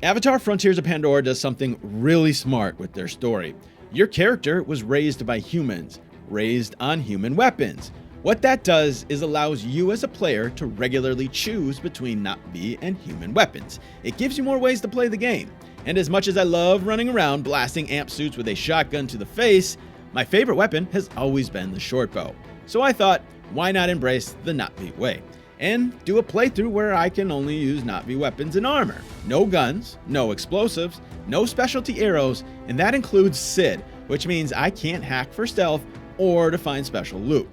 Avatar Frontiers of Pandora does something really smart with their story. Your character was raised by humans, raised on human weapons. What that does is allows you as a player to regularly choose between Na'vi and human weapons. It gives you more ways to play the game. And as much as I love running around blasting amp suits with a shotgun to the face, my favorite weapon has always been the short bow. So I thought, why not embrace the Na'vi way? And do a playthrough where I can only use Na'vi weapons and armor. No guns, no explosives, no specialty arrows, and that includes Sid, which means I can't hack for stealth or to find special loot.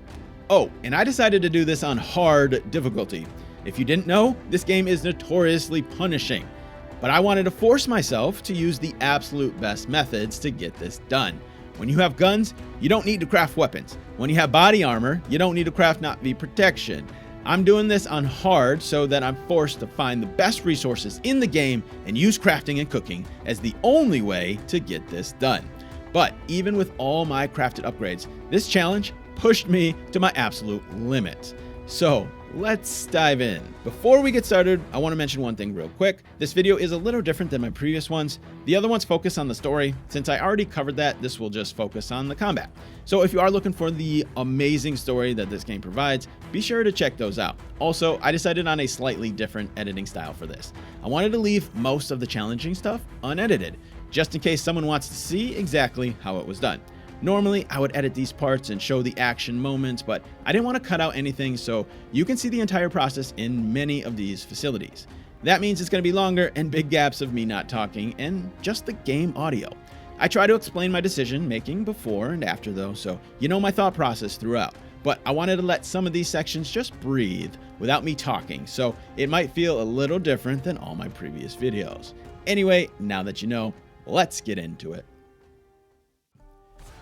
Oh, and I decided to do this on hard difficulty. If you didn't know, this game is notoriously punishing. But I wanted to force myself to use the absolute best methods to get this done. When you have guns, you don't need to craft weapons. When you have body armor, you don't need to craft Na'vi protection. I'm doing this on hard so that I'm forced to find the best resources in the game and use crafting and cooking as the only way to get this done. But even with all my crafted upgrades, this challenge pushed me to my absolute limit. So let's dive in. Before we get started, I want to mention one thing real quick. This video is a little different than my previous ones. The other ones focus on the story. Since I already covered that, this will just focus on the combat. So if you are looking for the amazing story that this game provides, be sure to check those out. Also, I decided on a slightly different editing style for this. I wanted to leave most of the challenging stuff unedited, just in case someone wants to see exactly how it was done. Normally, I would edit these parts and show the action moments, but I didn't want to cut out anything, so you can see the entire process in many of these facilities. That means it's going to be longer and big gaps of me not talking and just the game audio. I try to explain my decision making before and after though, so you know my thought process throughout. But I wanted to let some of these sections just breathe without me talking, so it might feel a little different than all my previous videos. Anyway, now that you know, let's get into it.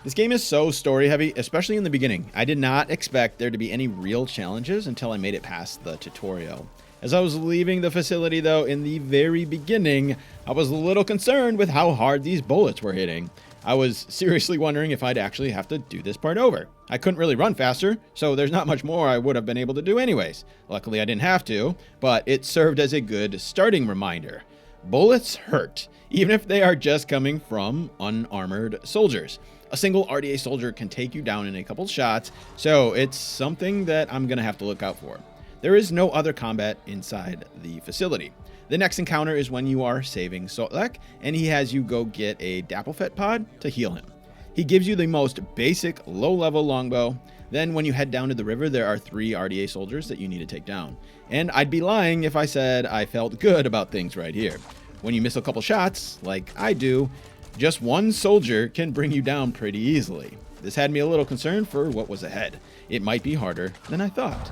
This game is so story heavy, especially in the beginning. I did not expect there to be any real challenges until I made it past the tutorial. As I was leaving the facility though, in the very beginning, I was a little concerned with how hard these bullets were hitting. I was seriously wondering if I'd actually have to do this part over. I couldn't really run faster, so there's not much more I would have been able to do anyways. Luckily I didn't have to, but it served as a good starting reminder. Bullets hurt, even if they are just coming from unarmored soldiers. A single RDA soldier can take you down in a couple shots, so it's something that I'm gonna have to look out for. There is no other combat inside the facility. The next encounter is when you are saving Sotlek, and he has you go get a Dapplefet pod to heal him. He gives you the most basic low-level longbow. Then when you head down to the river, there are 3 RDA soldiers that you need to take down. And I'd be lying if I said I felt good about things right here. When you miss a couple shots, like I do, just one soldier can bring you down pretty easily. This had me a little concerned for what was ahead. It might be harder than I thought.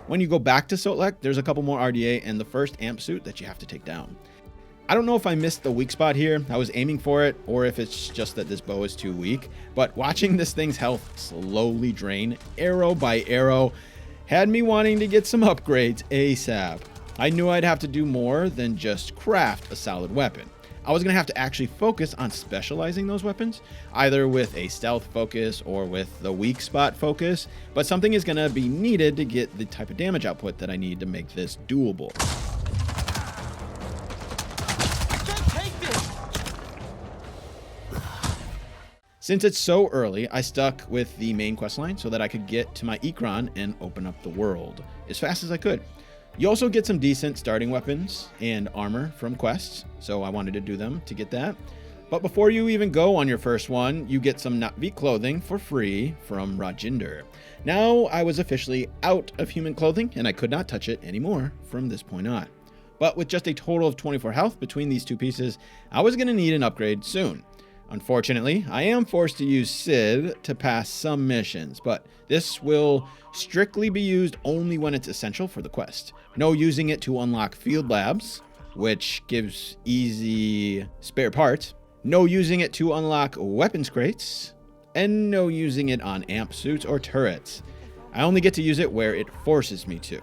When you go back to Sotlek, there's a couple more RDA and the first amp suit that you have to take down. I don't know if I missed the weak spot here. I was aiming for it, or if it's just that this bow is too weak, but watching this thing's health slowly drain arrow by arrow had me wanting to get some upgrades ASAP. I knew I'd have to do more than just craft a solid weapon. I was gonna have to actually focus on specializing those weapons, either with a stealth focus or with the weak spot focus, but something is gonna be needed to get the type of damage output that I need to make this doable. Since it's so early, I stuck with the main questline so that I could get to my Ikran and open up the world as fast as I could. You also get some decent starting weapons and armor from quests, so I wanted to do them to get that. But before you even go on your first one, you get some Na'vi clothing for free from Rajinder. Now I was officially out of human clothing and I could not touch it anymore from this point on. But with just a total of 24 health between these two pieces, I was going to need an upgrade soon. Unfortunately, I am forced to use Sid to pass some missions, but this will strictly be used only when it's essential for the quest. No using it to unlock field labs, which gives easy spare parts. No using it to unlock weapons crates, and no using it on amp suits or turrets. I only get to use it where it forces me to.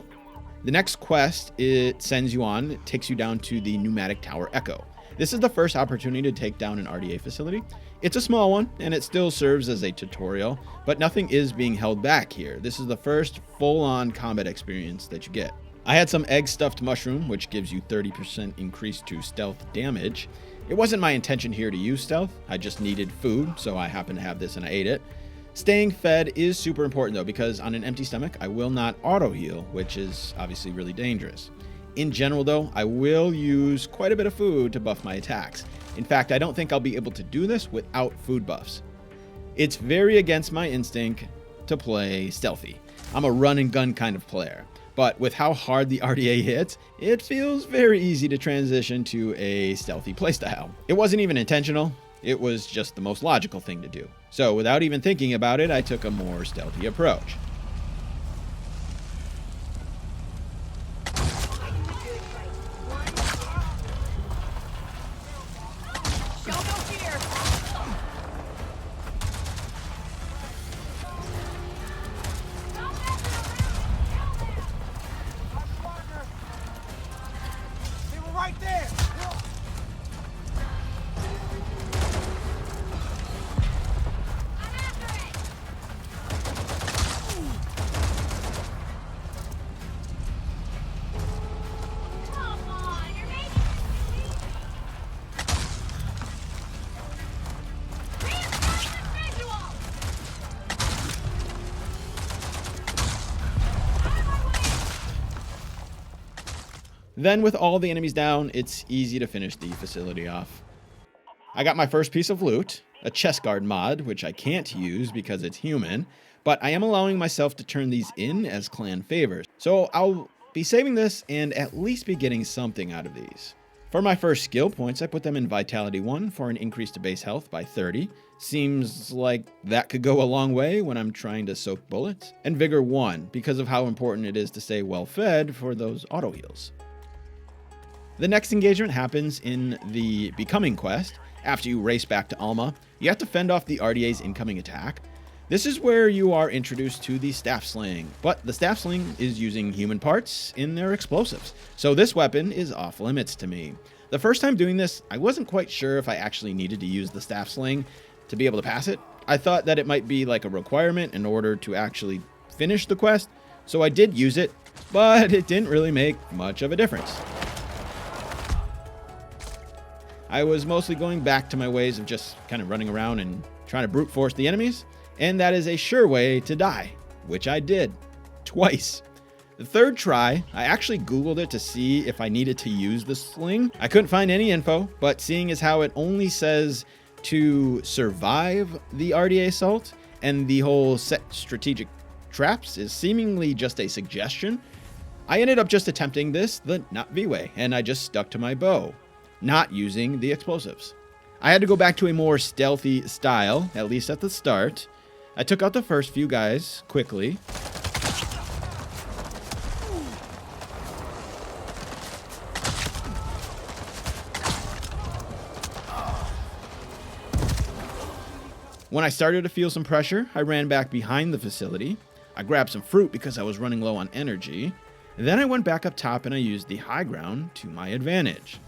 The next quest it sends you on takes you down to the pneumatic tower Echo. This is the first opportunity to take down an RDA facility. It's a small one, and it still serves as a tutorial, but nothing is being held back here. This is the first full-on combat experience that you get. I had some egg stuffed mushroom, which gives you 30% increase to stealth damage. It wasn't my intention here to use stealth, I just needed food, so I happened to have this and I ate it. Staying fed is super important though, because on an empty stomach, I will not auto heal, which is obviously really dangerous. In general though, I will use quite a bit of food to buff my attacks. In fact, I don't think I'll be able to do this without food buffs. It's very against my instinct to play stealthy. I'm a run and gun kind of player, but with how hard the RDA hits, it feels very easy to transition to a stealthy playstyle. It wasn't even intentional, it was just the most logical thing to do. So without even thinking about it, I took a more stealthy approach. Right there! Then with all the enemies down, it's easy to finish the facility off. I got my first piece of loot, a chest guard mod, which I can't use because it's human, but I am allowing myself to turn these in as clan favors. So I'll be saving this and at least be getting something out of these. For my first skill points, I put them in Vitality 1 for an increase to base health by 30. Seems like that could go a long way when I'm trying to soak bullets. And Vigor 1, because of how important it is to stay well fed for those auto heals. The next engagement happens in the Becoming quest. After you race back to Alma, you have to fend off the RDA's incoming attack. This is where you are introduced to the staff sling, but the staff sling is using human parts in their explosives, so this weapon is off limits to me. The first time doing this, I wasn't quite sure if I actually needed to use the staff sling to be able to pass it. I thought that it might be like a requirement in order to actually finish the quest, so I did use it, but it didn't really make much of a difference. I was mostly going back to my ways of just kind of running around and trying to brute force the enemies, and that is a sure way to die, which I did, twice. The third try, I actually Googled it to see if I needed to use the sling. I couldn't find any info, but seeing as how it only says to survive the RDA assault, and the whole set strategic traps is seemingly just a suggestion, I ended up just attempting this the not V way, and I just stuck to my bow, not using the explosives. I had to go back to a more stealthy style, at least at the start. I took out the first few guys quickly. When I started to feel some pressure, I ran back behind the facility. I grabbed some fruit because I was running low on energy. Then I went back up top and I used the high ground to my advantage.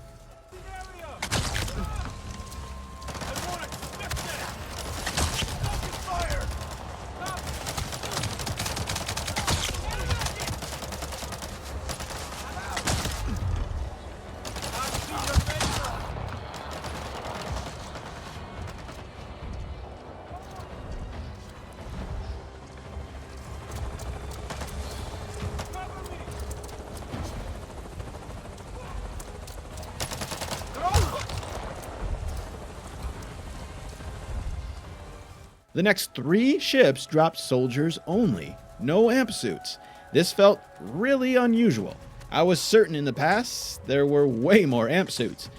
The next 3 ships dropped soldiers only, no amp suits. This felt really unusual. I was certain in the past there were way more amp suits.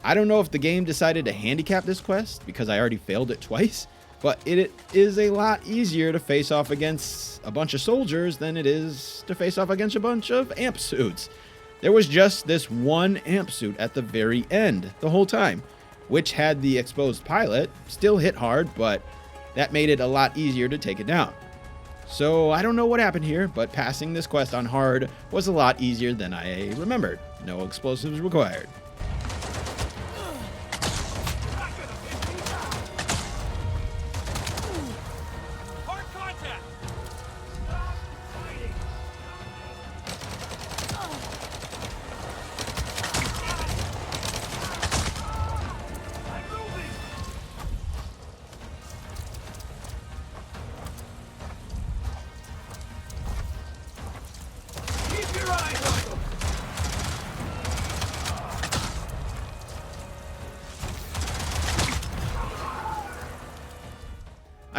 I don't know if the game decided to handicap this quest because I already failed it twice, but it is a lot easier to face off against a bunch of soldiers than it is to face off against a bunch of amp suits. There was just this one amp suit at the very end the whole time, which had the exposed pilot, still hit hard, but that made it a lot easier to take it down. So I don't know what happened here, but passing this quest on hard was a lot easier than I remembered. No explosives required.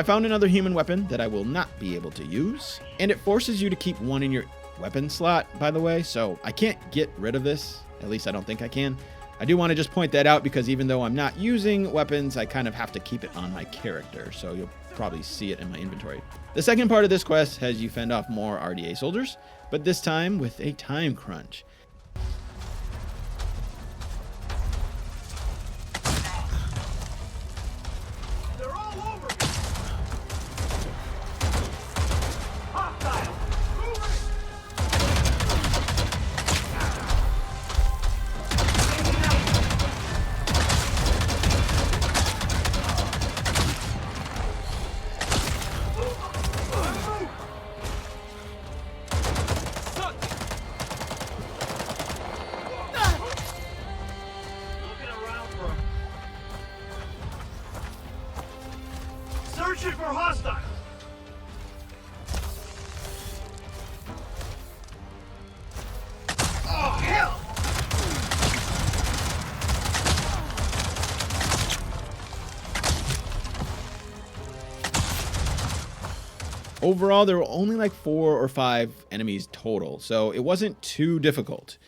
I found another human weapon that I will not be able to use, and it forces you to keep one in your weapon slot, by the way, so I can't get rid of this. At least I don't think I can. I do want to just point that out because even though I'm not using weapons, I kind of have to keep it on my character, so you'll probably see it in my inventory. The second part of this quest has you fend off more RDA soldiers, but this time with a time crunch. Searching for hostiles! Oh, hell! Overall, there were only like 4 or 5 enemies total, so it wasn't too difficult.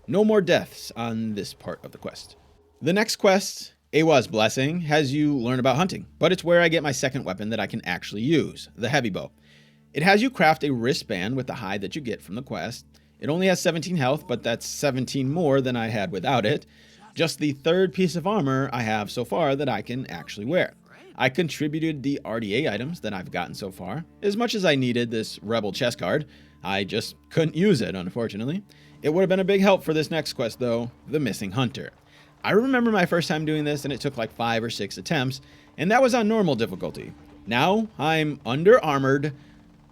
No more deaths on this part of the quest. The next quest, Awa's Blessing, has you learn about hunting, but it's where I get my second weapon that I can actually use, the heavy bow. It has you craft a wristband with the hide that you get from the quest. It only has 17 health, but that's 17 more than I had without it. Just the third piece of armor I have so far that I can actually wear. I contributed the RDA items that I've gotten so far. As much as I needed this Rebel chest card, I just couldn't use it, unfortunately. It would have been a big help for this next quest though, the Missing Hunter. I remember my first time doing this and it took like 5 or 6 attempts, and that was on normal difficulty. Now I'm under armored,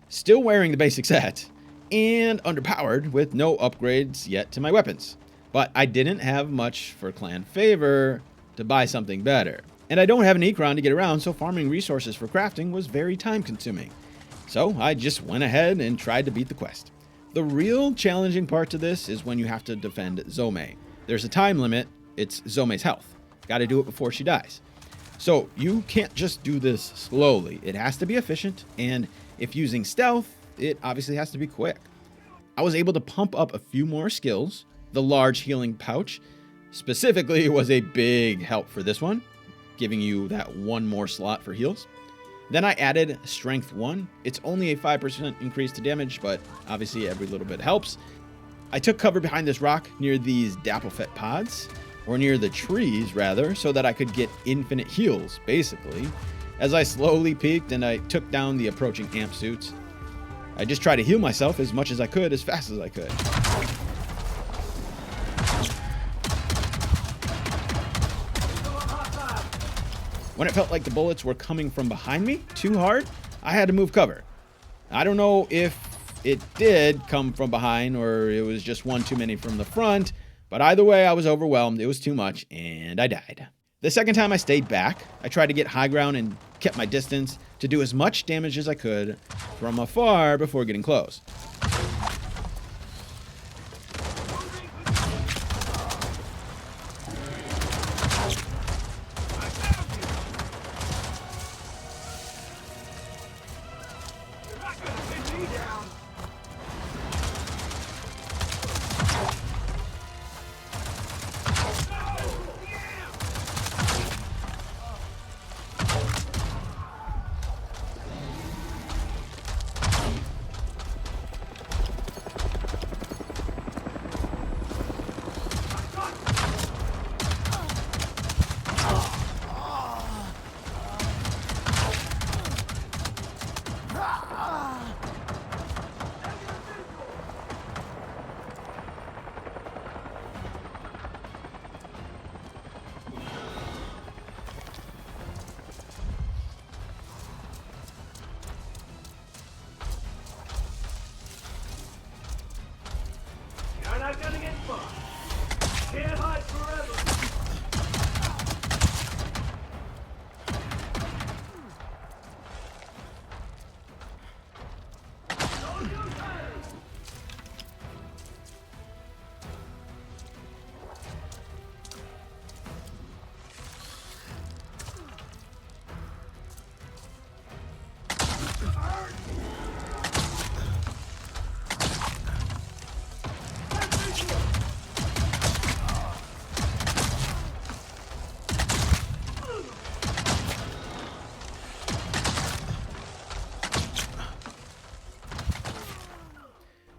still wearing the basic set, and underpowered with no upgrades yet to my weapons. But I didn't have much for clan favor to buy something better. And I don't have an Ecron to get around, so farming resources for crafting was very time consuming. So I just went ahead and tried to beat the quest. The real challenging part to this is when you have to defend Zome. There's a time limit, it's Zome's health. Gotta do it before she dies. So you can't just do this slowly. It has to be efficient, and if using stealth, it obviously has to be quick. I was able to pump up a few more skills. The large healing pouch specifically was a big help for this one, giving you that one more slot for heals. Then I added Strength 1. It's only a 5% increase to damage, but obviously every little bit helps. I took cover behind this rock near these Dapplefet pods, or near the trees rather, so that I could get infinite heals, basically. As I slowly peeked and I took down the approaching amp suits, I just tried to heal myself as much as I could, as fast as I could. When it felt like the bullets were coming from behind me too hard, I had to move cover. I don't know if it did come from behind or it was just one too many from the front, but either way I was overwhelmed, it was too much, and I died. The second time I stayed back, I tried to get high ground and kept my distance to do as much damage as I could from afar before getting close.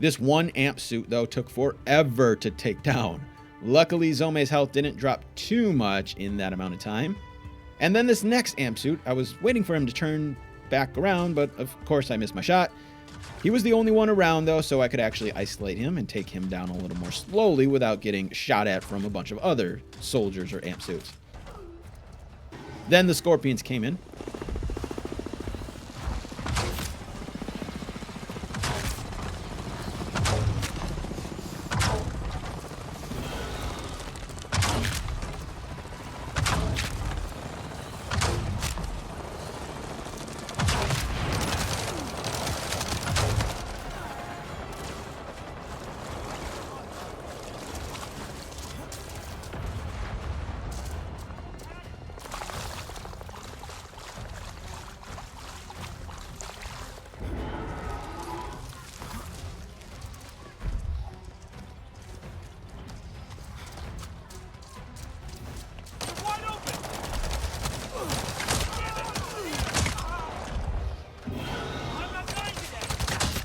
This one amp suit, though, took forever to take down. Luckily, Zome's health didn't drop too much in that amount of time. And then this next amp suit, I was waiting for him to turn back around, but of course I missed my shot. He was the only one around, though, so I could actually isolate him and take him down a little more slowly without getting shot at from a bunch of other soldiers or amp suits. Then the scorpions came in.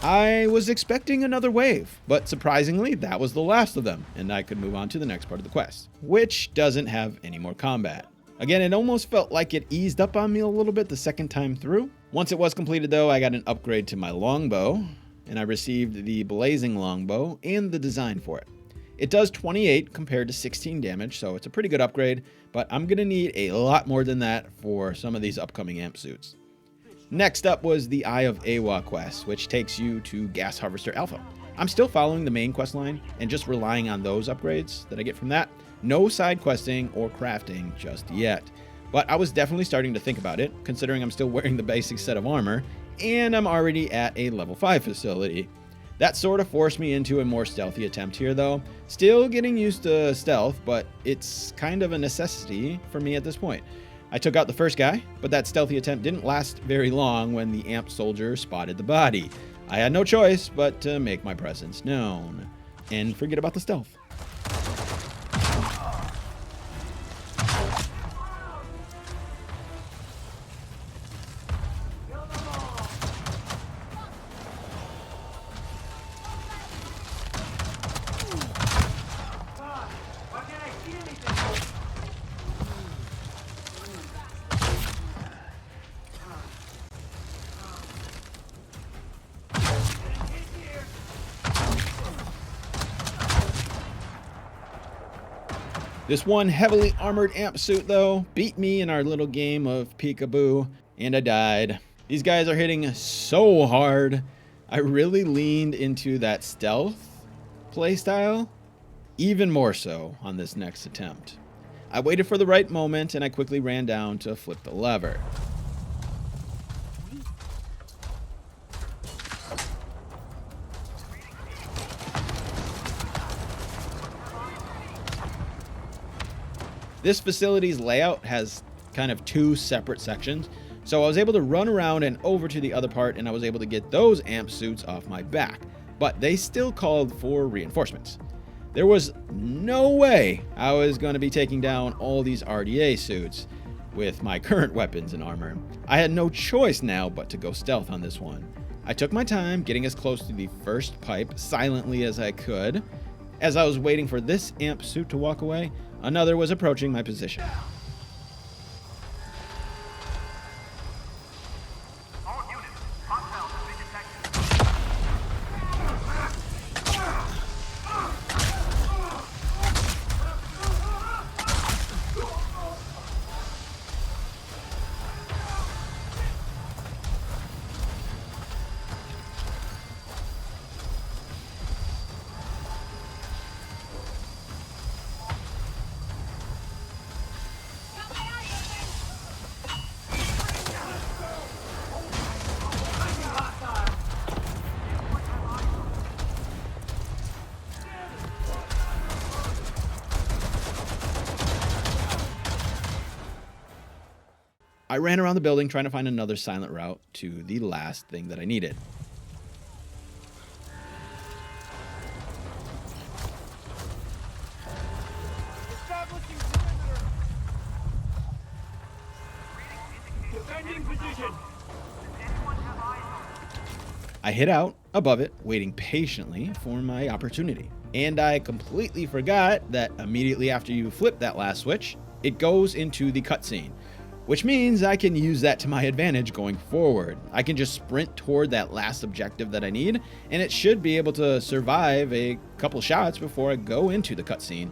I was expecting another wave, but surprisingly, that was the last of them, and I could move on to the next part of the quest, which doesn't have any more combat. Again, it almost felt like it eased up on me a little bit the second time through. Once it was completed, though, I got an upgrade to my longbow, and I received the blazing longbow and the design for it. It does 28 compared to 16 damage, so it's a pretty good upgrade, but I'm going to need a lot more than that for some of these upcoming amp suits. Next up was the Eye of Awa quest, which takes you to Gas Harvester Alpha. I'm still following the main quest line and just relying on those upgrades that I get from that. No side questing or crafting just yet. But I was definitely starting to think about it, considering I'm still wearing the basic set of armor, and I'm already at a level 5 facility. That sort of forced me into a more stealthy attempt here, though. Still getting used to stealth, but it's kind of a necessity for me at this point. I took out the first guy, but that stealthy attempt didn't last very long when the amp soldier spotted the body. I had no choice but to make my presence known. And forget about the stealth. This one heavily armored amp suit, though, beat me in our little game of peekaboo, and I died. These guys are hitting so hard. I really leaned into that stealth playstyle, even more so on this next attempt. I waited for the right moment, and I quickly ran down to flip the lever. This facility's layout has kind of two separate sections, so I was able to run around and over to the other part, and I was able to get those amp suits off my back, but they still called for reinforcements. There was no way I was going to be taking down all these RDA suits with my current weapons and armor. I had no choice now but to go stealth on this one. I took my time getting as close to the first pipe silently as I could. As I was waiting for this amp suit to walk away, another was approaching my position. All units, hostiles have been detected. I ran around the building trying to find another silent route to the last thing that I needed. Establishing perimeter. Defending position. I hid out above it, waiting patiently for my opportunity. And I completely forgot that immediately after you flip that last switch, it goes into the cutscene, which means I can use that to my advantage going forward. I can just sprint toward that last objective that I need, and it should be able to survive a couple shots before I go into the cutscene.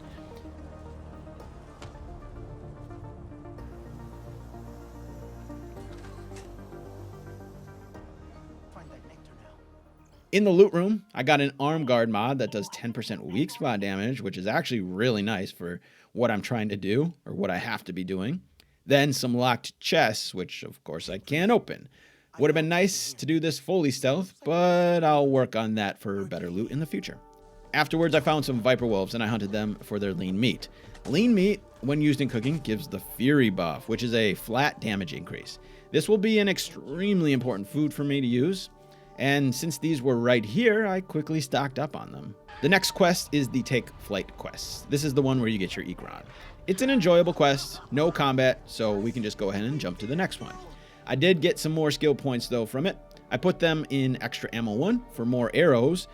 In the loot room, I got an arm guard mod that does 10% weak spot damage, which is actually really nice for what I'm trying to do, or what I have to be doing. Then some locked chests, which of course I can't open. Would have been nice to do this fully stealth, but I'll work on that for better loot in the future. Afterwards, I found some viper wolves and I hunted them for their lean meat. Lean meat, when used in cooking, gives the fury buff, which is a flat damage increase. This will be an extremely important food for me to use, and since these were right here, I quickly stocked up on them. The next quest is the Take Flight quest. This is the one where you get your Ikron. It's an enjoyable quest, no combat, so we can just go ahead and jump to the next one. I did get some more skill points though from it. I put them in extra ammo 1 for more arrows,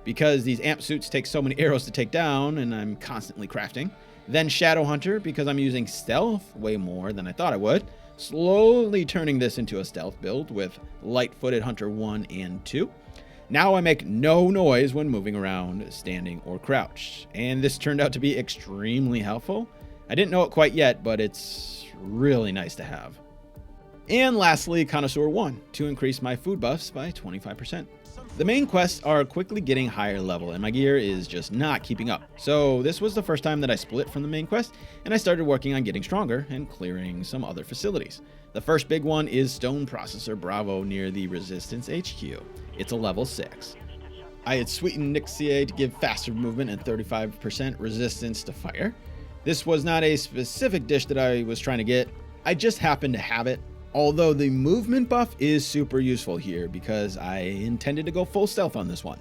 because these amp suits take so many arrows to take down and I'm constantly crafting. Then Shadow Hunter, because I'm using stealth way more than I thought I would. Slowly turning this into a stealth build with Light-Footed Hunter 1 and 2. Now I make no noise when moving around, standing, or crouched. And this turned out to be extremely helpful. I didn't know it quite yet, but it's really nice to have. And lastly, Connoisseur 1, to increase my food buffs by 25%. The main quests are quickly getting higher level, and my gear is just not keeping up. So this was the first time that I split from the main quest, and I started working on getting stronger and clearing some other facilities. The first big one is Stone Processor Bravo near the Resistance HQ. It's a level 6. I had sweetened Nixie to give faster movement and 35% resistance to fire. This was not a specific dish that I was trying to get, I just happened to have it. Although the movement buff is super useful here because I intended to go full stealth on this one.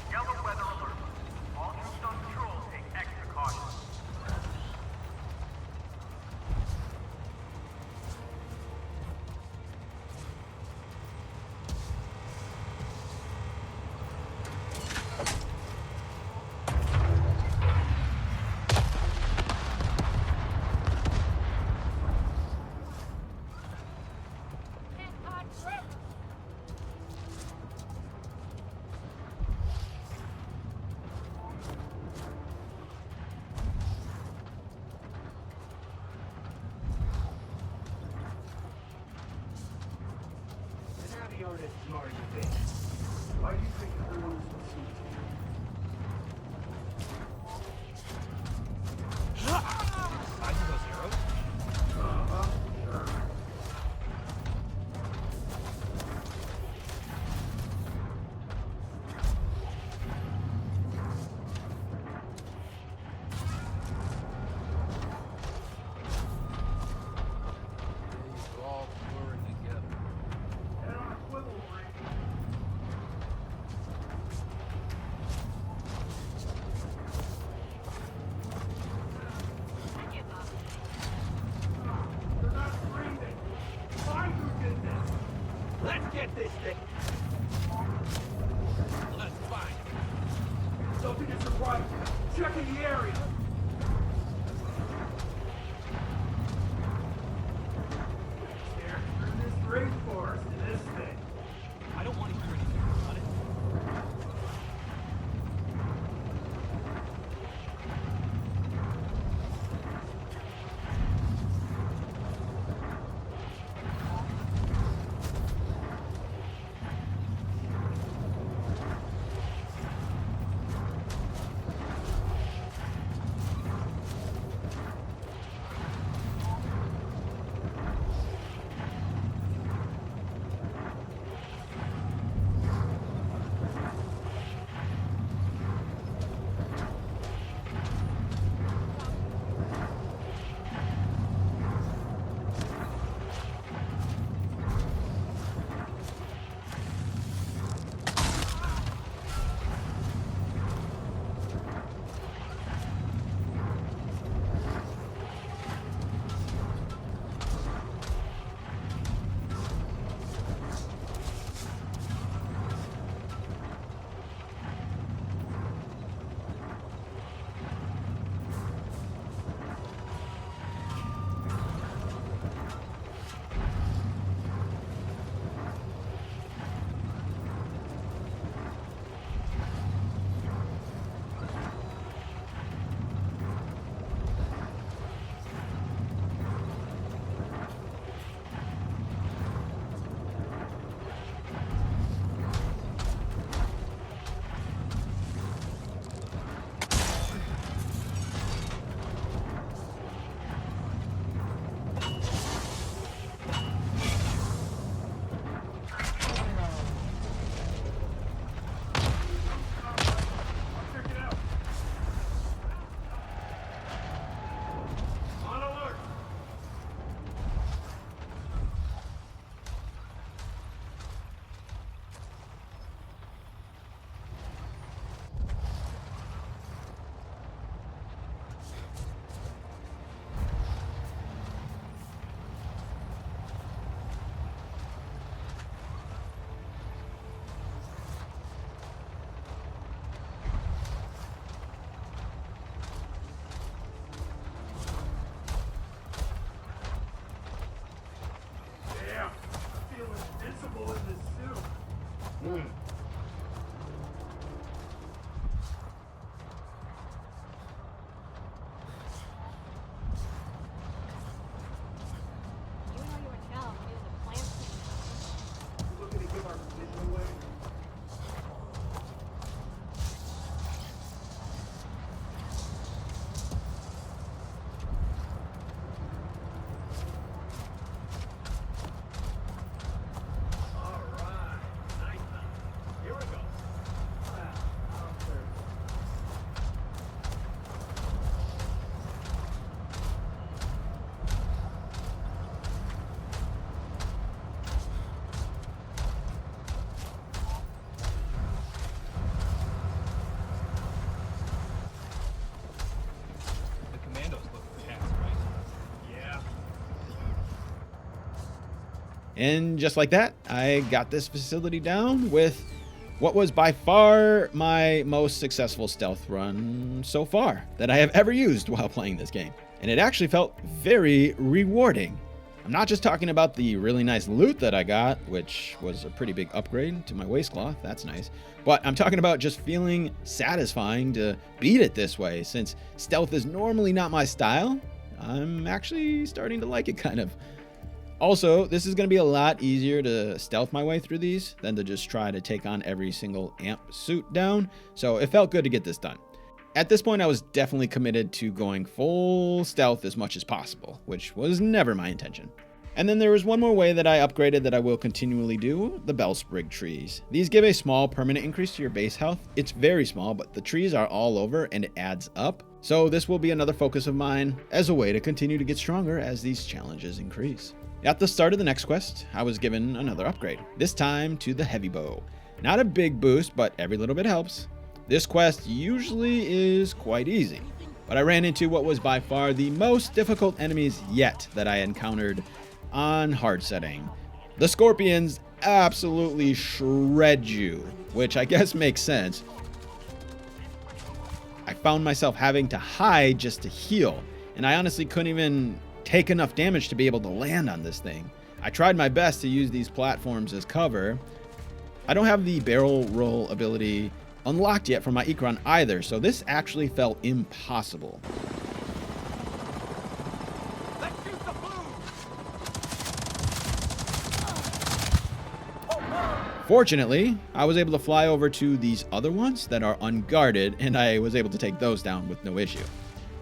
Yellow weather alert. All troops on patrol take extra caution. Why do you think everyone is Let's get this thing. That's fine. Something is required. Checking the area. Stare through this rainforest to this thing. I don't want to hear anything about it. And just like that, I got this facility down with what was by far my most successful stealth run so far that I have ever used while playing this game. And it actually felt very rewarding. I'm not just talking about the really nice loot that I got, which was a pretty big upgrade to my waistcloth, that's nice, but I'm talking about just feeling satisfying to beat it this way. Since stealth is normally not my style, I'm actually starting to like it kind of. Also, this is going to be a lot easier to stealth my way through these than to just try to take on every single amp suit down, so it felt good to get this done. At this point, I was definitely committed to going full stealth as much as possible, which was never my intention. And then there was one more way that I upgraded that I will continually do, the bell sprig trees. These give a small permanent increase to your base health. It's very small, but the trees are all over and it adds up. So this will be another focus of mine as a way to continue to get stronger as these challenges increase. At the start of the next quest, I was given another upgrade, this time to the heavy bow. Not a big boost, but every little bit helps. This quest usually is quite easy, but I ran into what was by far the most difficult enemies yet that I encountered on hard setting. The scorpions absolutely shred you, which I guess makes sense. I found myself having to hide just to heal, and I honestly couldn't even take enough damage to be able to land on this thing. I tried my best to use these platforms as cover. I don't have the barrel roll ability unlocked yet for my Ikran either, so this actually felt impossible. Let's use the blue. Fortunately, I was able to fly over to these other ones that are unguarded, and I was able to take those down with no issue.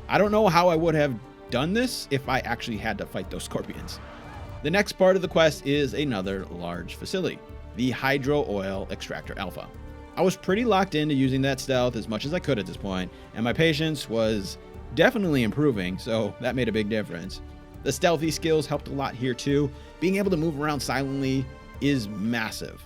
I don't know how I would have done this if I actually had to fight those scorpions. The next part of the quest is another large facility, the Hydro Oil Extractor Alpha. I was pretty locked into using that stealth as much as I could at this point, and my patience was definitely improving, so that made a big difference. The stealthy skills helped a lot here too. Being able to move around silently is massive.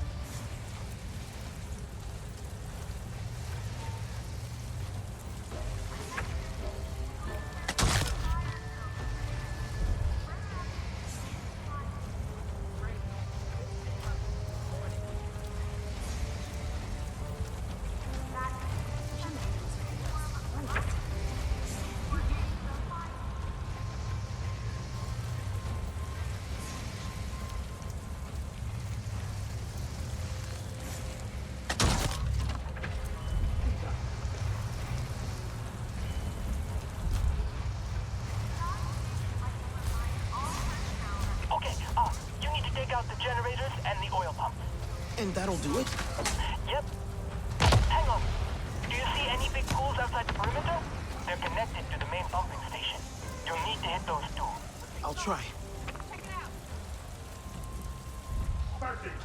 You need to take out the generators and the oil pumps. And that'll do it? Yep. Hang on. Do you see any big pools outside the perimeter? They're connected to the main pumping station. You'll need to hit those too. I'll try. Perfect.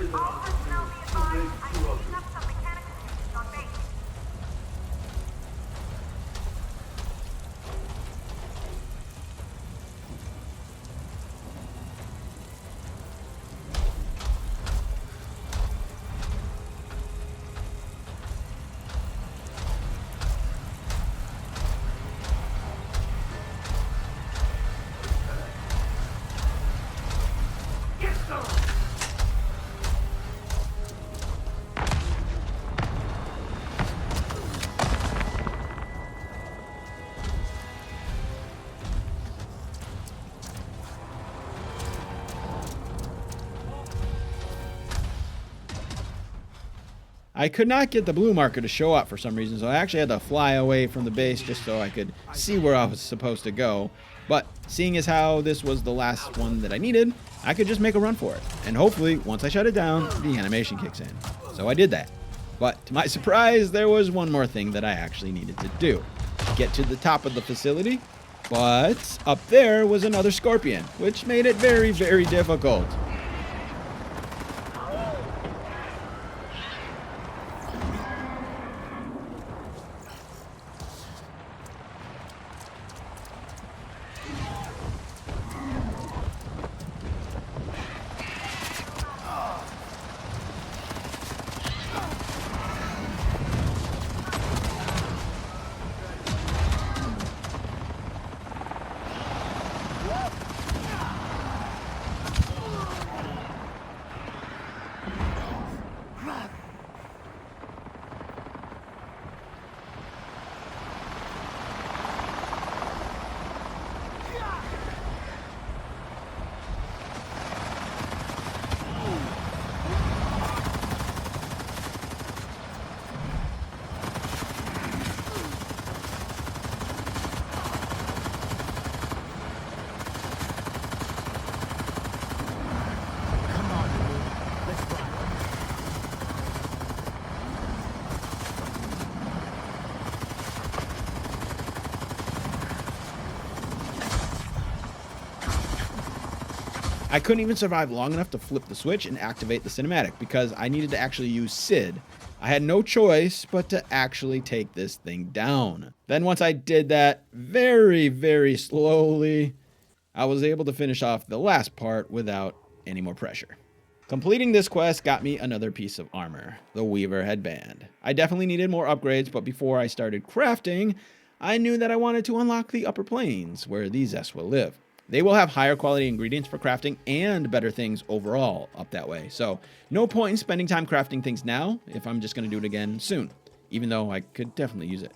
All personnel be advised, I'm picking up some mechanical issues on base. Get some! I could not get the blue marker to show up for some reason, so I actually had to fly away from the base just so I could see where I was supposed to go. But seeing as how this was the last one that I needed, I could just make a run for it. And hopefully, once I shut it down, the animation kicks in. So I did that. But to my surprise, there was one more thing that I actually needed to do. Get to the top of the facility, but up there was another scorpion, which made it very, very difficult. I couldn't even survive long enough to flip the switch and activate the cinematic because I needed to actually use Sid. I had no choice but to actually take this thing down. Then once I did that very, very slowly, I was able to finish off the last part without any more pressure. Completing this quest got me another piece of armor, the Weaver headband. I definitely needed more upgrades, but before I started crafting, I knew that I wanted to unlock the upper planes where these Zeswa live. They will have higher quality ingredients for crafting and better things overall up that way. So no point in spending time crafting things now if I'm just going to do it again soon, even though I could definitely use it.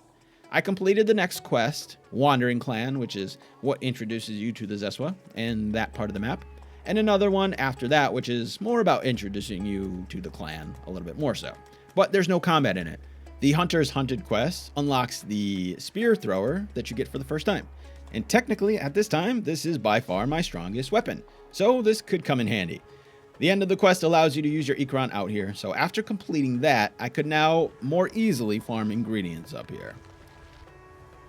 I completed the next quest, Wandering Clan, which is what introduces you to the Zeswa and that part of the map. And another one after that, which is more about introducing you to the clan a little bit more so. But there's no combat in it. The Hunter's Hunted quest unlocks the Spear Thrower that you get for the first time. And technically, at this time, this is by far my strongest weapon, so this could come in handy. The end of the quest allows you to use your Ikron out here, so after completing that, I could now more easily farm ingredients up here.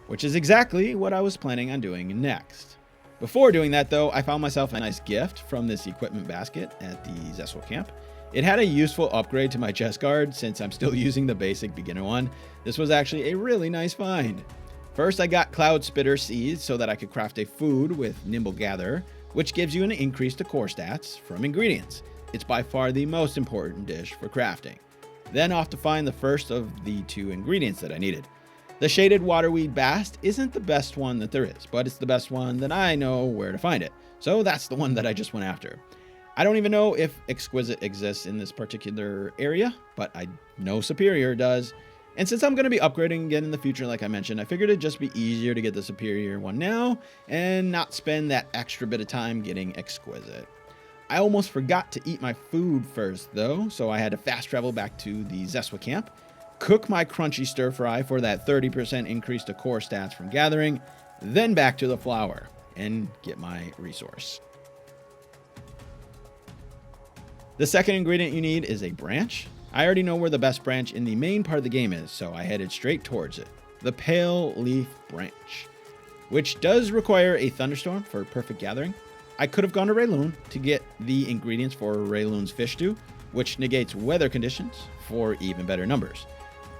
Which is exactly what I was planning on doing next. Before doing that though, I found myself a nice gift from this equipment basket at the Zeswa camp. It had a useful upgrade to my chest guard since I'm still using the basic beginner one. This was actually a really nice find. First, I got Cloud Spitter seeds so that I could craft a food with Nimble Gatherer, which gives you an increase to core stats from ingredients. It's by far the most important dish for crafting. Then off to find the first of the two ingredients that I needed. The Shaded Waterweed Bast isn't the best one that there is, but it's the best one that I know where to find it. So that's the one that I just went after. I don't even know if Exquisite exists in this particular area, but I know Superior does. And since I'm going to be upgrading again in the future, like I mentioned, I figured it'd just be easier to get the Superior one now and not spend that extra bit of time getting Exquisite. I almost forgot to eat my food first though, so I had to fast travel back to the Zeswa camp, cook my crunchy stir fry for that 30% increase to core stats from gathering, then back to the flour and get my resource. The second ingredient you need is a branch. I already know where the best branch in the main part of the game is, so I headed straight towards it. The Pale Leaf Branch, which does require a thunderstorm for perfect gathering. I could have gone to Rayloon to get the ingredients for Rayloon's fish stew, which negates weather conditions for even better numbers.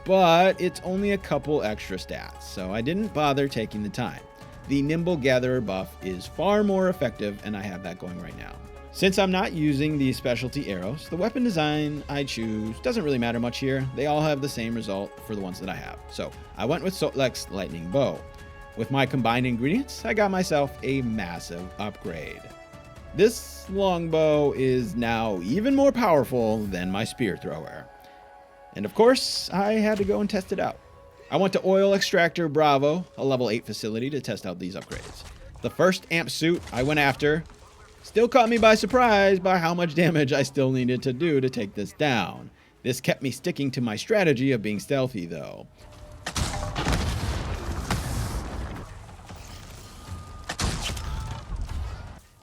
But it's only a couple extra stats, so I didn't bother taking the time. The Nimble Gatherer buff is far more effective, and I have that going right now. Since I'm not using the specialty arrows, the weapon design I choose doesn't really matter much here. They all have the same result for the ones that I have. So I went with Sotlek's Lightning Bow. With my combined ingredients, I got myself a massive upgrade. This longbow is now even more powerful than my spear thrower. And of course, I had to go and test it out. I went to Oil Extractor Bravo, a level 8 facility, to test out these upgrades. The first amp suit I went after still caught me by surprise by how much damage I still needed to do to take this down. This kept me sticking to my strategy of being stealthy though.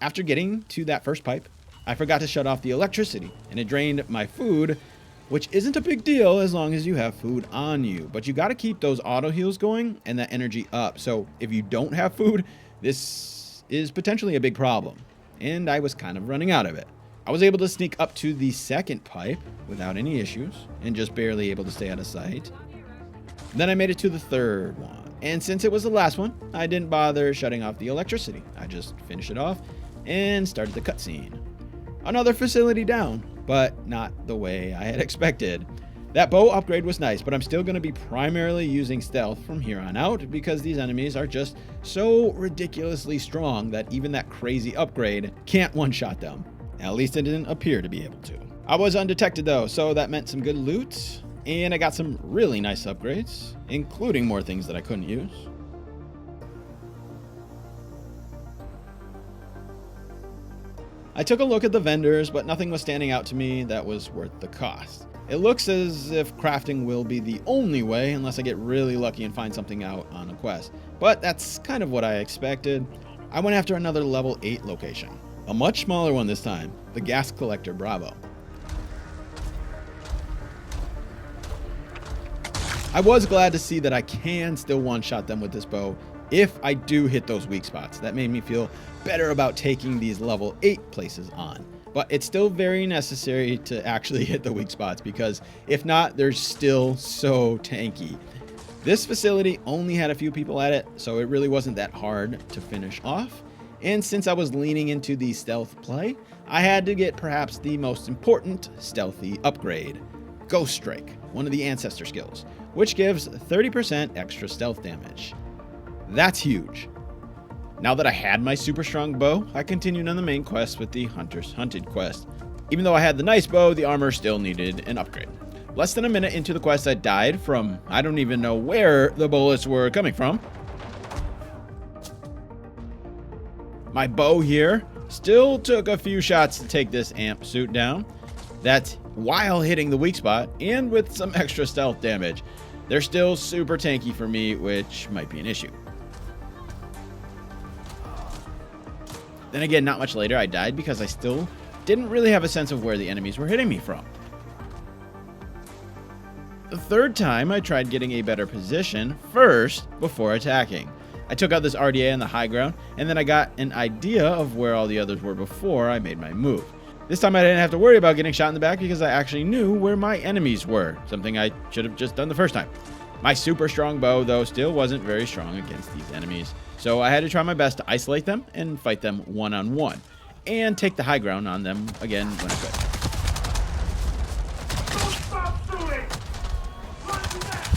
After getting to that first pipe, I forgot to shut off the electricity and it drained my food, which isn't a big deal as long as you have food on you, but you got to keep those auto heals going and that energy up. So if you don't have food, this is potentially a big problem. And I was kind of running out of it. I was able to sneak up to the second pipe without any issues and just barely able to stay out of sight. Then I made it to the third one. And since it was the last one, I didn't bother shutting off the electricity. I just finished it off and started the cutscene. Another facility down, but not the way I had expected. That bow upgrade was nice, but I'm still going to be primarily using stealth from here on out because these enemies are just so ridiculously strong that even that crazy upgrade can't one-shot them. At least it didn't appear to be able to. I was undetected though, so that meant some good loot, and I got some really nice upgrades, including more things that I couldn't use. I took a look at the vendors, but nothing was standing out to me that was worth the cost. It looks as if crafting will be the only way unless I get really lucky and find something out on a quest. But that's kind of what I expected. I went after another level 8 location. A much smaller one this time, the Gas Collector Bravo. I was glad to see that I can still one-shot them with this bow if I do hit those weak spots. That made me feel better about taking these level 8 places on. But it's still very necessary to actually hit the weak spots because if not, they're still so tanky. This facility only had a few people at it, so it really wasn't that hard to finish off. And since I was leaning into the stealth play, I had to get perhaps the most important stealthy upgrade, Ghost Strike, one of the ancestor skills, which gives 30% extra stealth damage. That's huge. Now that I had my super strong bow, I continued on the main quest with the Hunter's Hunted quest. Even though I had the nice bow, the armor still needed an upgrade. Less than a minute into the quest, I died from I don't even know where the bullets were coming from. My bow here still took a few shots to take this amp suit down. That's while hitting the weak spot and with some extra stealth damage. They're still super tanky for me, which might be an issue. Then again, not much later, I died because I still didn't really have a sense of where the enemies were hitting me from. The third time, I tried getting a better position first before attacking. I took out this RDA on the high ground, and then I got an idea of where all the others were before I made my move. This time I didn't have to worry about getting shot in the back because I actually knew where my enemies were, something I should have just done the first time. My super strong bow, though, still wasn't very strong against these enemies, so I had to try my best to isolate them and fight them one-on-one, and take the high ground on them again when I could. Don't stop shooting! Run to that!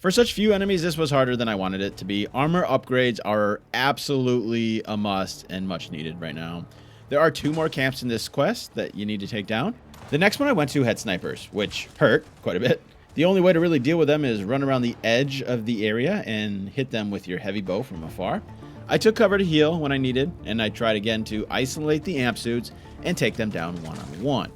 For such few enemies, this was harder than I wanted it to be. Armor upgrades are absolutely a must and much needed right now. There are 2 more camps in this quest that you need to take down. The next one I went to had snipers, which hurt quite a bit. The only way to really deal with them is run around the edge of the area and hit them with your heavy bow from afar. I took cover to heal when I needed, and I tried again to isolate the amp suits and take them down one-on-one.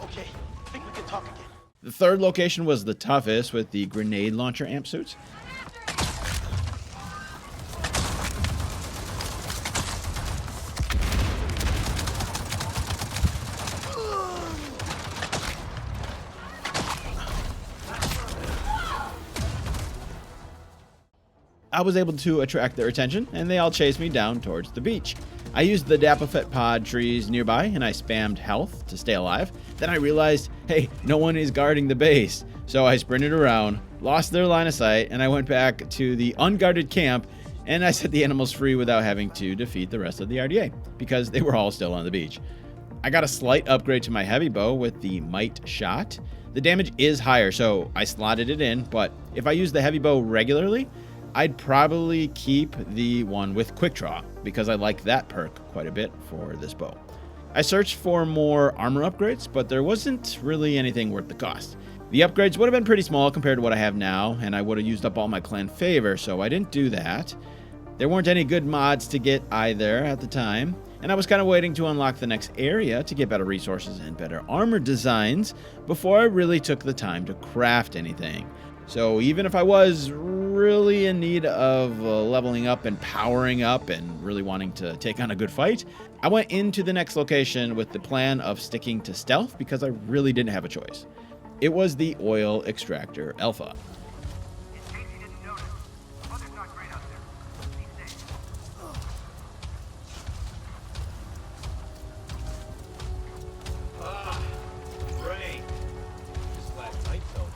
Okay, I think we can talk again. The third location was the toughest with the grenade launcher amp suits. I was able to attract their attention, and they all chased me down towards the beach. I used the Dapafet pod trees nearby, and I spammed health to stay alive. Then I realized, hey, no one is guarding the base. So I sprinted around, lost their line of sight, and I went back to the unguarded camp, and I set the animals free without having to defeat the rest of the RDA, because they were all still on the beach. I got a slight upgrade to my heavy bow with the Might shot. The damage is higher, so I slotted it in, but if I use the heavy bow regularly, I'd probably keep the one with quick draw because I like that perk quite a bit for this bow. I searched for more armor upgrades, but there wasn't really anything worth the cost. The upgrades would have been pretty small compared to what I have now, and I would have used up all my clan favor, so I didn't do that. There weren't any good mods to get either at the time, and I was kind of waiting to unlock the next area to get better resources and better armor designs before I really took the time to craft anything. So even if I was really in need of leveling up and powering up and really wanting to take on a good fight, I went into the next location with the plan of sticking to stealth because I really didn't have a choice. It was the Oil Extractor Alpha. In case you didn't notice, the weather's not great out there. Be safe. Great. Just last night, though.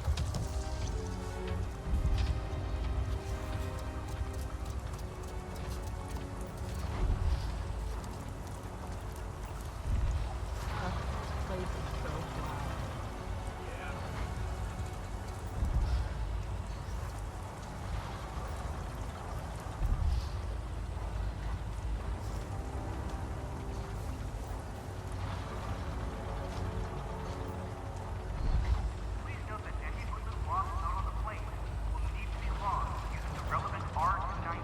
Please note that any equipment lost not on the plane will need to be logged using the relevant R290.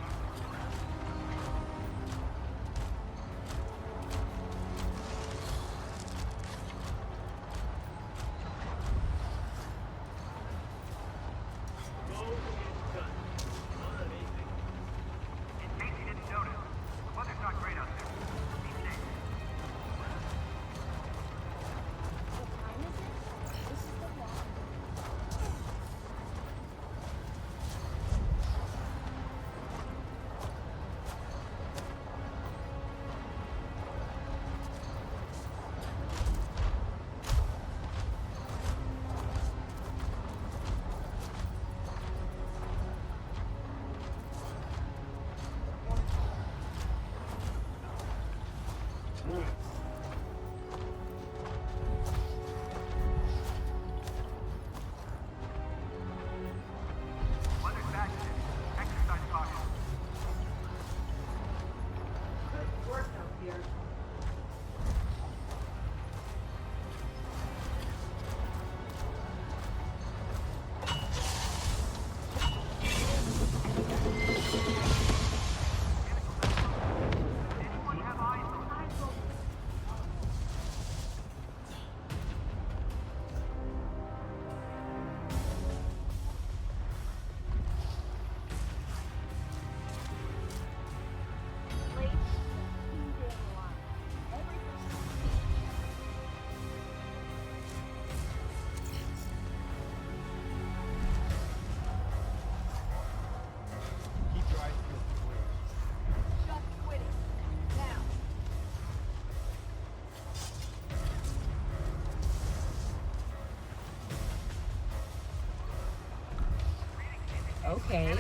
Okay.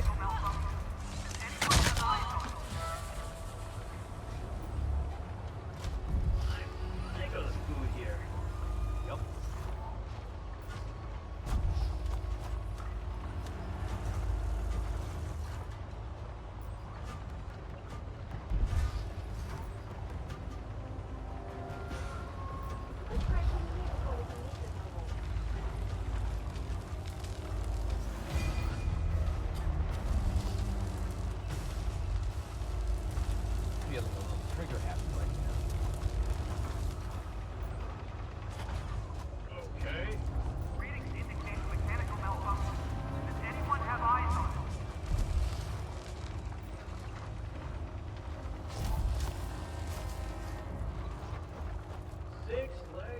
There goes food here. Yep. Feeling a little trigger happy right now. Okay. Readings indicate mechanical malfunction. Does anyone have eyes on them?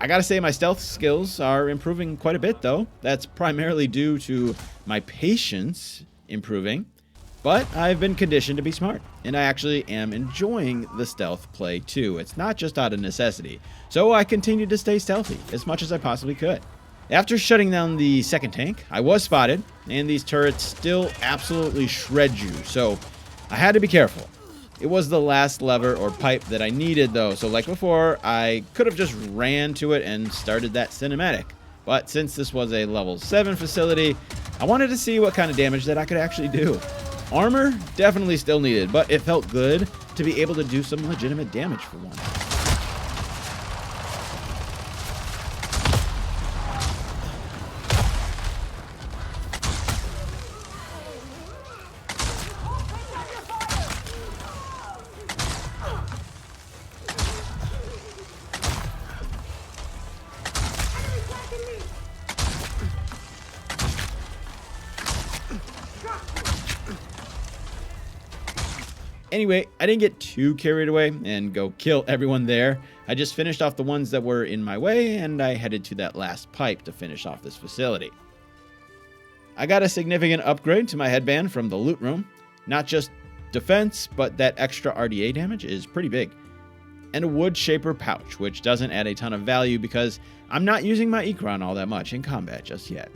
I gotta say my stealth skills are improving quite a bit though. That's primarily due to my patience improving. But I've been conditioned to be smart, and I actually am enjoying the stealth play too. It's not just out of necessity. So I continued to stay stealthy as much as I possibly could. After shutting down the second tank, I was spotted, and these turrets still absolutely shred you, so I had to be careful. It was the last lever or pipe that I needed though, so like before, I could have just ran to it and started that cinematic. But since this was a level 7 facility, I wanted to see what kind of damage that I could actually do. Armor definitely still needed, but it felt good to be able to do some legitimate damage for once. Anyway, I didn't get too carried away and go kill everyone there. I just finished off the ones that were in my way, and I headed to that last pipe to finish off this facility. I got a significant upgrade to my headband from the loot room. Not just defense, but that extra RDA damage is pretty big. And a wood shaper pouch, which doesn't add a ton of value because I'm not using my Ikron all that much in combat just yet.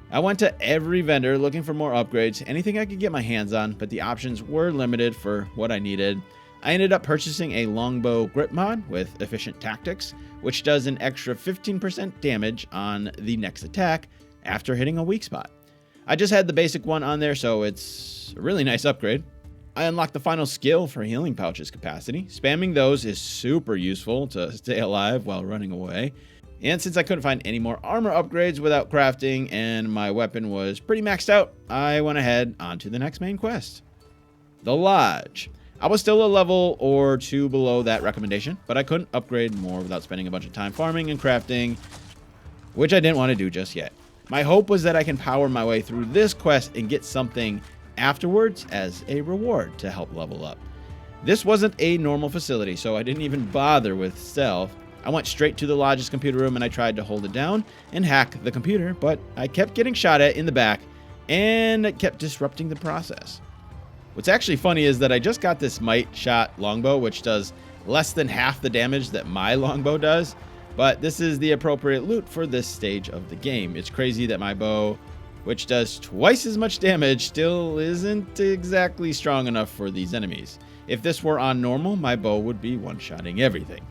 I went to every vendor looking for more upgrades, anything I could get my hands on, but the options were limited for what I needed. I ended up purchasing a longbow grip mod with efficient tactics, which does an extra 15% damage on the next attack after hitting a weak spot. I just had the basic one on there, so it's a really nice upgrade. I unlocked the final skill for healing pouches capacity. Spamming those is super useful to stay alive while running away. And since I couldn't find any more armor upgrades without crafting and my weapon was pretty maxed out, I went ahead onto the next main quest. The Lodge. I was still a level or 2 below that recommendation, but I couldn't upgrade more without spending a bunch of time farming and crafting, which I didn't want to do just yet. My hope was that I can power my way through this quest and get something afterwards as a reward to help level up. This wasn't a normal facility, so I didn't even bother with stealth. I went straight to the Lodge's computer room and I tried to hold it down and hack the computer, but I kept getting shot at in the back and it kept disrupting the process. What's actually funny is that I just got this might shot longbow, which does less than half the damage that my longbow does, but this is the appropriate loot for this stage of the game. It's crazy that my bow, which does twice as much damage, still isn't exactly strong enough for these enemies. If this were on normal, my bow would be one-shotting everything.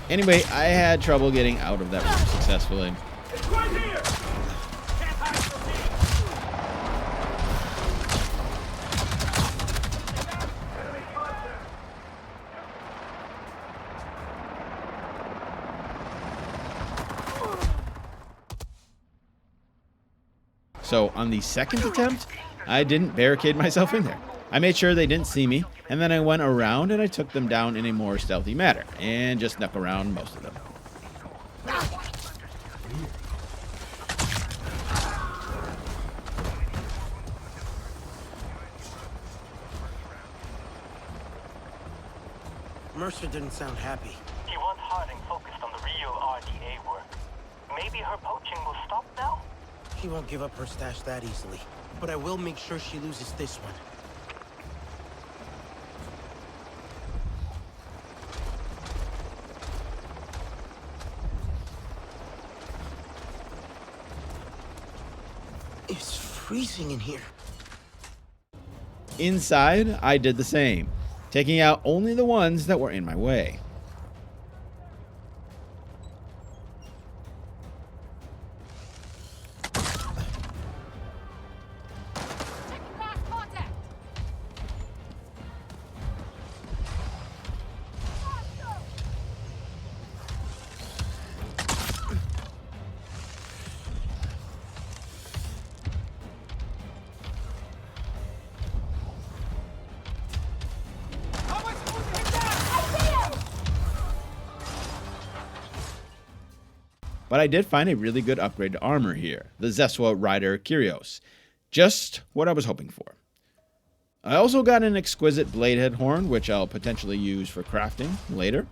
Anyway, I had trouble getting out of that room successfully. It's right here! Can't hide from me! Enemy contact! So on the second attempt, I didn't barricade myself in there. I made sure they didn't see me, and then I went around and I took them down in a more stealthy manner, and just snuck around most of them. Mercer didn't sound happy. You want Harding focused on the real RDA work. Maybe her poaching will stop now? He won't give up her stash that easily. But I will make sure she loses this one. It's freezing in here. Inside, I did the same, taking out only the ones that were in my way. But I did find a really good upgrade to armor here, the Zeswa Rider Kyrios. Just what I was hoping for. I also got an exquisite bladehead horn, which I'll potentially use for crafting later.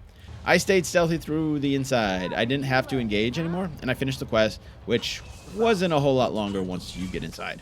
I stayed stealthy through the inside. I didn't have to engage anymore, and I finished the quest, which wasn't a whole lot longer once you get inside.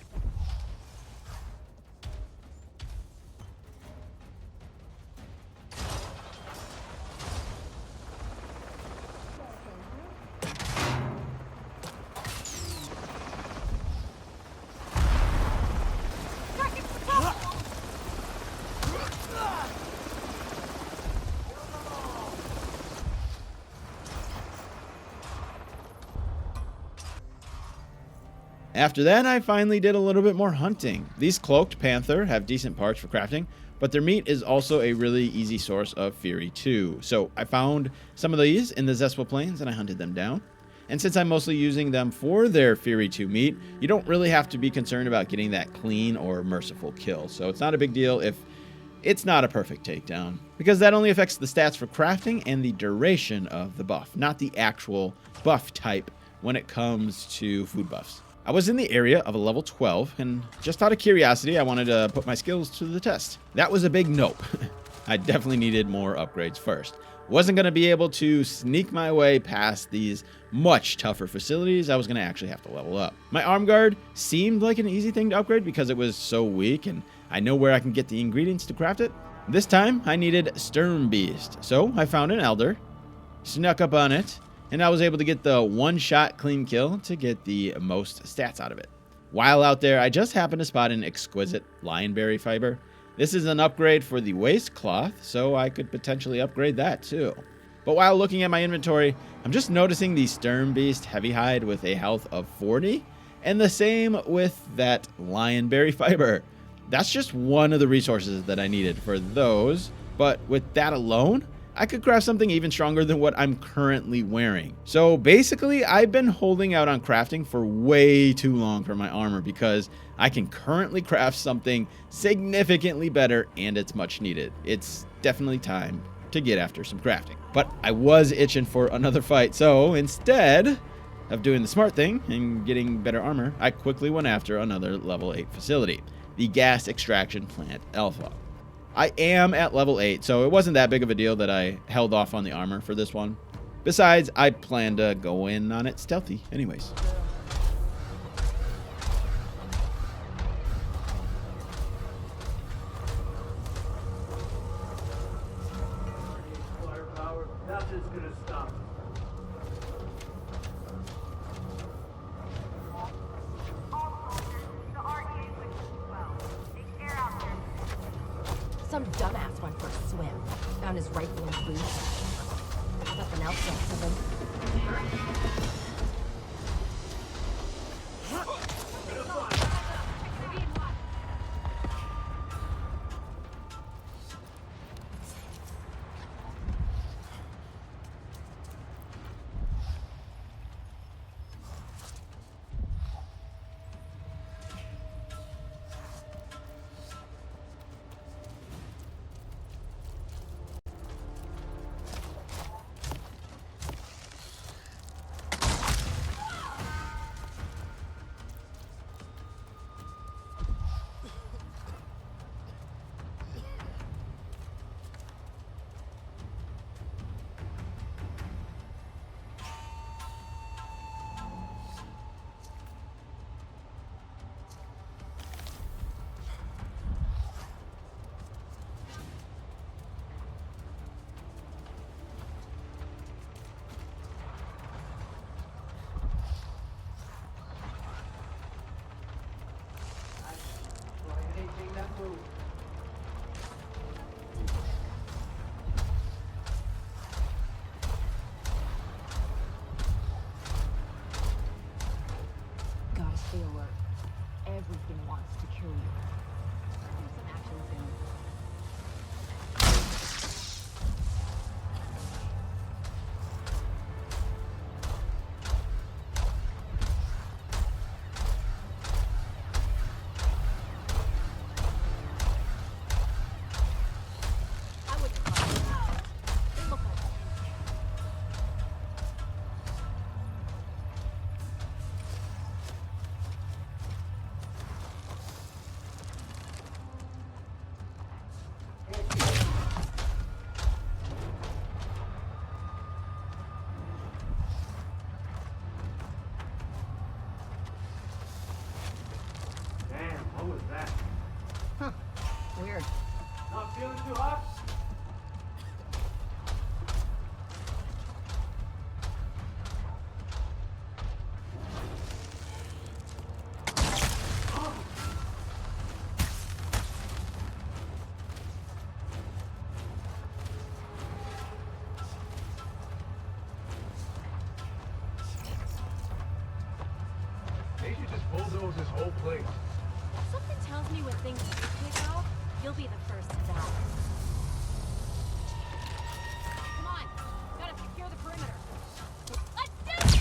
After that, I finally did a little bit more hunting. These cloaked panther have decent parts for crafting, but their meat is also a really easy source of fury too. So I found some of these in the Zeswa Plains and I hunted them down. And since I'm mostly using them for their fury 2 meat, you don't really have to be concerned about getting that clean or merciful kill. So it's not a big deal if it's not a perfect takedown, because that only affects the stats for crafting and the duration of the buff, not the actual buff type when it comes to food buffs. I was in the area of a level 12, and just out of curiosity, I wanted to put my skills to the test. That was a big nope. I definitely needed more upgrades first. Wasn't going to be able to sneak my way past these much tougher facilities. I was going to actually have to level up. My arm guard seemed like an easy thing to upgrade because it was so weak, and I know where I can get the ingredients to craft it. This time, I needed Stern Beast, so I found an Elder, snuck up on it, and I was able to get the one-shot clean kill to get the most stats out of it. While out there, I just happened to spot an exquisite lionberry fiber. This is an upgrade for the waist cloth, so I could potentially upgrade that too. But while looking at my inventory, I'm just noticing the Stern Beast heavy hide with a health of 40, and the same with that lionberry fiber. That's just one of the resources that I needed for those, but with that alone, I could craft something even stronger than what I'm currently wearing. So basically, I've been holding out on crafting for way too long for my armor because I can currently craft something significantly better and it's much needed. It's definitely time to get after some crafting. But I was itching for another fight, so instead of doing the smart thing and getting better armor, I quickly went after another level 8 facility, the Gas Extraction Plant Alpha. I am at level 8, so it wasn't that big of a deal that I held off on the armor for this one. Besides, I plan to go in on it stealthy anyways. Firepower, nothing's gonna stop us. Some dumbass went for a swim. Found his rifle in his boots. Nothing else left of him. Feeling too hot? They should just bulldoze this whole place. Something tells me when things do kick off, you'll be the first to die. Come on, gotta secure the perimeter. Let's do this!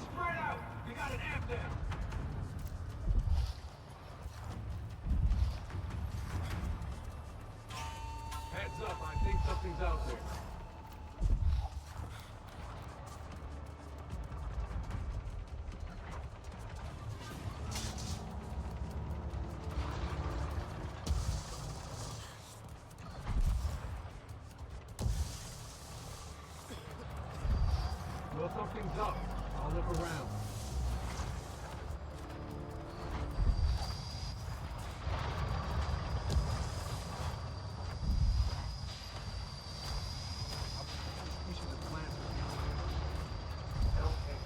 Spread out! We got an amp down! Heads up, I think something's out there. Well, something's up. I'll look around. We should have planned it. Okay.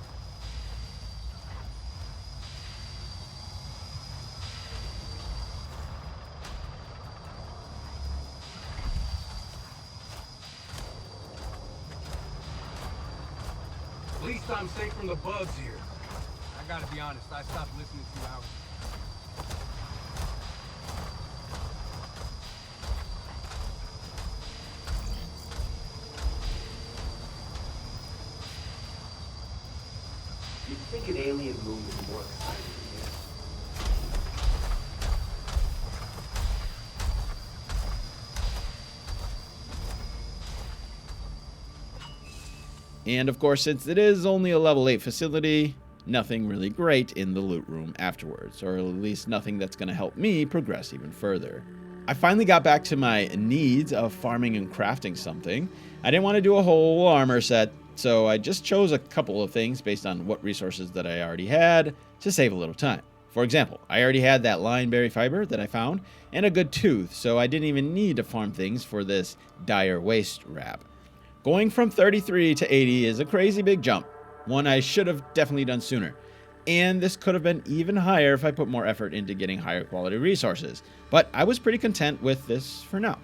At least I'm safe from the bugs here. I gotta be honest, I stopped listening 2 hours ago. You'd think an alien moon would be more exciting than this. And of course, since it is only a level 8 facility, nothing really great in the loot room afterwards, or at least nothing that's going to help me progress even further. I finally got back to my needs of farming and crafting something. I didn't want to do a whole armor set, so I just chose a couple of things based on what resources that I already had to save a little time. For example, I already had that lineberry fiber that I found, and a good tooth, so I didn't even need to farm things for this dire waste wrap. Going from 33 to 80 is a crazy big jump, one I should have definitely done sooner. And this could have been even higher if I put more effort into getting higher quality resources, but I was pretty content with this for now.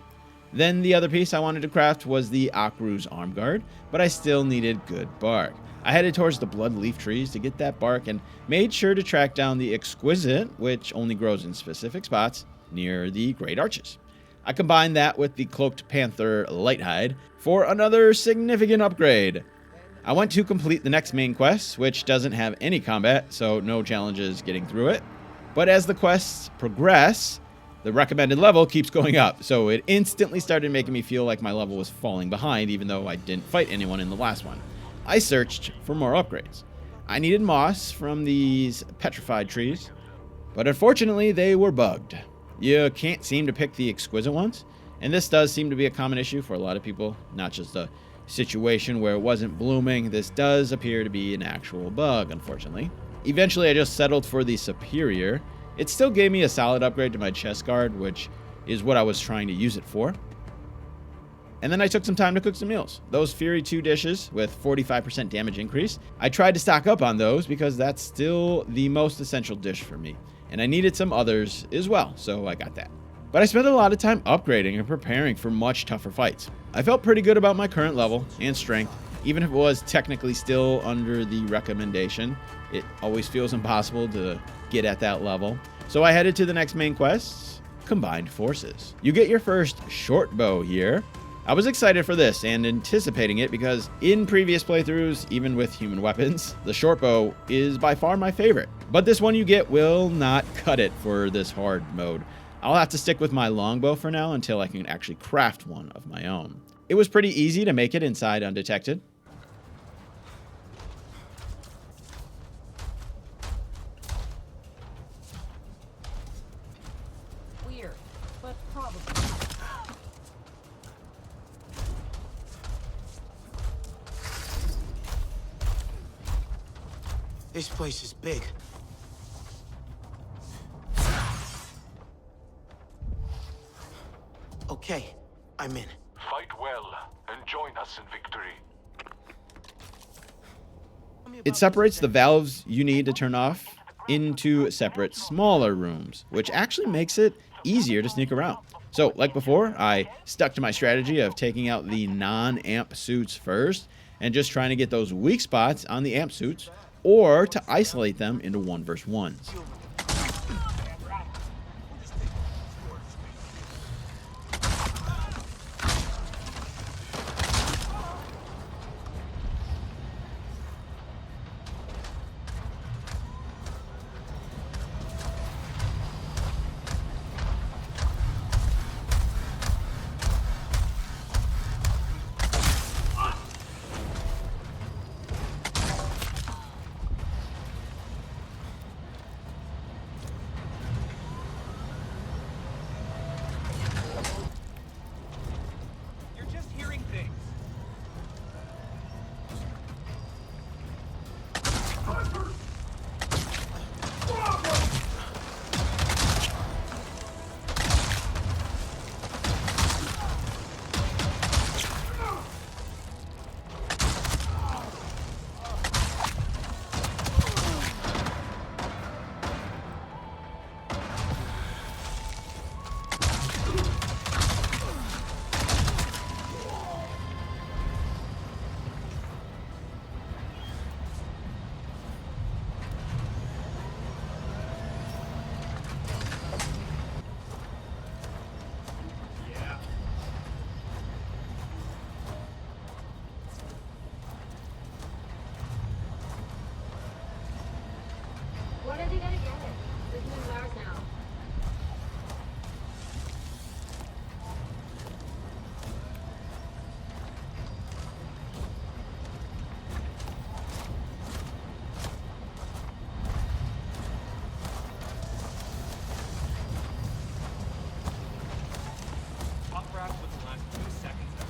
Then the other piece I wanted to craft was the Akru's arm guard, but I still needed good bark. I headed towards the blood leaf trees to get that bark and made sure to track down the exquisite, which only grows in specific spots near the great arches. I combined that with the cloaked panther light hide for another significant upgrade. I went to complete the next main quest, which doesn't have any combat, so no challenges getting through it. But as the quests progress, the recommended level keeps going up, so it instantly started making me feel like my level was falling behind, even though I didn't fight anyone in the last one. I searched for more upgrades. I needed moss from these petrified trees, but unfortunately they were bugged. You can't seem to pick the exquisite ones, and this does seem to be a common issue for a lot of people, not just a situation where it wasn't blooming. This does appear to be an actual bug, unfortunately. Eventually I just settled for the superior. It still gave me a solid upgrade to my chest guard, which is what I was trying to use it for. And then I took some time to cook some meals. Those Fury 2 dishes with 45% damage increase, I tried to stock up on those because that's still the most essential dish for me. And I needed some others as well, so I got that. But I spent a lot of time upgrading and preparing for much tougher fights. I felt pretty good about my current level and strength, even if it was technically still under the recommendation. It always feels impossible to get at that level. So I headed to the next main quest, Combined Forces. You get your first short bow here. I was excited for this and anticipating it because in previous playthroughs, even with human weapons, the short bow is by far my favorite. But this one you get will not cut it for this hard mode. I'll have to stick with my longbow for now until I can actually craft one of my own. It was pretty easy to make it inside undetected. Weird, but probably. This place is big. Okay, I'm in. Fight well and join us in victory. It separates the valves you need to turn off into separate smaller rooms, which actually makes it easier to sneak around. So, like before, I stuck to my strategy of taking out the non-amp suits first and just trying to get those weak spots on the amp suits, or to isolate them into 1v1s. You're just hearing things. When are they gonna get it? There's no hours now. Pop wrap with the last 2 seconds of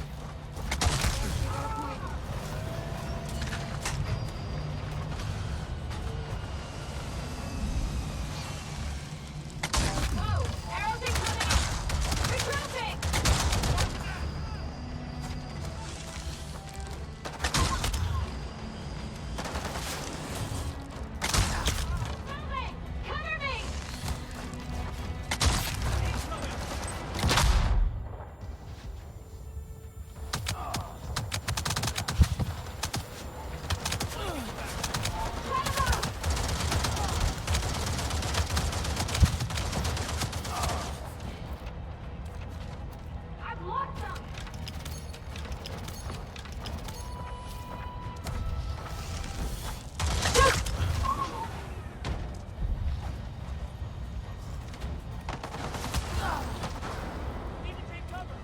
Whoa! Arrows incoming! Regrouping! Moving! Cover me! I've lost them! need to take cover.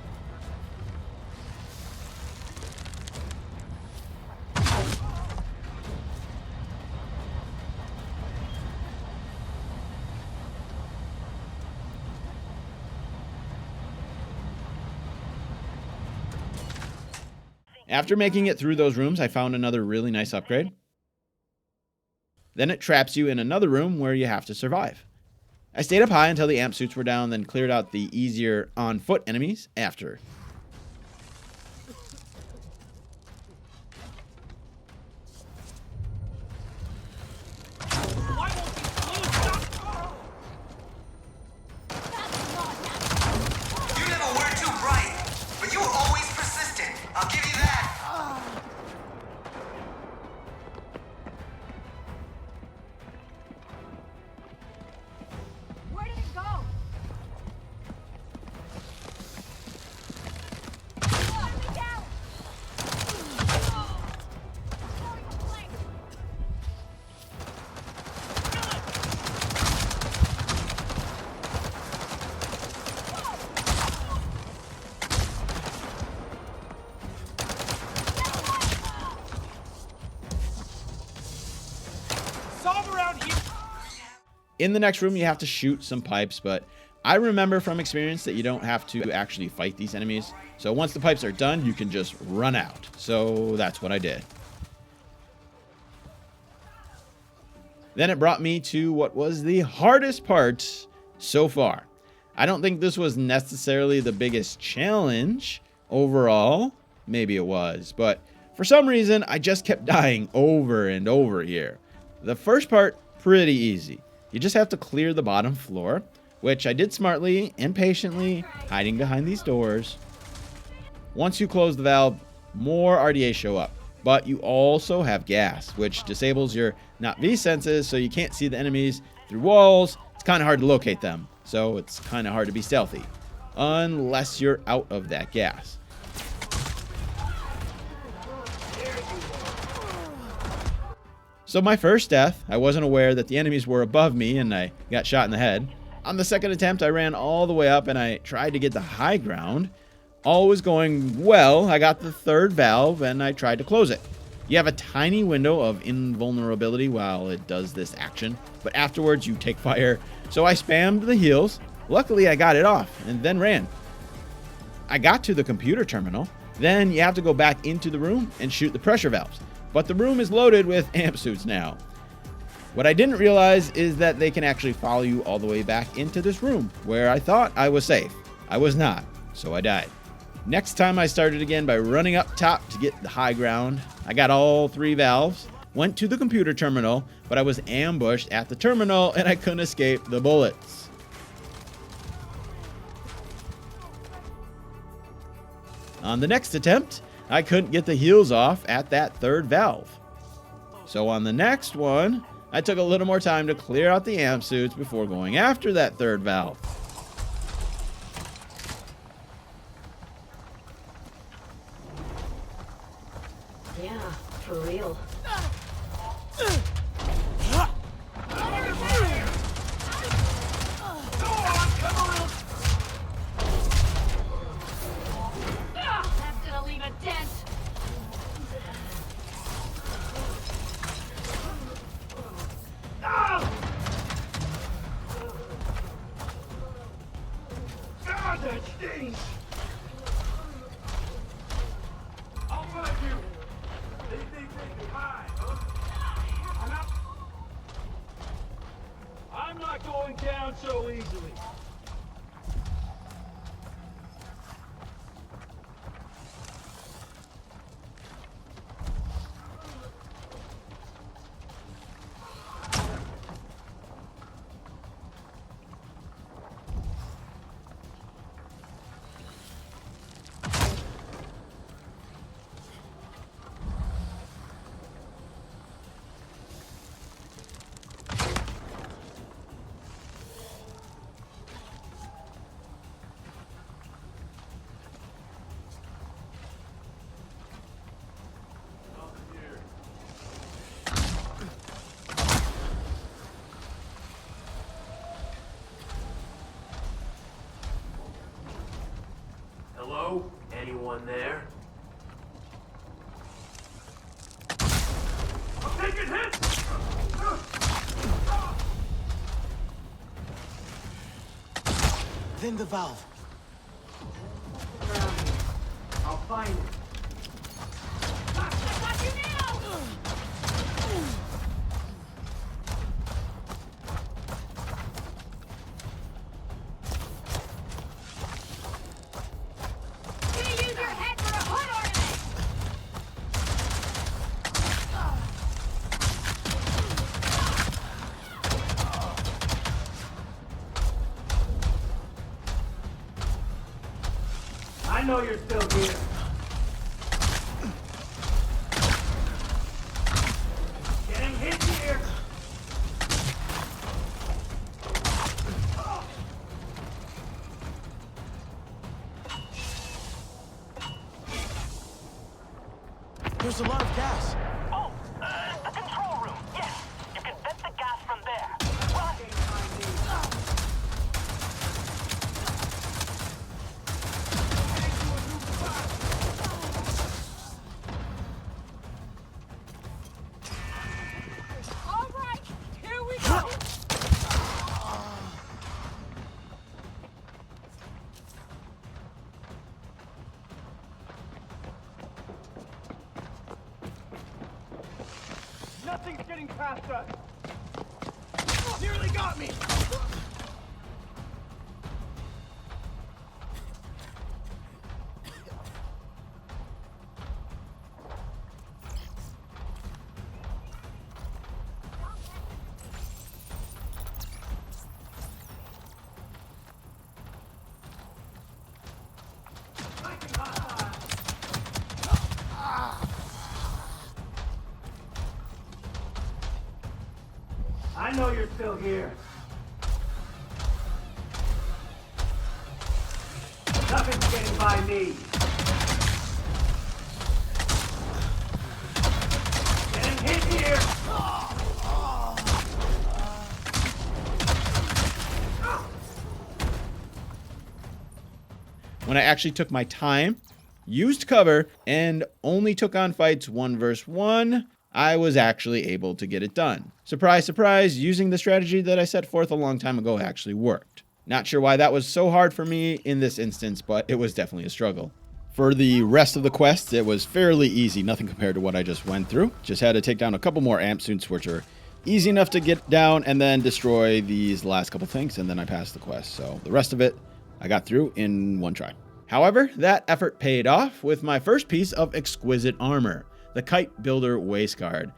After making it through those rooms, I found another really nice upgrade. Then it traps you in another room where you have to survive. I stayed up high until the amp suits were down, then cleared out the easier on-foot enemies after. Why won't these balloons stop? You never were too bright, but you were always persistent. I'll give you that. Where did it go? Let me down! Throwing a flank. Solve around here. In the next room, you have to shoot some pipes, but I remember from experience that you don't have to actually fight these enemies. So once the pipes are done, you can just run out. So that's what I did. Then it brought me to what was the hardest part so far. I don't think this was necessarily the biggest challenge overall. Maybe it was, but for some reason, I just kept dying over and over here. The first part, pretty easy. You just have to clear the bottom floor, which I did smartly and patiently, hiding behind these doors. Once you close the valve, more RDA show up, but you also have gas, which disables your not V senses, so you can't see the enemies through walls. It's kind of hard to locate them, so it's kind of hard to be stealthy, unless you're out of that gas. So my first death, I wasn't aware that the enemies were above me and I got shot in the head. On the second attempt, I ran all the way up and I tried to get the high ground. All was going well. I got the third valve and I tried to close it. You have a tiny window of invulnerability while it does this action, but afterwards you take fire. So I spammed the heals. Luckily, I got it off and then ran. I got to the computer terminal. Then you have to go back into the room and shoot the pressure valves. But the room is loaded with amp suits now. What I didn't realize is that they can actually follow you all the way back into this room, where I thought I was safe. I was not, so I died. Next time I started again by running up top to get the high ground. I got all 3 valves, went to the computer terminal, but I was ambushed at the terminal and I couldn't escape the bullets. On the next attempt, I couldn't get the heals off at that third valve. So on the next one, I took a little more time to clear out the amp suits before going after that third valve. Yeah, for real. That's gonna leave a dent. God, that stinks! I'll find you! They think they can hide, huh? I'm not going down so easily. Hello? Anyone there? I'm taking hits! Then the valve. I'll find it. I know you're still here. Getting hit here. There's a lot of gas. Oh, the control room. Yes, you can vent the gas from there. Run! All right, here we go. Nothing's getting past us. Nearly got me. I know you're still here. Nothing's getting by me. Getting hit here. When I actually took my time, used cover, and only took on fights 1 versus 1, I was actually able to get it done. Surprise, surprise, using the strategy that I set forth a long time ago actually worked. Not sure why that was so hard for me in this instance, but it was definitely a struggle. For the rest of the quests, it was fairly easy, nothing compared to what I just went through. Just had to take down a couple more amp suits, which are easy enough to get down, and then destroy these last couple things, and then I passed the quest. So the rest of it, I got through in 1 try. However, that effort paid off with my first piece of exquisite armor, the Kite Builder Waistguard.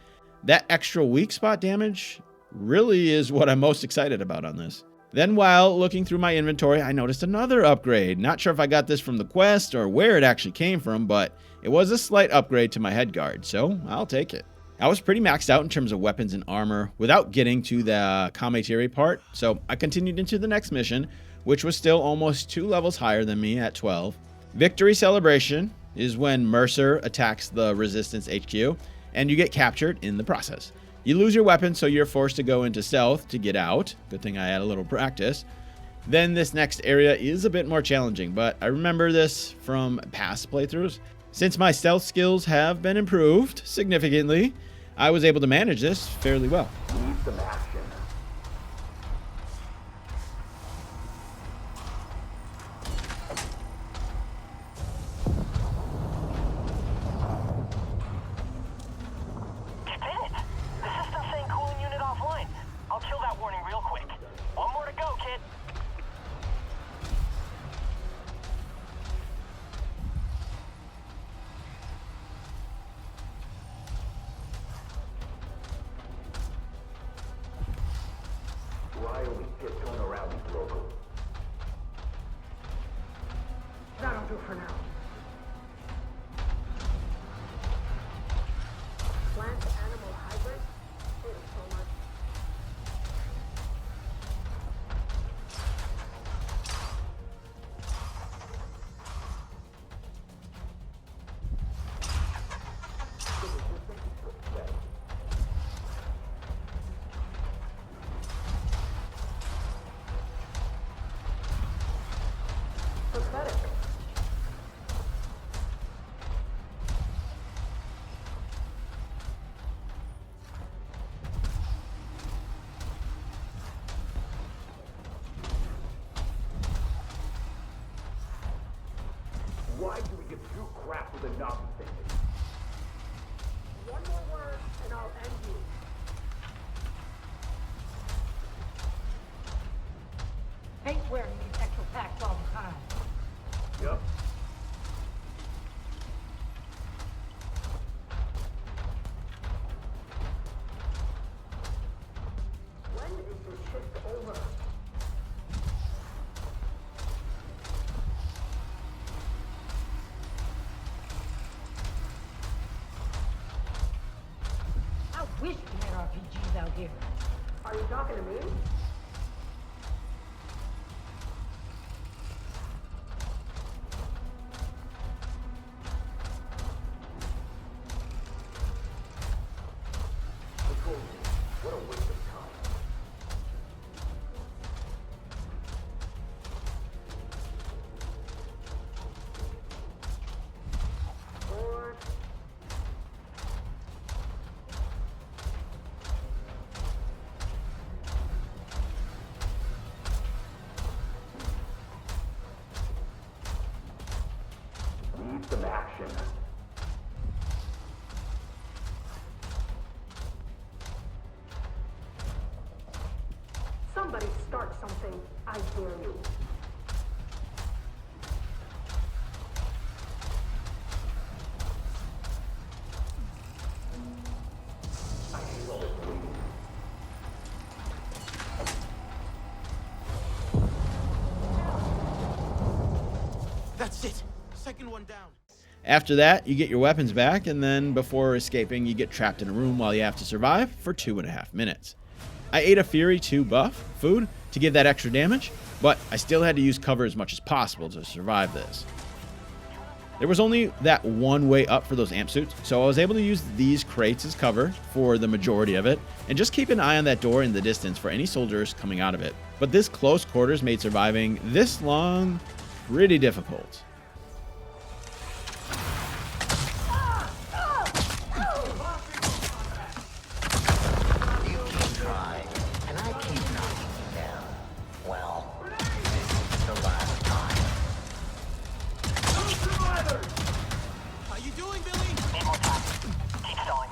That extra weak spot damage really is what I'm most excited about on this. Then while looking through my inventory, I noticed another upgrade. Not sure if I got this from the quest or where it actually came from, but it was a slight upgrade to my headguard, so I'll take it. I was pretty maxed out in terms of weapons and armor without getting to the Kame'tire part, so I continued into the next mission, which was still almost 2 levels higher than me at 12. Victory Celebration is when Mercer attacks the Resistance HQ, and you get captured in the process. You lose your weapon, so you're forced to go into stealth to get out. Good thing I had a little practice. Then this next area is a bit more challenging, but I remember this from past playthroughs. Since my stealth skills have been improved significantly, I was able to manage this fairly well. Need some action. Why are we tiptoeing around these locals? That'll do for now. Plant-animal hybrid? Thanks so much. Pathetic. Why do we give two crap with a novice thing? One more word and I'll end you. Hate wearing these extra packs all the time. Yup. When is your shift over? I wish we had RPGs out here. Are you talking to me? What a waste of time. Or Need some action. somebody start something. I dare you. I hate all this bleeding. That's it. Second one down. After that, you get your weapons back, and then before escaping, you get trapped in a room while you have to survive for 2.5 minutes. I ate a Fury 2 buff food to give that extra damage, but I still had to use cover as much as possible to survive this. There was only that one way up for those amp suits, so I was able to use these crates as cover for the majority of it, and just keep an eye on that door in the distance for any soldiers coming out of it. But this close quarters made surviving this long pretty difficult. You keep trying, and I keep knocking you down. Well, this is the last time. How you doing, Billy? Need more time. Keep stalling.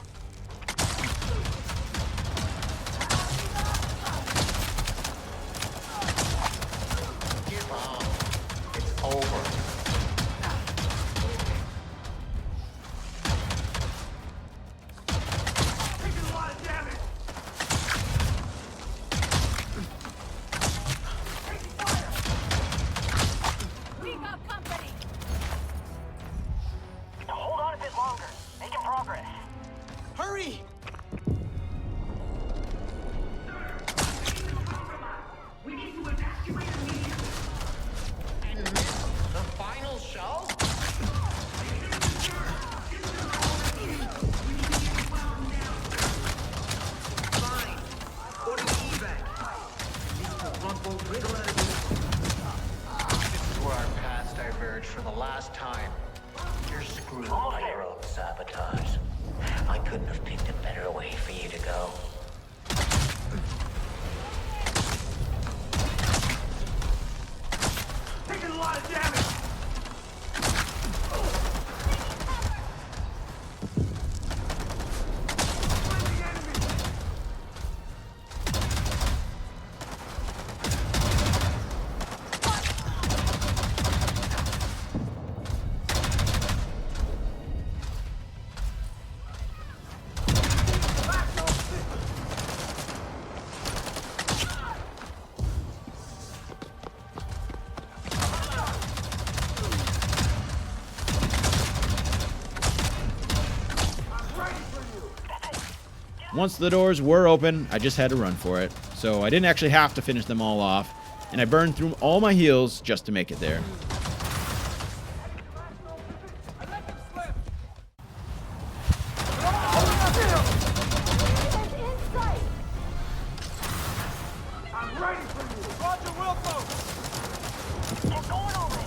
Give up. It's over. Taking a lot of damage. We got company! Hold on a bit longer. Making progress. Hurry! We need to evacuate immediately. And miss the final show? Fine. Go to evac. This is where our paths diverge for the last time. You're screwed by your own sabotage. I couldn't have picked a better way for you to go. Taking a lot of damage. Finding enemy. Once the doors were open, I just had to run for it. So I didn't actually have to finish them all off, and I burned through all my heals just to make it there. I'm ready for you. Roger, Wilco. Get going already.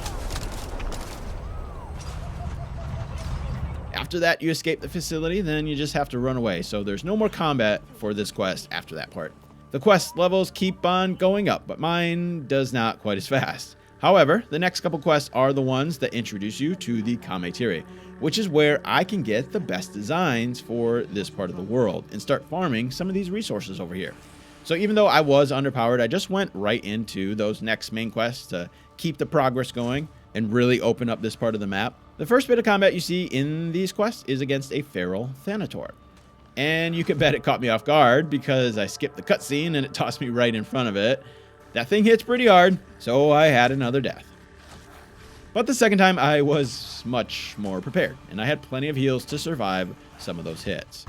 After that, you escape the facility, then you just have to run away. So there's no more combat for this quest after that part. The quest levels keep on going up, but mine does not quite as fast. However, the next couple quests are the ones that introduce you to the Kame'tire, which is where I can get the best designs for this part of the world and start farming some of these resources over here. So even though I was underpowered, I just went right into those next main quests to keep the progress going and really open up this part of the map. The first bit of combat you see in these quests is against a feral Thanator. And you can bet it caught me off guard because I skipped the cutscene and it tossed me right in front of it. That thing hits pretty hard, so I had another death. But the second time I was much more prepared, and I had plenty of heals to survive some of those hits.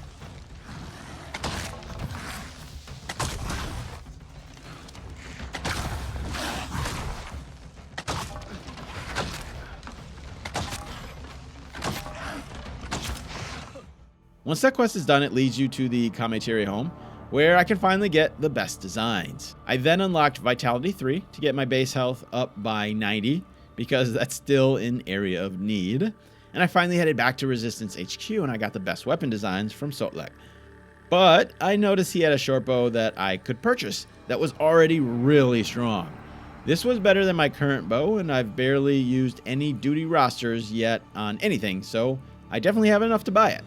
Once that quest is done, it leads you to the Kame'tire home, where I can finally get the best designs. I then unlocked Vitality 3 to get my base health up by 90, because that's still an area of need. And I finally headed back to Resistance HQ, and I got the best weapon designs from Sotlek. But I noticed he had a short bow that I could purchase that was already really strong. This was better than my current bow, and I've barely used any duty rosters yet on anything, so I definitely have enough to buy it.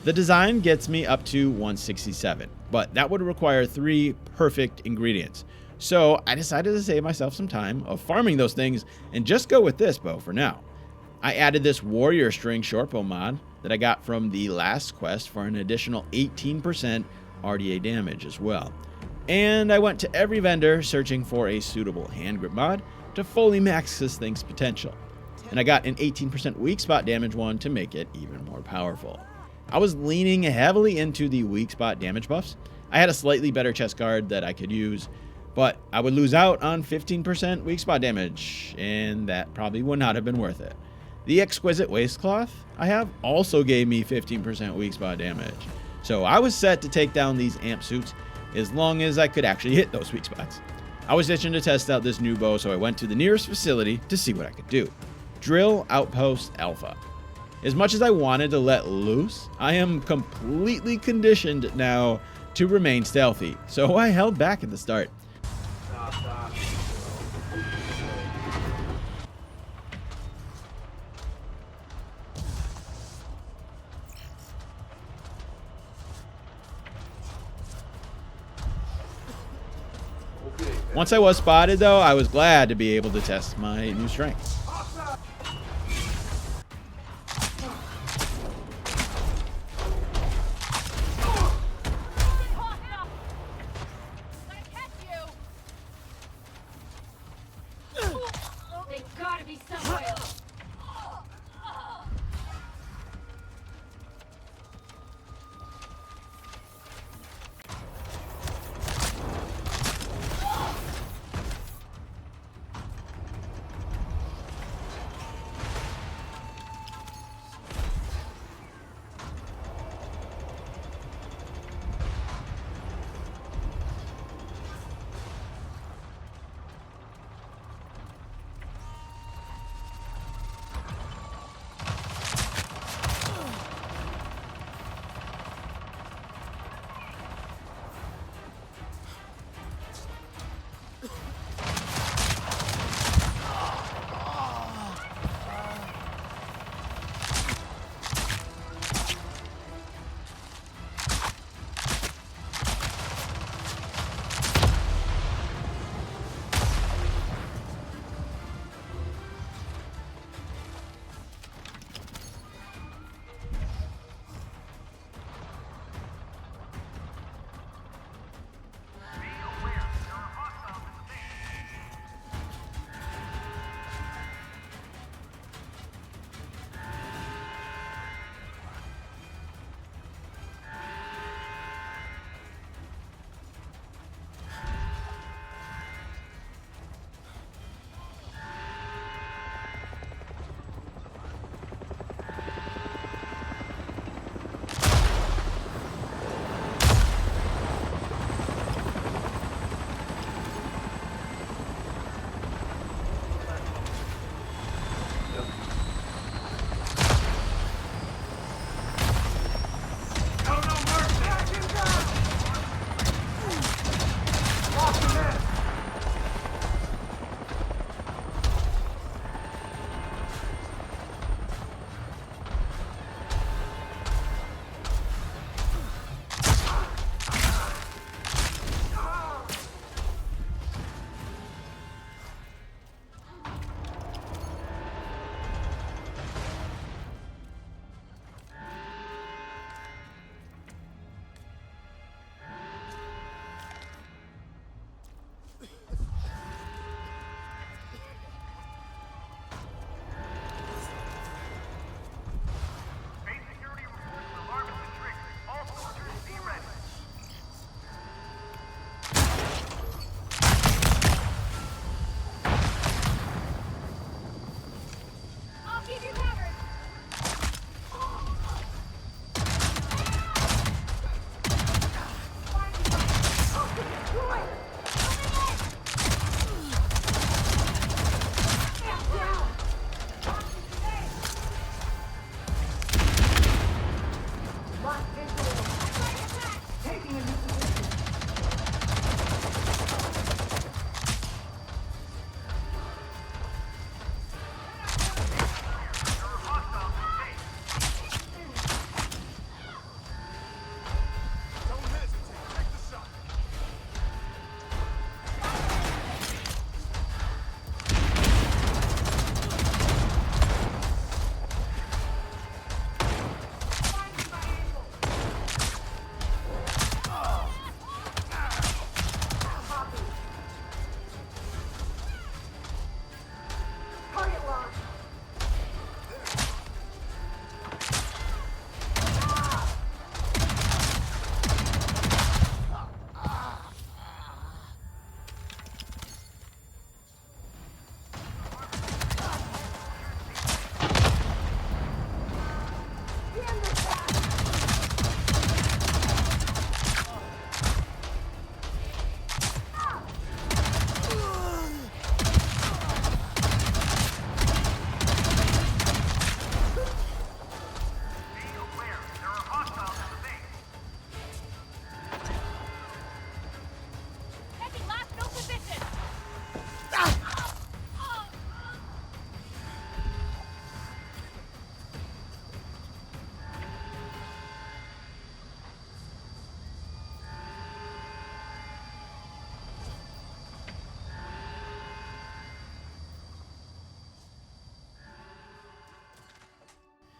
The design gets me up to 167, but that would require 3 perfect ingredients. So I decided to save myself some time of farming those things and just go with this bow for now. I added this warrior string shortbow mod that I got from the last quest for an additional 18% RDA damage as well. And I went to every vendor searching for a suitable hand grip mod to fully max this thing's potential. And I got an 18% weak spot damage one to make it even more powerful. I was leaning heavily into the weak spot damage buffs. I had a slightly better chest guard that I could use, but I would lose out on 15% weak spot damage, and that probably would not have been worth it. The exquisite waistcloth I have also gave me 15% weak spot damage, so I was set to take down these amp suits as long as I could actually hit those weak spots. I was itching to test out this new bow, so I went to the nearest facility to see what I could do. Drill Outpost Alpha. As much as I wanted to let loose, I am completely conditioned now to remain stealthy, so I held back at the start. Once I was spotted, though, I was glad to be able to test my new strength. They gotta be somewhere.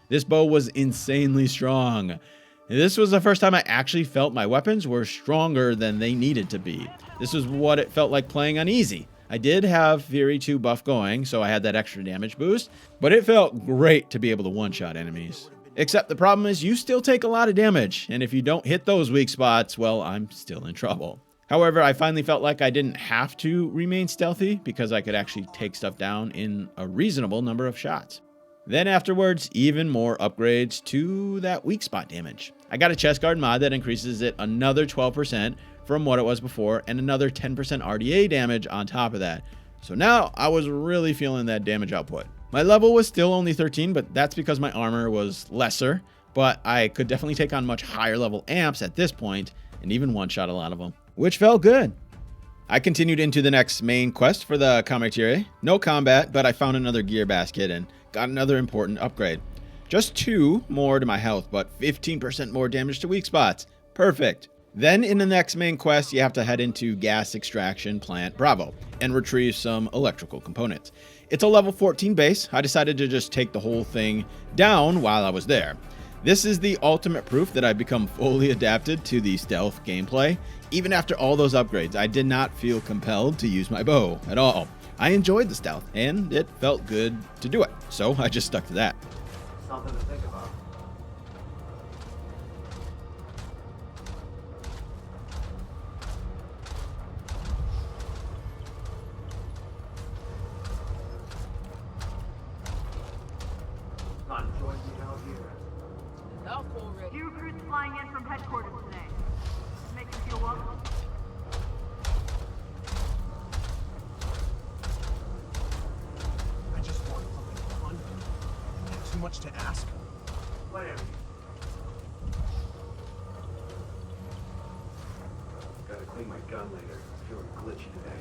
This bow was insanely strong. This was the first time I actually felt my weapons were stronger than they needed to be. This was what it felt like playing on easy. I did have Fury 2 buff going, so I had that extra damage boost, but it felt great to be able to one-shot enemies. Except the problem is you still take a lot of damage, and if you don't hit those weak spots, well, I'm still in trouble. However, I finally felt like I didn't have to remain stealthy because I could actually take stuff down in a reasonable number of shots. Then afterwards, even more upgrades to that weak spot damage. I got a chest guard mod that increases it another 12% from what it was before and another 10% RDA damage on top of that. So now I was really feeling that damage output. My level was still only 13, but that's because my armor was lesser, but I could definitely take on much higher level amps at this point and even one-shot a lot of them, which felt good. I continued into the next main quest for the Kame'tire. No combat, but I found another gear basket and got another important upgrade. Just 2 more to my health, but 15% more damage to weak spots. Perfect. Then in the next main quest, you have to head into Gas Extraction Plant Bravo and retrieve some electrical components. It's a level 14 base. I decided to just take the whole thing down while I was there. This is the ultimate proof that I've become fully adapted to the stealth gameplay. Even after all those upgrades, I did not feel compelled to use my bow at all. I enjoyed the stealth, and it felt good to do it, so I just stuck to that. Something to think about. Not enjoying being out here. New recruits flying in from headquarters today. Make you feel welcome. I just want something fun. Too much to ask. Whatever. Gotta clean my gun later. I'm feeling glitchy today.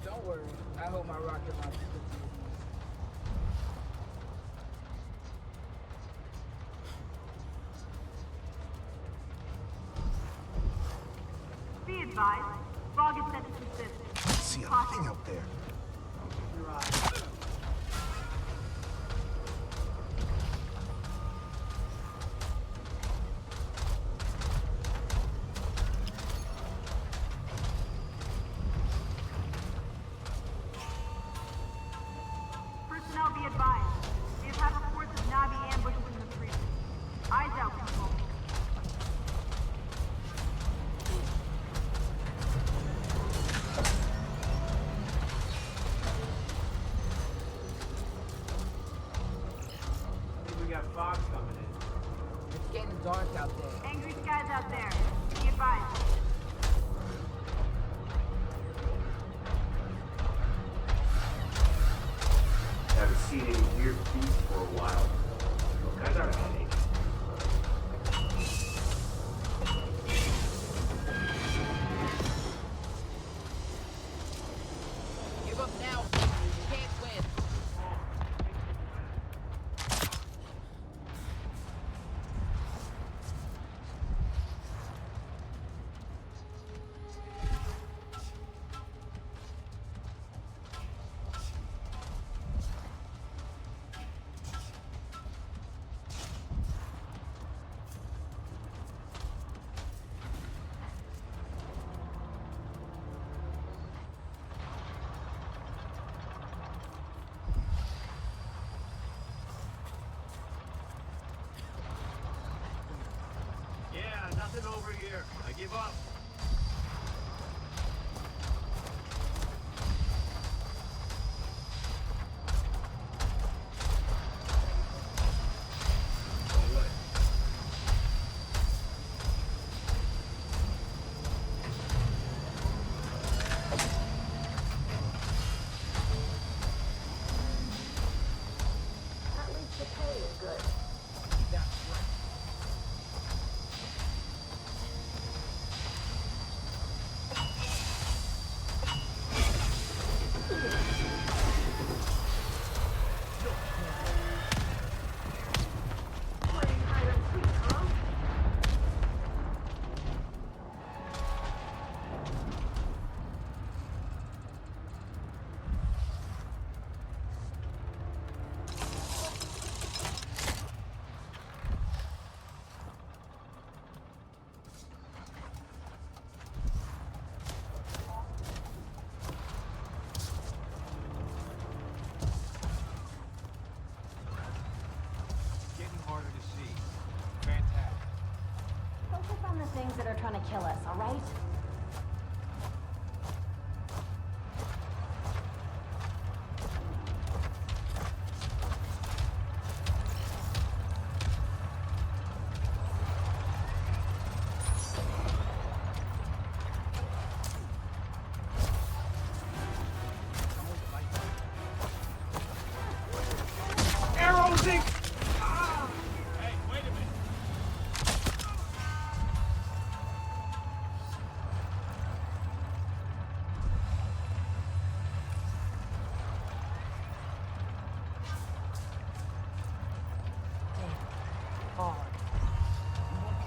Don't worry. I hope my rocket launcher fits you. Be advised, fog is set to persist. I see a thing out there. Your eyes. Personnel be advised. We have had reports of Navi ambushes in the street. Eyes out, people. I think we got fog coming in. It's getting dark out there. Angry skies out there. Be advised. Haven't seen any weird beasts for a while. Look, I got a headache. Give up now. You can't win. Yeah, nothing over here. I give up. At least the pay is good. That's right. to kill us, all right?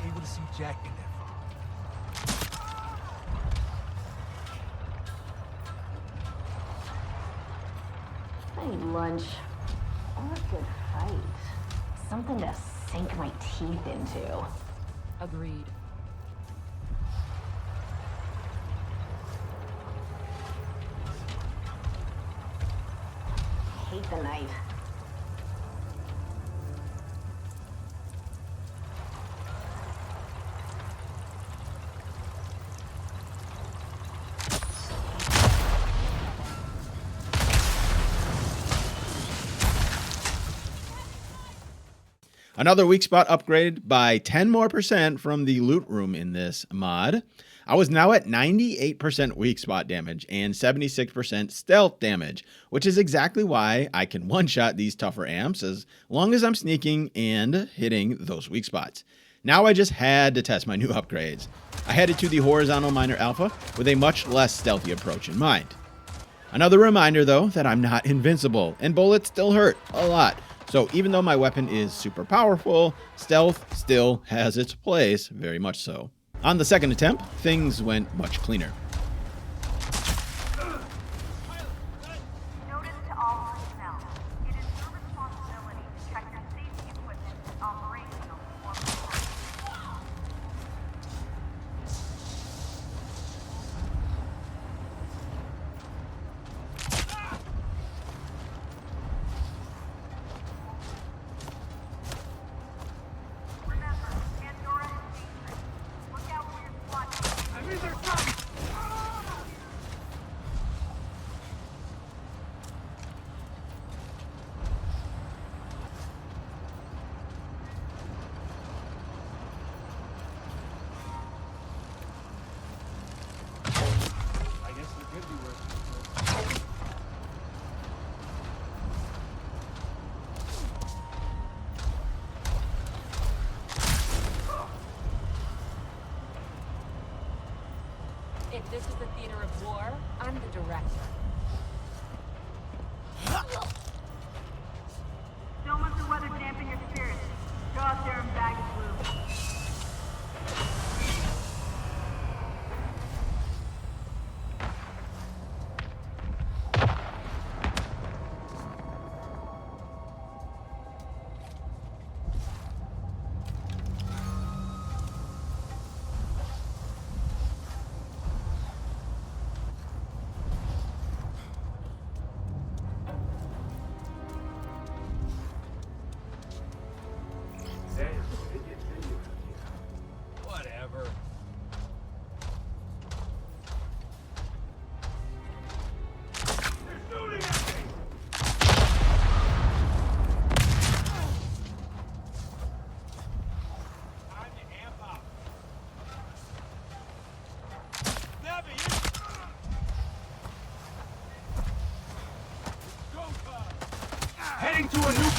Able to see Jack in that fog. I need lunch. Or a good fight. Something to sink my teeth into. Agreed. I hate the night. Another weak spot upgraded by 10% more from the loot room in this mod. I was now at 98% weak spot damage and 76% stealth damage, which is exactly why I can one-shot these tougher amps as long as I'm sneaking and hitting those weak spots. Now I just had to test my new upgrades. I headed to the horizontal miner alpha with a much less stealthy approach in mind. Another reminder though that I'm not invincible and bullets still hurt a lot. So even though my weapon is super powerful, stealth still has its place, very much so. On the second attempt, things went much cleaner. Notice to all personnel. It is your responsibility to check your safety equipment is operational before return. Remember, Pandora is dangerous. Look out for your squad. I'm in their sight! I guess there could be worse. If this is the theater of war, I'm the director. Don't let the weather dampen your spirits. Go out there and bag of blue. Damn, it gets in you. Whatever. They're shooting at me! Time to amp up. Snappy, you... Go, Heading to a new...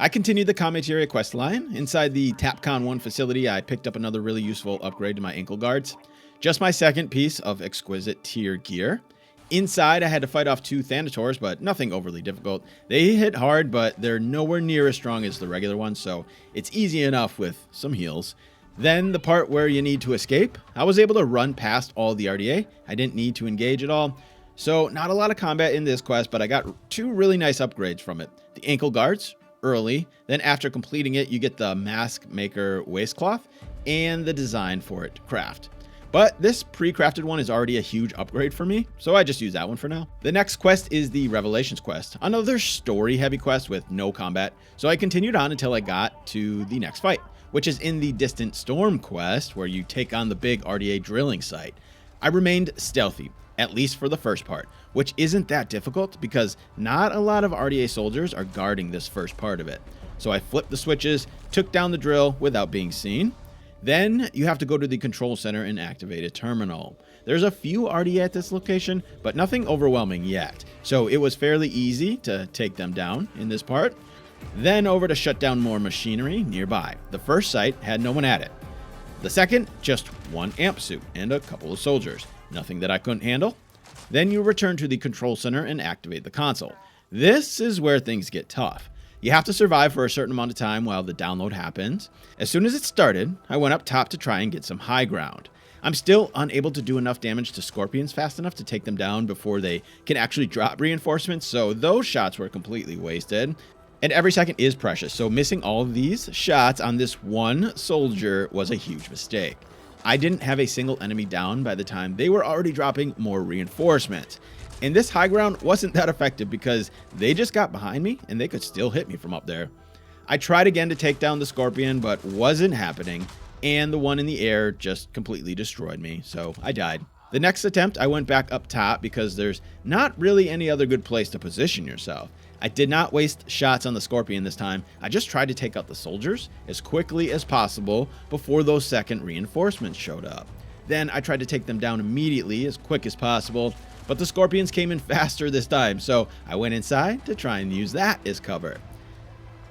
I continued the Kame'tire quest line. Inside the TAPCon 1 facility, I picked up another really useful upgrade to my ankle guards. Just my second piece of exquisite tier gear. Inside, I had to fight off 2 Thanators, but nothing overly difficult. They hit hard, but they're nowhere near as strong as the regular ones, so it's easy enough with some heals. Then the part where you need to escape, I was able to run past all the RDA. I didn't need to engage at all. So not a lot of combat in this quest, but I got 2 really nice upgrades from it. The ankle guards, early. Then after completing it, you get the Mask Maker waistcloth and the design for it to craft. But this pre-crafted one is already a huge upgrade for me, so I just use that one for now. The next quest is the Revelations quest, another story-heavy quest with no combat, so I continued on until I got to the next fight, which is in the Distant Storm quest, where you take on the big RDA drilling site. I remained stealthy, at least for the first part, which isn't that difficult because not a lot of RDA soldiers are guarding this first part of it. So I flipped the switches, took down the drill without being seen. Then you have to go to the control center and activate a terminal. There's a few RDA at this location, but nothing overwhelming yet. So it was fairly easy to take them down in this part. Then over to shut down more machinery nearby. The first site had no one at it. The second, just 1 amp suit and a couple of soldiers. Nothing that I couldn't handle. Then you return to the control center and activate the console. This is where things get tough. You have to survive for a certain amount of time while the download happens. As soon as it started, I went up top to try and get some high ground. I'm still unable to do enough damage to scorpions fast enough to take them down before they can actually drop reinforcements, so those shots were completely wasted. And every second is precious, so missing all of these shots on this one soldier was a huge mistake. I didn't have a single enemy down by the time they were already dropping more reinforcements. And this high ground wasn't that effective because they just got behind me and they could still hit me from up there. I tried again to take down the scorpion, but wasn't happening, and the one in the air just completely destroyed me, so I died. The next attempt, I went back up top because there's not really any other good place to position yourself. I did not waste shots on the scorpion this time. I just tried to take out the soldiers as quickly as possible before those second reinforcements showed up. Then I tried to take them down immediately as quick as possible, but the scorpions came in faster this time, so I went inside to try and use that as cover.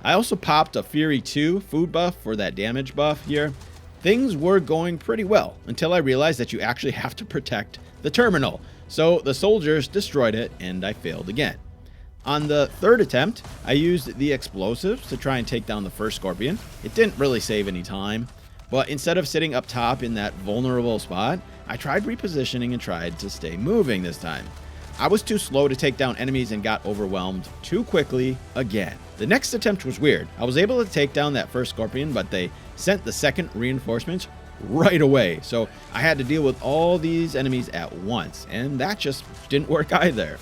I also popped a Fury 2 food buff for that damage buff here. Things were going pretty well until I realized that you actually have to protect the terminal. So the soldiers destroyed it and I failed again. On the third attempt, I used the explosives to try and take down the first scorpion. It didn't really save any time, but instead of sitting up top in that vulnerable spot, I tried repositioning and tried to stay moving this time. I was too slow to take down enemies and got overwhelmed too quickly again. The next attempt was weird. I was able to take down that first scorpion, but they sent the second reinforcements right away. So I had to deal with all these enemies at once, and that just didn't work either.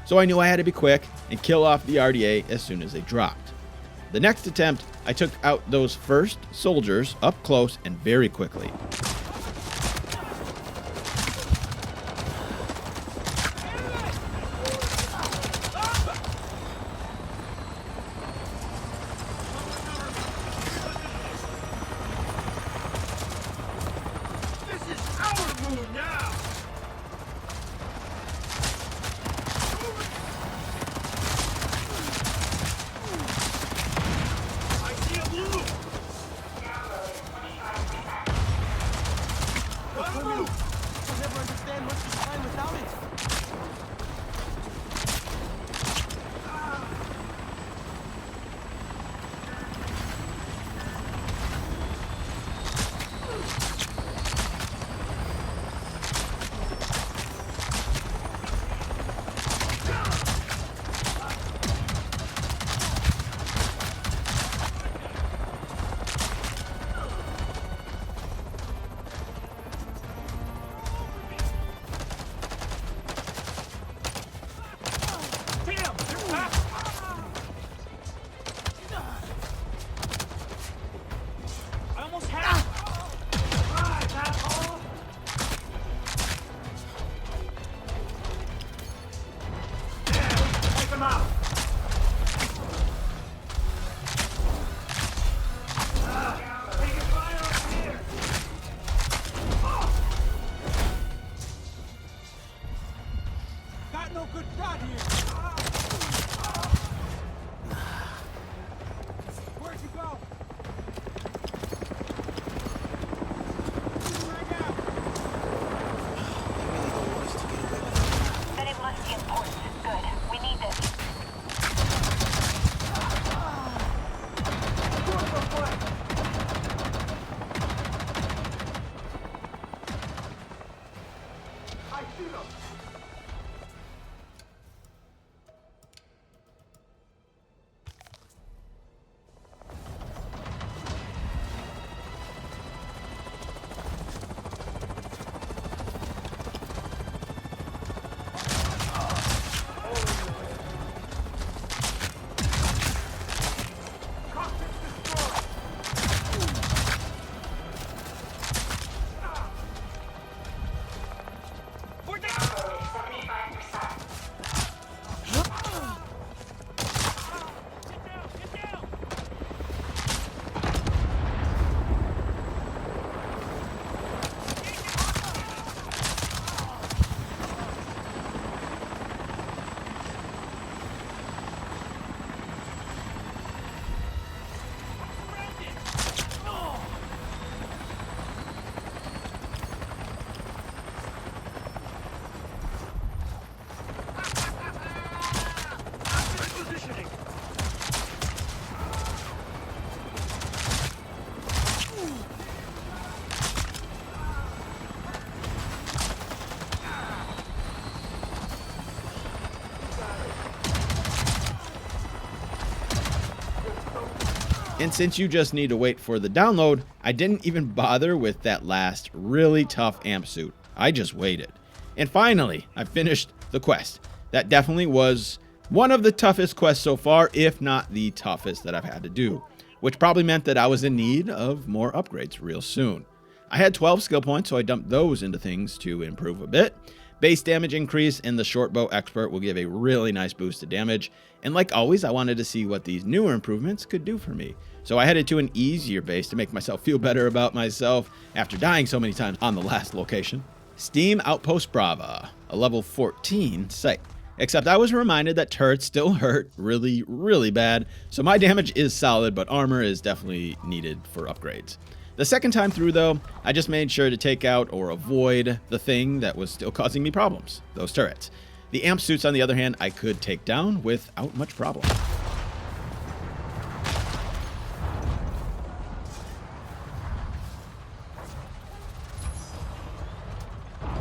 So I knew I had to be quick and kill off the RDA as soon as they dropped. The next attempt, I took out those first soldiers up close and very quickly. And since you just need to wait for the download, I didn't even bother with that last really tough amp suit. I just waited. And finally, I finished the quest. That definitely was one of the toughest quests so far, if not the toughest that I've had to do, which probably meant that I was in need of more upgrades real soon. I had 12 skill points, so I dumped those into things to improve a bit. Base damage increase and the short bow expert will give a really nice boost to damage. And like always, I wanted to see what these newer improvements could do for me. So I headed to an easier base to make myself feel better about myself after dying so many times on the last location. Steam Outpost Brava, a level 14 site. Except I was reminded that turrets still hurt really, really bad, so my damage is solid, but armor is definitely needed for upgrades. The second time through though, I just made sure to take out or avoid the thing that was still causing me problems, those turrets. The amp suits on the other hand, I could take down without much problem.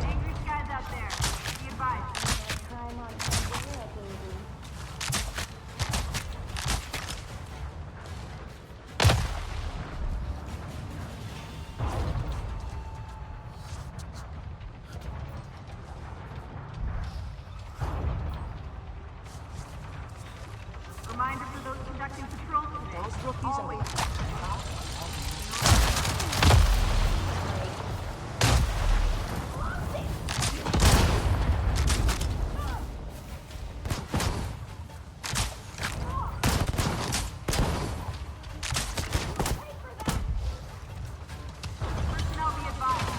Angry skies out there. Be advised. Climb on Pandora, baby. Reminder for those conducting patrols today. Always. Personnel be advised.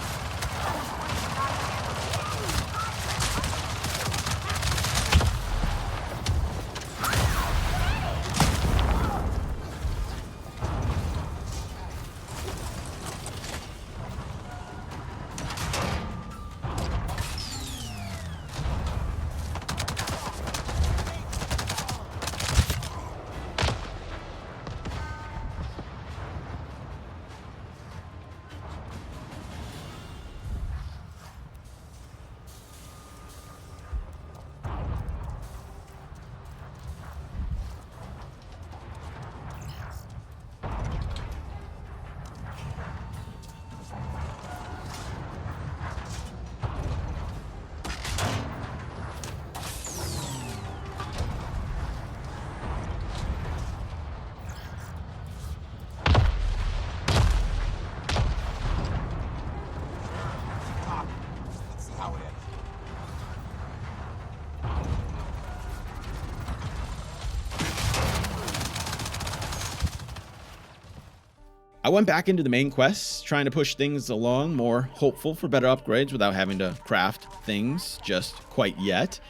I went back into the main quests, trying to push things along, more hopeful for better upgrades without having to craft things just quite yet.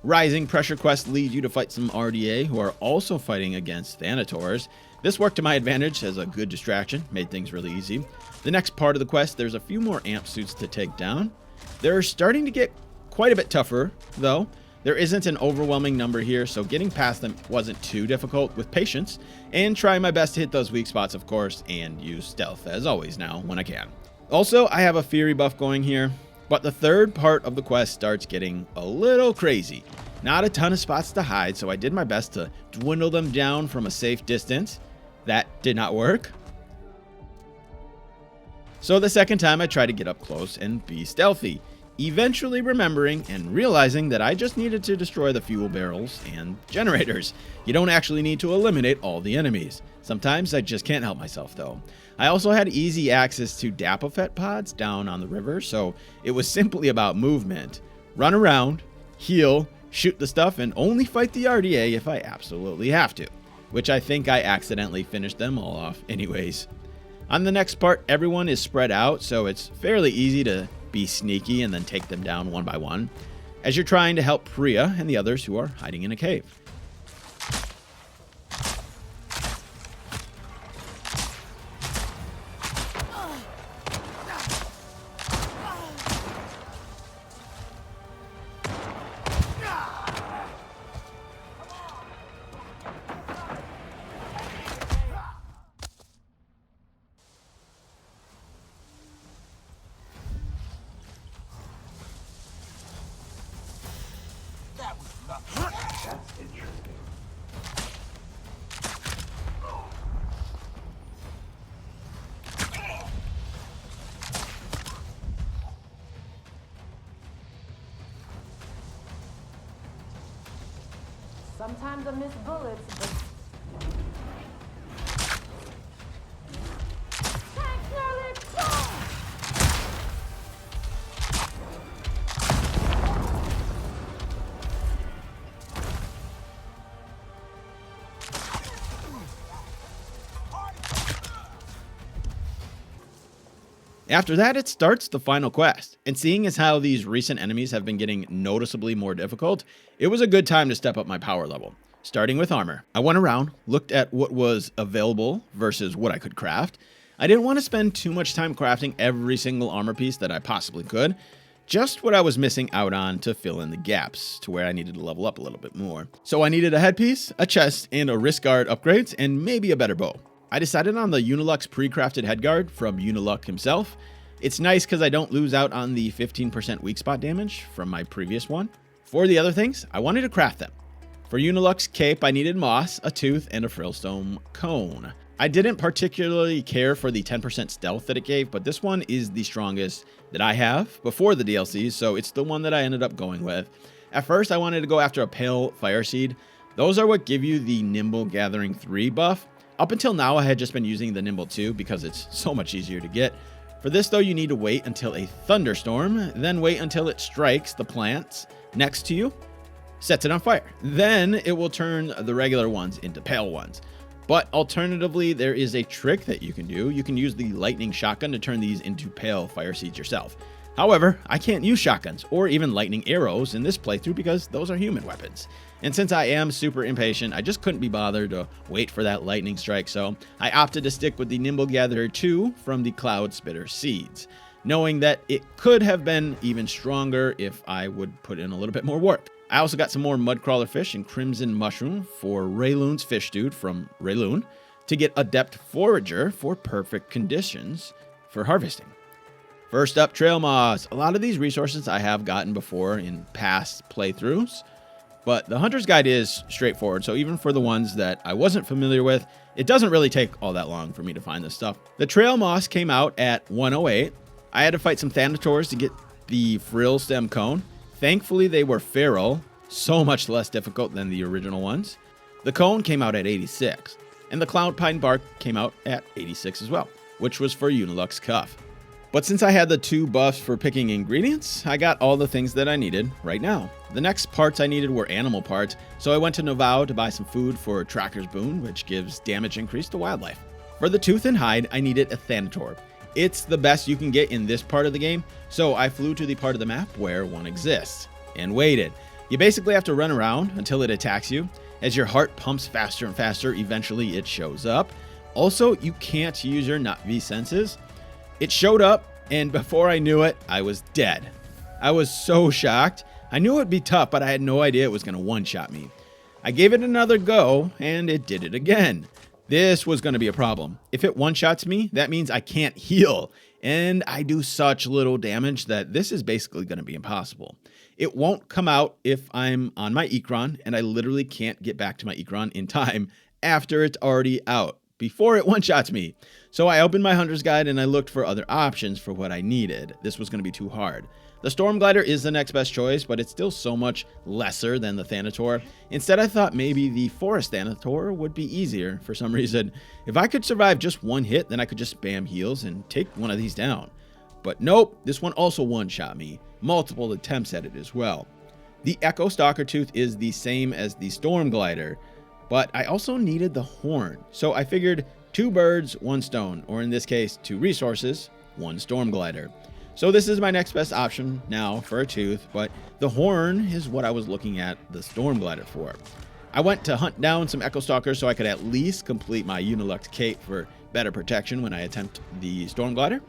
Rising pressure quest leads you to fight some RDA who are also fighting against Thanators. This worked to my advantage as a good distraction, made things really easy. The next part of the quest, there's a few more amp suits to take down. They're starting to get quite a bit tougher, though. There isn't an overwhelming number here, so getting past them wasn't too difficult with patience, and trying my best to hit those weak spots, of course, and use stealth as always now when I can. Also, I have a Fury buff going here, but the third part of the quest starts getting a little crazy. Not a ton of spots to hide, so I did my best to dwindle them down from a safe distance. That did not work. So the second time I tried to get up close and be stealthy, eventually remembering and realizing that I just needed to destroy the fuel barrels and generators. You don't actually need to eliminate all the enemies. Sometimes I just can't help myself though. I also had easy access to Dapofet pods down on the river, so it was simply about movement. Run around, heal, shoot the stuff, and only fight the RDA if I absolutely have to. Which I think I accidentally finished them all off anyways. On the next part, everyone is spread out, so it's fairly easy to be sneaky and then take them down one by one, as you're trying to help Priya and the others who are hiding in a cave. That's interesting. Sometimes I miss bullets, but... After that, it starts the final quest, and seeing as how these recent enemies have been getting noticeably more difficult, it was a good time to step up my power level. Starting with armor. I went around, looked at what was available versus what I could craft. I didn't want to spend too much time crafting every single armor piece that I possibly could, just what I was missing out on to fill in the gaps to where I needed to level up a little bit more. So I needed a headpiece, a chest, and a wrist guard upgrades, and maybe a better bow. I decided on the Unilux pre-crafted headguard from Unilux himself. It's nice because I don't lose out on the 15% weak spot damage from my previous one. For the other things, I wanted to craft them. For Unilux cape, I needed moss, a tooth, and a frillstone cone. I didn't particularly care for the 10% stealth that it gave, but this one is the strongest that I have before the DLC, so it's the one that I ended up going with. At first, I wanted to go after a pale fire seed. Those are what give you the Nimble Gathering 3 buff. Up until now, I had just been using the Nimble 2 because it's so much easier to get. For this, though, you need to wait until a thunderstorm, then wait until it strikes the plants next to you, sets it on fire. Then it will turn the regular ones into pale ones. But alternatively, there is a trick that you can do. You can use the lightning shotgun to turn these into pale fire seeds yourself. However, I can't use shotguns or even lightning arrows in this playthrough because those are human weapons. And since I am super impatient, I just couldn't be bothered to wait for that lightning strike, so I opted to stick with the Nimble Gatherer 2 from the Cloud Spitter Seeds, knowing that it could have been even stronger if I would put in a little bit more work. I also got some more Mudcrawler fish and Crimson Mushroom for Rayloon's Fish Dude from Rayloon to get Adept Forager for perfect conditions for harvesting. First up, Trail Moss. A lot of these resources I have gotten before in past playthroughs, but the Hunter's Guide is straightforward, so even for the ones that I wasn't familiar with, it doesn't really take all that long for me to find this stuff. The Trail Moss came out at 108. I had to fight some Thanators to get the Frill Stem Cone. Thankfully, they were feral, so much less difficult than the original ones. The Cone came out at 86, and the Cloud Pine Bark came out at 86 as well, which was for Unilux Cuff. But since I had the 2 buffs for picking ingredients, I got all the things that I needed right now. The next parts I needed were animal parts, so I went to Novao to buy some food for Tracker's Boon, which gives damage increase to wildlife. For the tooth and hide, I needed a Thanator. It's the best you can get in this part of the game, so I flew to the part of the map where one exists, and waited. You basically have to run around until it attacks you. As your heart pumps faster and faster, eventually it shows up. Also, you can't use your Na'vi senses. It showed up, and before I knew it, I was dead. I was so shocked. I knew it would be tough, but I had no idea it was going to one-shot me. I gave it another go, and it did it again. This was going to be a problem. If it one-shots me, that means I can't heal, and I do such little damage that this is basically going to be impossible. It won't come out if I'm on my Ikron, and I literally can't get back to my Ikron in time after it's already out, before it one-shots me. So I opened my Hunter's Guide and I looked for other options for what I needed. This was going to be too hard. The Storm Glider is the next best choice, but it's still so much lesser than the Thanator. Instead, I thought maybe the Forest Thanator would be easier for some reason. If I could survive just one hit, then I could just spam heals and take one of these down. But nope, this one also one-shot me. Multiple attempts at it as well. The Echo Stalker Tooth is the same as the Storm Glider, but I also needed the horn. So I figured 2 birds, 1 stone, or in this case, 2 resources, 1 Storm Glider. So this is my next best option now for a tooth, but the horn is what I was looking at the Storm Glider for. I went to hunt down some Echo Stalkers so I could at least complete my Unilux cape for better protection when I attempt the Storm Glider.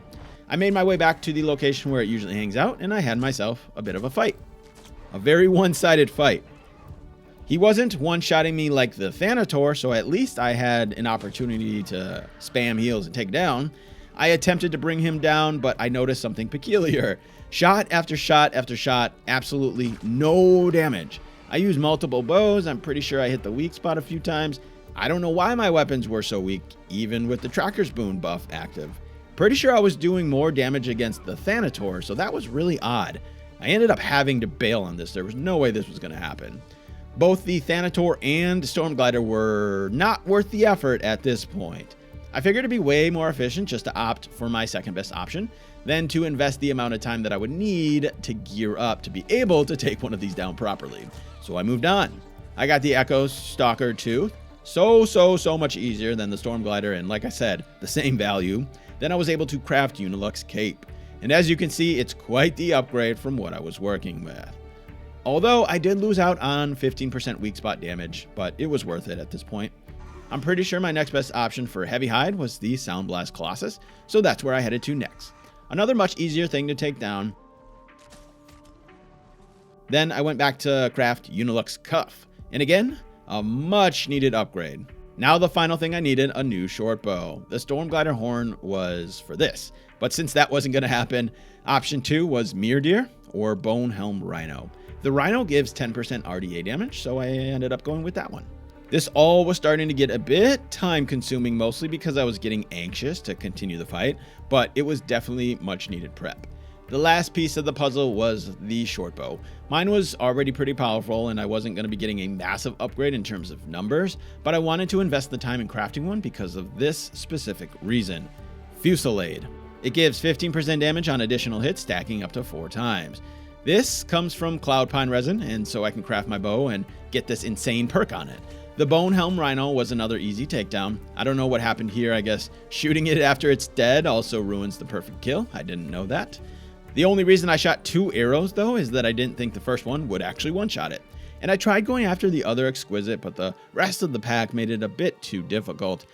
I made my way back to the location where it usually hangs out, and I had myself a bit of a fight. A very one-sided fight. He wasn't one-shotting me like the Thanator, so at least I had an opportunity to spam heals and take down. I attempted to bring him down, but I noticed something peculiar. Shot after shot after shot, absolutely no damage. I used multiple bows. I'm pretty sure I hit the weak spot a few times. I don't know why my weapons were so weak, even with the Tracker's Boon buff active. Pretty sure I was doing more damage against the Thanator, so that was really odd. I ended up having to bail on this. There was no way this was going to happen. Both the Thanator and Storm Glider were not worth the effort at this point. I figured it'd be way more efficient just to opt for my second best option than to invest the amount of time that I would need to gear up to be able to take one of these down properly. So I moved on. I got the Echo Stalker 2. So much easier than the Storm Glider, and like I said, the same value. Then I was able to craft Unilux Cape. And as you can see, it's quite the upgrade from what I was working with. Although I did lose out on 15% weak spot damage, but it was worth it at this point. I'm pretty sure my next best option for Heavy Hide was the Sound Blast Colossus, so that's where I headed to next. Another much easier thing to take down. Then I went back to craft Unilux Cuff, and again, a much needed upgrade. Now the final thing I needed, a new short bow. The Storm Glider Horn was for this, but since that wasn't going to happen, option 2 was Mere Deer or Bone Helm Rhino. The Rhino gives 10% RDA damage, so I ended up going with that one. This all was starting to get a bit time consuming, mostly because I was getting anxious to continue the fight, but it was definitely much needed prep. The last piece of the puzzle was the short bow. Mine was already pretty powerful and I wasn't going to be getting a massive upgrade in terms of numbers, but I wanted to invest the time in crafting one because of this specific reason. Fusillade. It gives 15% damage on additional hits, stacking up to 4 times. This comes from Cloud Pine resin, and so I can craft my bow and get this insane perk on it. The Bone Helm Rhino was another easy takedown. I don't know what happened here. I guess shooting it after it's dead also ruins the perfect kill. I didn't know that. The only reason I shot 2 arrows though is that I didn't think the first one would actually one-shot it. And I tried going after the other Exquisite, but the rest of the pack made it a bit too difficult.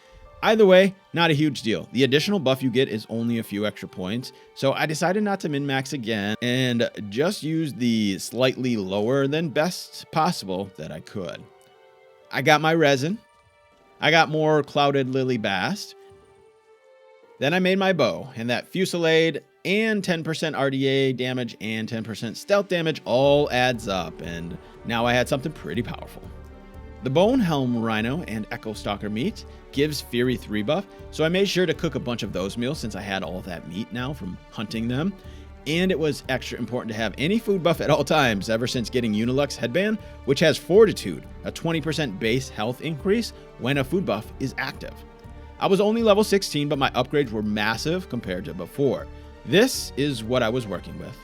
Either way, not a huge deal. The additional buff you get is only a few extra points, so I decided not to min-max again and just use the slightly lower than best possible that I could. I got my resin. I got more Clouded Lily Bast. Then I made my bow, and that Fusillade and 10% RDA damage and 10% stealth damage all adds up, and now I had something pretty powerful. The Bone Helm Rhino and Echo Stalker meat gives Fury 3 buff, so I made sure to cook a bunch of those meals since I had all of that meat now from hunting them. And it was extra important to have any food buff at all times ever since getting Unilux Headband, which has Fortitude, a 20% base health increase when a food buff is active. I was only level 16, but my upgrades were massive compared to before. This is what I was working with.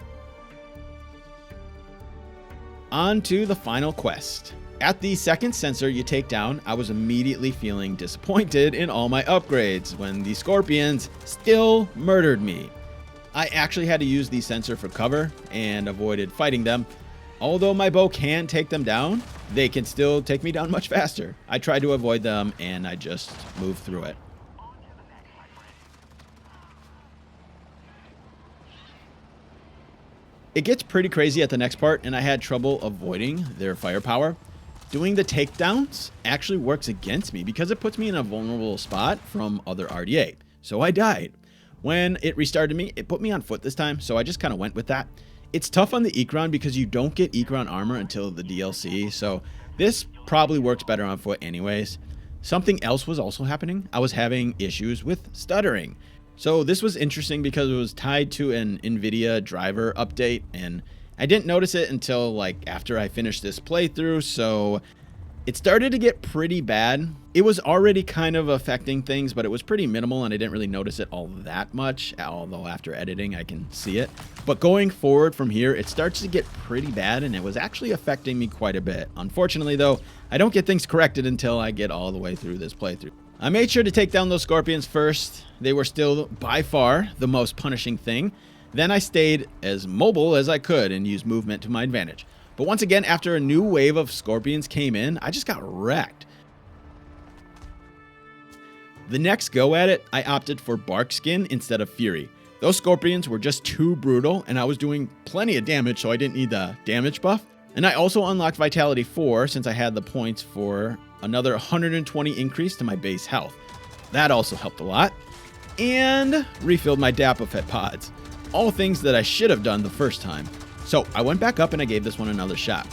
On to the final quest. At the second sensor you take down, I was immediately feeling disappointed in all my upgrades when the Scorpions still murdered me. I actually had to use the sensor for cover and avoided fighting them. Although my bow can take them down, they can still take me down much faster. I tried to avoid them and I just moved through it. It gets pretty crazy at the next part and I had trouble avoiding their firepower. Doing the takedowns actually works against me because it puts me in a vulnerable spot from other RDA. So I died. When it restarted me, it put me on foot this time, so I just kind of went with that. It's tough on the Ikran because you don't get Ikran armor until the DLC, so this probably works better on foot anyways. Something else was also happening. I was having issues with stuttering. So this was interesting because it was tied to an NVIDIA driver update, and I didn't notice it until like after I finished this playthrough, so it started to get pretty bad. It was already kind of affecting things, but it was pretty minimal and I didn't really notice it all that much, although after editing I can see it. But going forward from here, it starts to get pretty bad and it was actually affecting me quite a bit. Unfortunately though, I don't get things corrected until I get all the way through this playthrough. I made sure to take down those Scorpions first. They were still by far the most punishing thing. Then I stayed as mobile as I could and used movement to my advantage. But once again, after a new wave of Scorpions came in, I just got wrecked. The next go at it, I opted for Bark Skin instead of Fury. Those Scorpions were just too brutal and I was doing plenty of damage, so I didn't need the damage buff. And I also unlocked Vitality 4 since I had the points for another 120 increase to my base health. That also helped a lot. And refilled my Dapafet pods. All things that I should have done the first time. So I went back up and I gave this one another shot.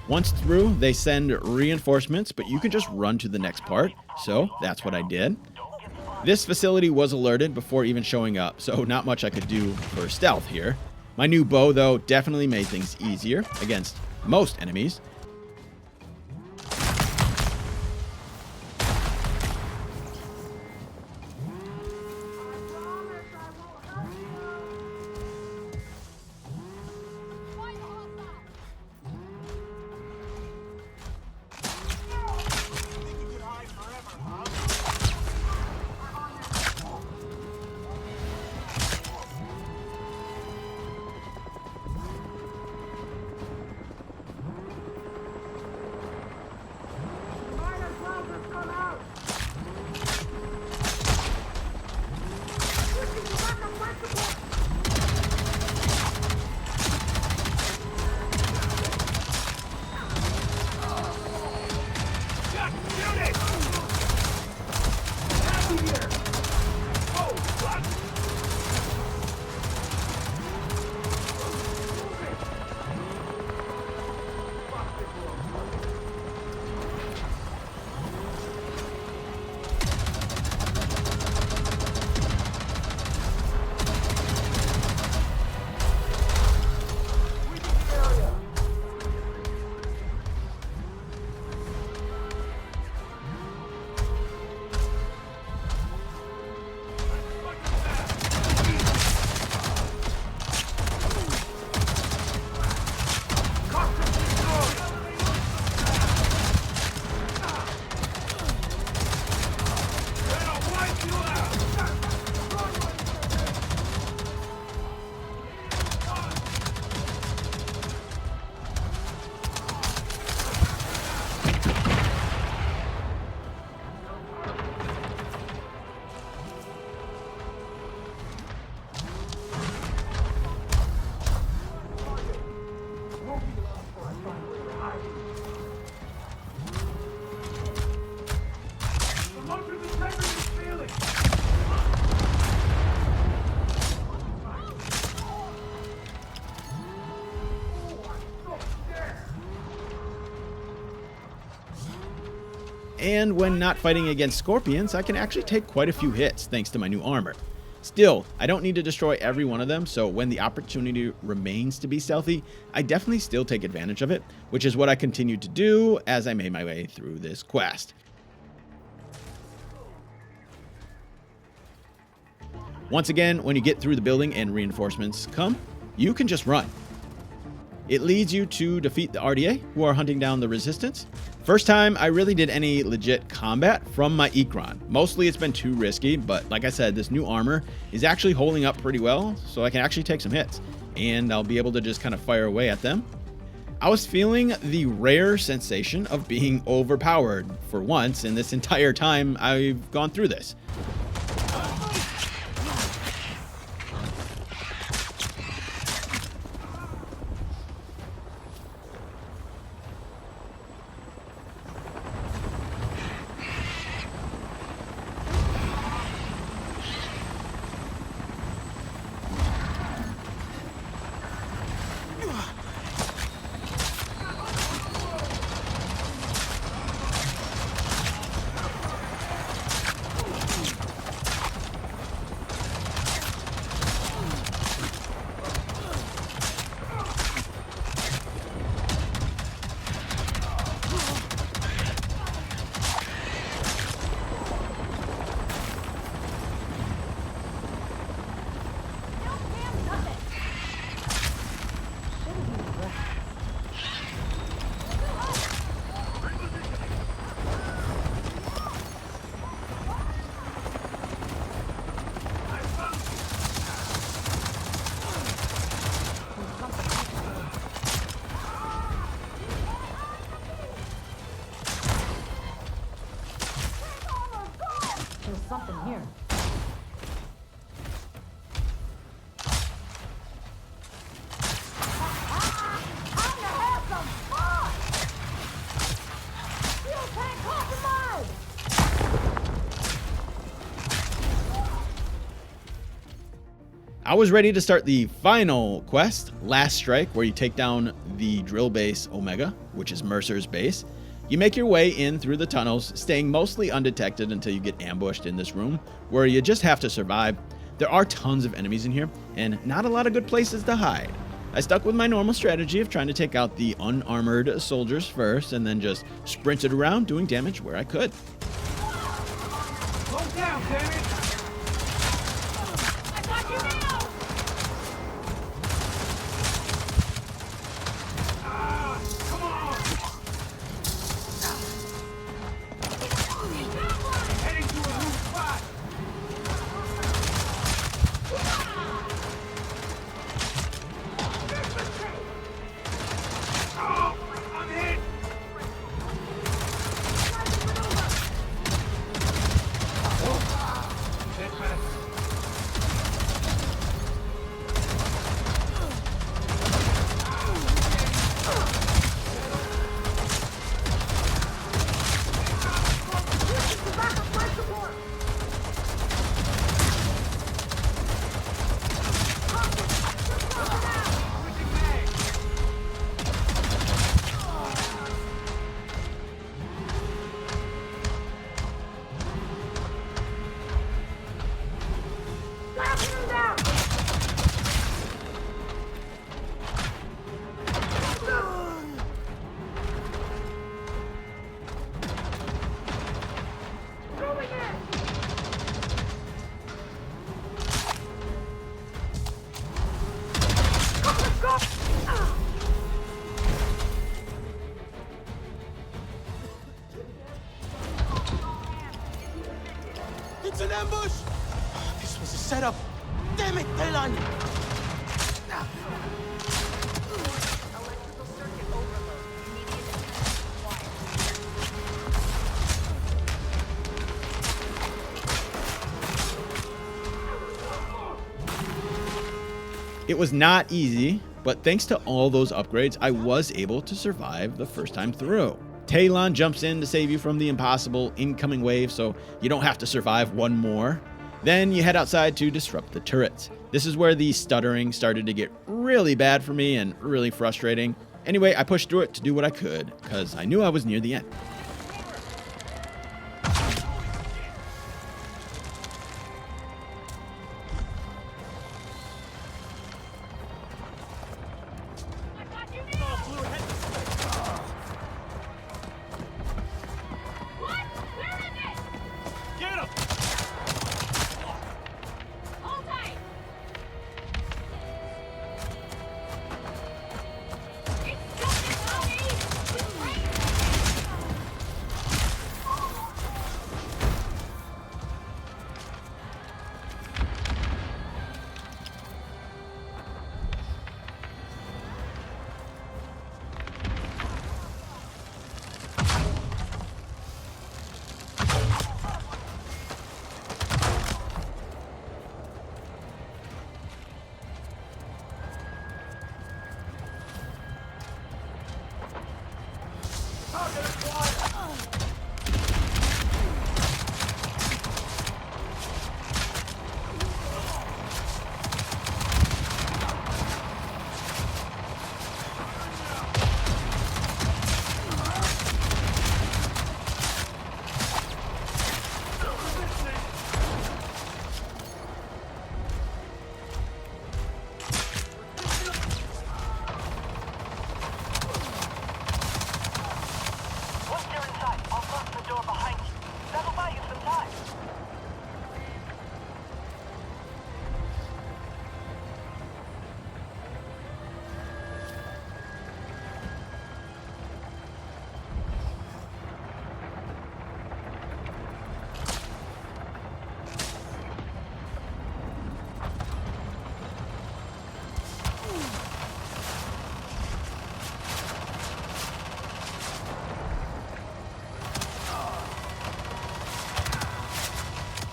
Once through, they send reinforcements, but you can just run to the next part, so that's what I did. This facility was alerted before even showing up, so not much I could do for stealth here. My new bow, though, definitely made things easier against most enemies. And when not fighting against scorpions, I can actually take quite a few hits thanks to my new armor. Still, I don't need to destroy every one of them, so when the opportunity remains to be stealthy, I definitely still take advantage of it, which is what I continue to do as I made my way through this quest. Once again, when you get through the building and reinforcements come, you can just run. It leads you to defeat the RDA, who are hunting down the resistance. First time I really did any legit combat from my Ikron. Mostly it's been too risky, but like I said, this new armor is actually holding up pretty well, so I can actually take some hits, and I'll be able to just kind of fire away at them. I was feeling the rare sensation of being overpowered for once in this entire time I've gone through this. I was ready to start the final quest, Last Strike, where you take down the drill base Omega, which is Mercer's base. You make your way in through the tunnels, staying mostly undetected until you get ambushed in this room, where you just have to survive. There are tons of enemies in here, and not a lot of good places to hide. I stuck with my normal strategy of trying to take out the unarmored soldiers first, and then just sprinted around doing damage where I could. Slow down, damn it! I got you now! Come on! Heading to a new spot! Oh, I'm hit! Dead bastard. It's an ambush! This was a setup. Damn it, Talon! Electrical circuit overload. Immediate attention required. It was not easy, but thanks to all those upgrades, I was able to survive the first time through. Talon jumps in to save you from the impossible incoming wave, so you don't have to survive one more. Then you head outside to disrupt the turrets. This is where the stuttering started to get really bad for me and really frustrating. Anyway, I pushed through it to do what I could, because I knew I was near the end.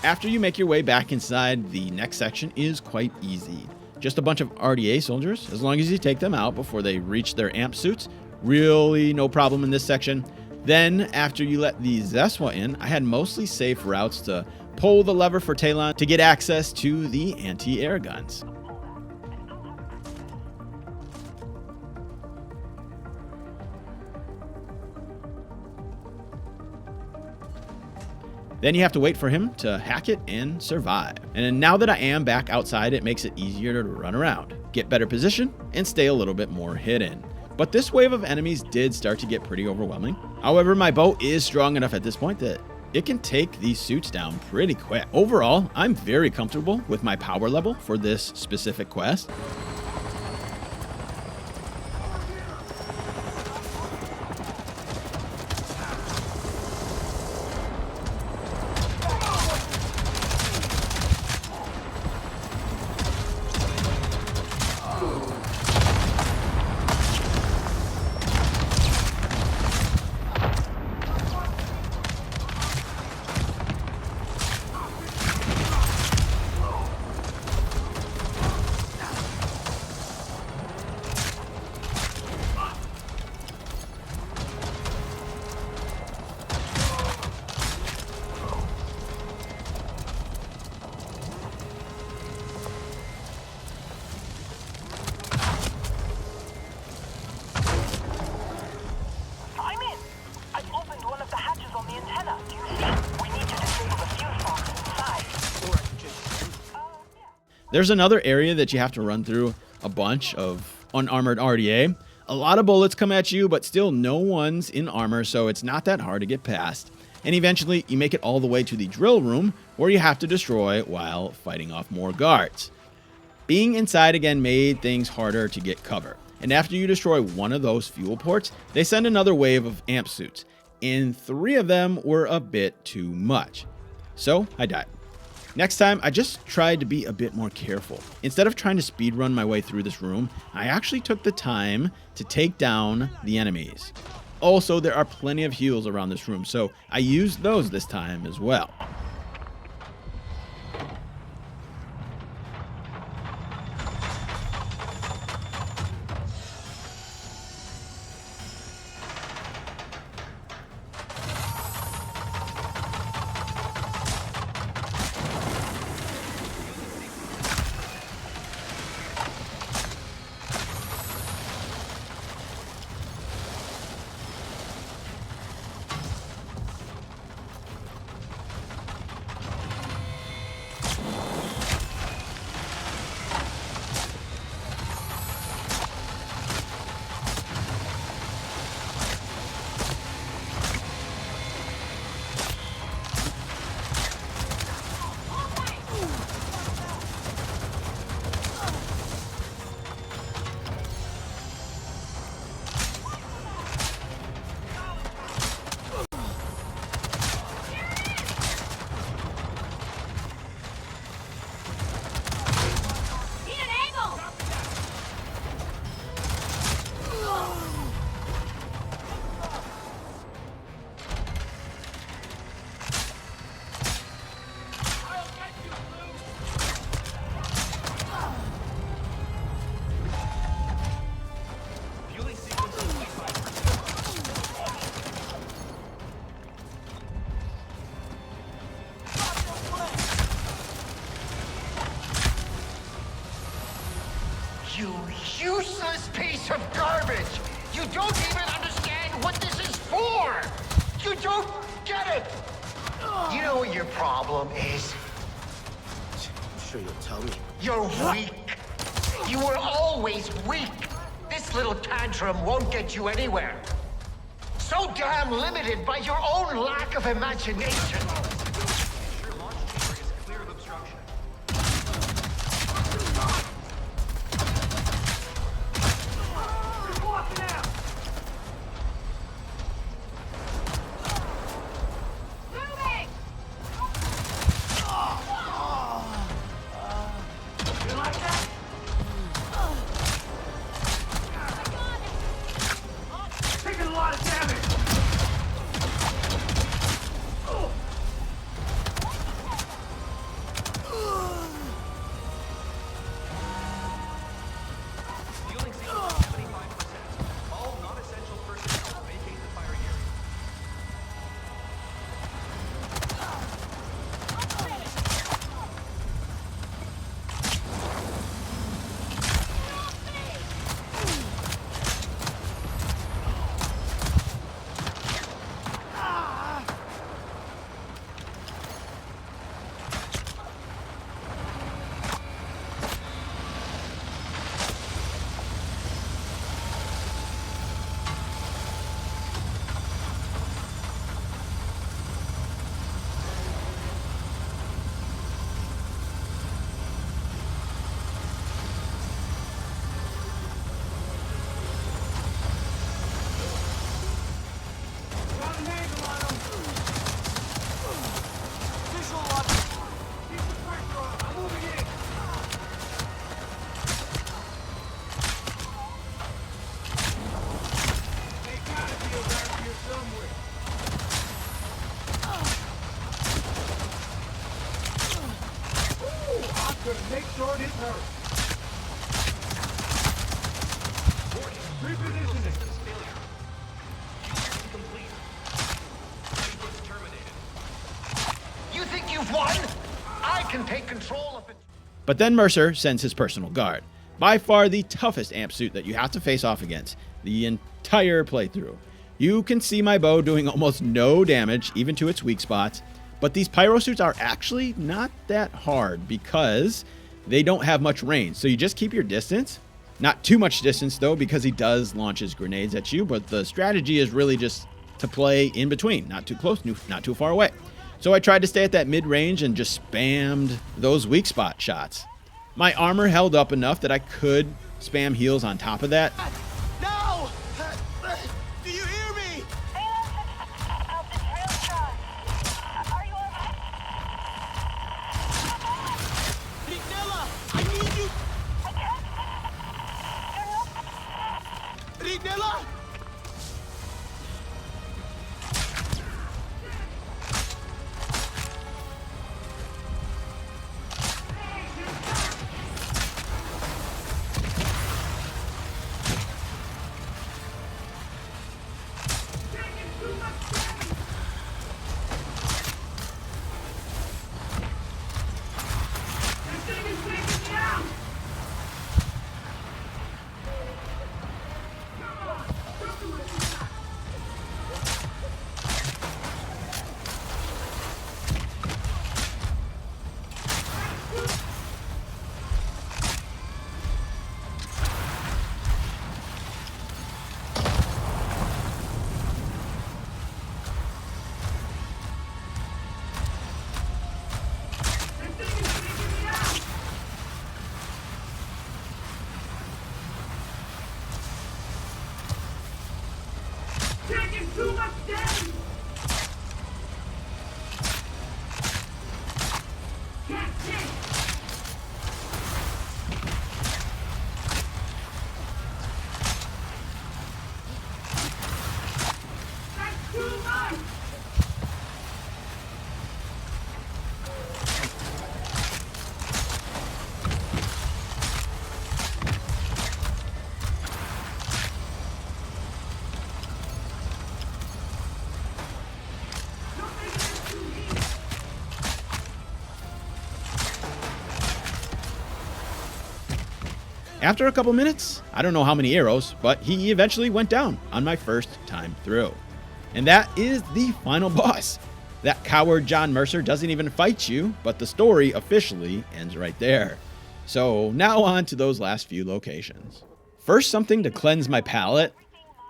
After you make your way back inside, the next section is quite easy. Just a bunch of RDA soldiers, as long as you take them out before they reach their amp suits. Really no problem in this section. Then, after you let the Zeswa in, I had mostly safe routes to pull the lever for Talon to get access to the anti-air guns. Then you have to wait for him to hack it and survive. And now that I am back outside, it makes it easier to run around, get better position, and stay a little bit more hidden. But this wave of enemies did start to get pretty overwhelming. However, my bow is strong enough at this point that it can take these suits down pretty quick. Overall, I'm very comfortable with my power level for this specific quest. There's another area that you have to run through a bunch of unarmored RDA. A lot of bullets come at you, but still no one's in armor, so it's not that hard to get past. And eventually, you make it all the way to the drill room, where you have to destroy while fighting off more guards. Being inside again made things harder to get cover. And after you destroy one of those fuel ports, they send another wave of amp suits. And 3 of them were a bit too much. So I died. Next time, I just tried to be a bit more careful. Instead of trying to speedrun my way through this room, I actually took the time to take down the enemies. Also, there are plenty of heals around this room, so I used those this time as well. You useless piece of garbage! You don't even understand what this is for! You don't get it! You know what your problem is? I'm sure you'll tell me. You're weak. You were always weak. This little tantrum won't get you anywhere. So damn limited by your own lack of imagination. Your launch chamber is clear of obstruction. Walking out! Moving! You like that? Taking a lot of damage! can take control of it. But then Mercer sends his personal guard. By far the toughest amp suit that you have to face off against the entire playthrough. You can see my bow doing almost no damage, even to its weak spots, but these pyro suits are actually not that hard because they don't have much range, so you just keep your distance. Not too much distance though, because he does launch his grenades at you, but the strategy is really just to play in between, not too close, not too far away. So I tried to stay at that mid-range and just spammed those weak spot shots. My armor held up enough that I could spam heals on top of that. No! Do you hear me? Rignella, I need you! Rignella! After a couple minutes, I don't know how many arrows, but he eventually went down on my first time through. And that is the final boss. That coward John Mercer doesn't even fight you, but the story officially ends right there. So now on to those last few locations. First, something to cleanse my palate.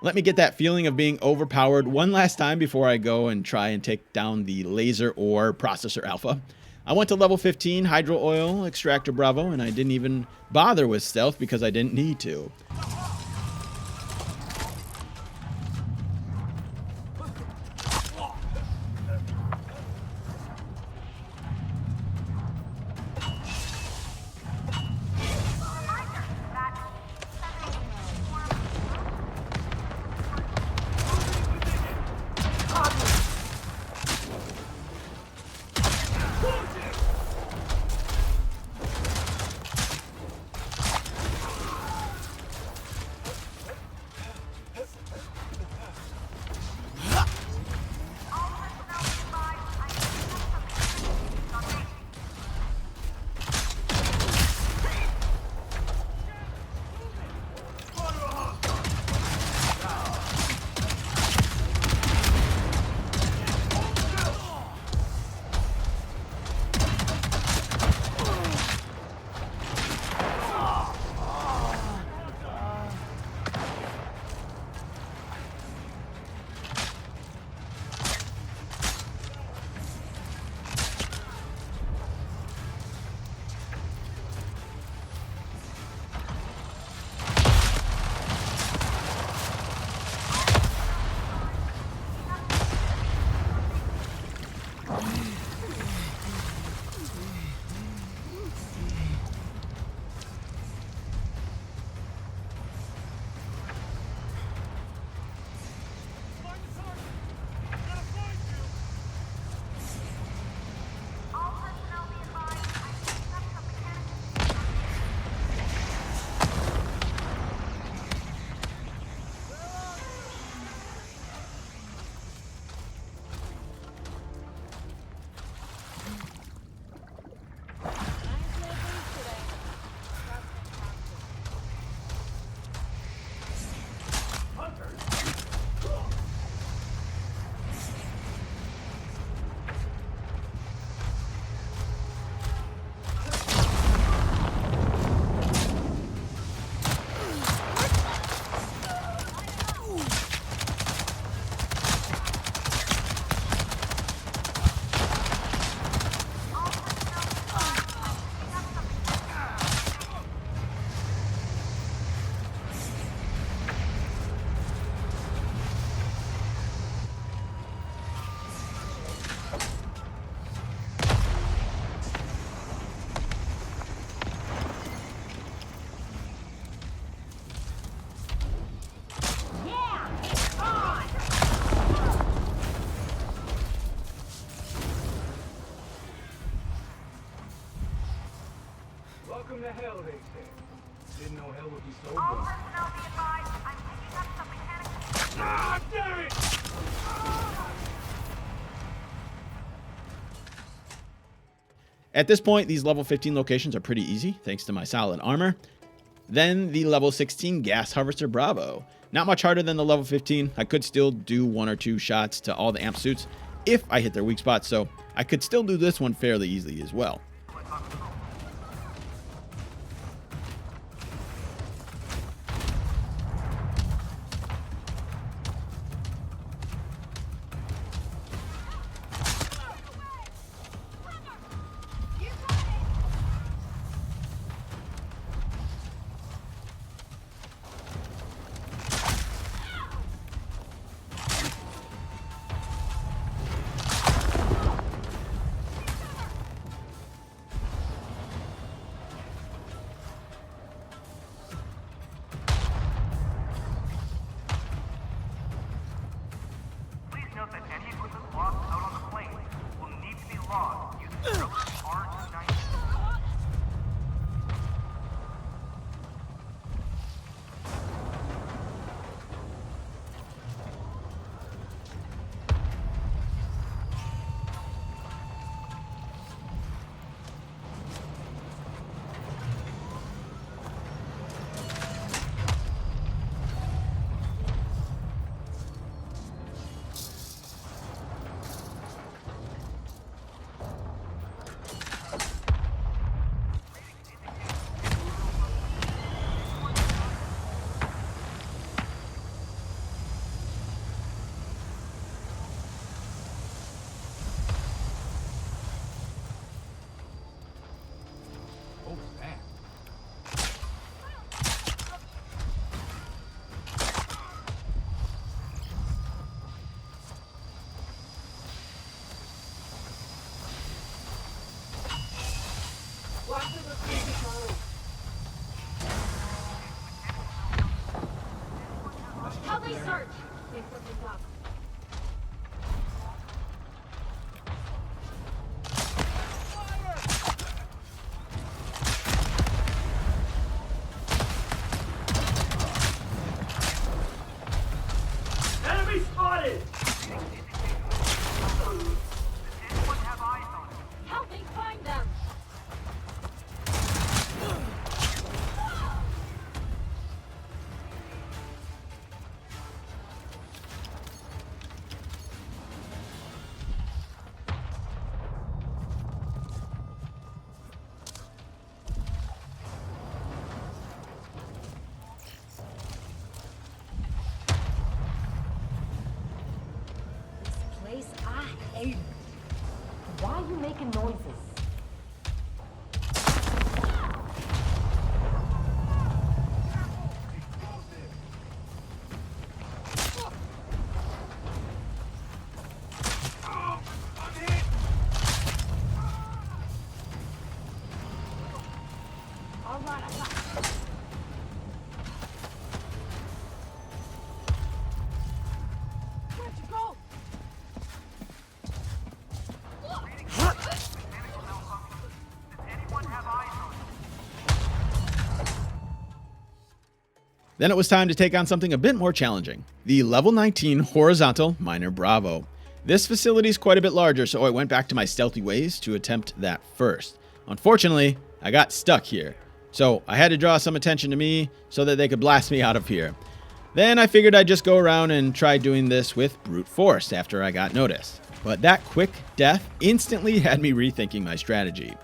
Let me get that feeling of being overpowered one last time before I go and try and take down the laser ore processor alpha. I went to level 15 Hydro Oil Extractor Bravo, and I didn't even bother with stealth because I didn't need to. the hell they said. Didn't know hell would be so All big. personnel be advised. I'm picking up some mechanical. Ah, damn it! At this point, these level 15 locations are pretty easy, thanks to my solid armor. Then the level 16 Gas Harvester Bravo. Not much harder than the level 15. I could still do 1 or 2 shots to all the amp suits if I hit their weak spots, so I could still do this one fairly easily as well. Please note that any equipment lost out on the plane will need to be logged using the R290. Oh, man. Help me search. Wait for the doc. Enemy spotted! Anyone have eyes on it? Help me find them. This place, I hate it. Why are you making noises? All right, I got it. Where'd you go? Does anyone have eyes on it? Then it was time to take on something a bit more challenging. The level 19 Horizontal Miner Bravo. This facility is quite a bit larger, so I went back to my stealthy ways to attempt that first. Unfortunately, I got stuck here. So I had to draw some attention to me so that they could blast me out of here. Then I figured I'd just go around and try doing this with brute force after I got noticed. But that quick death instantly had me rethinking my strategy.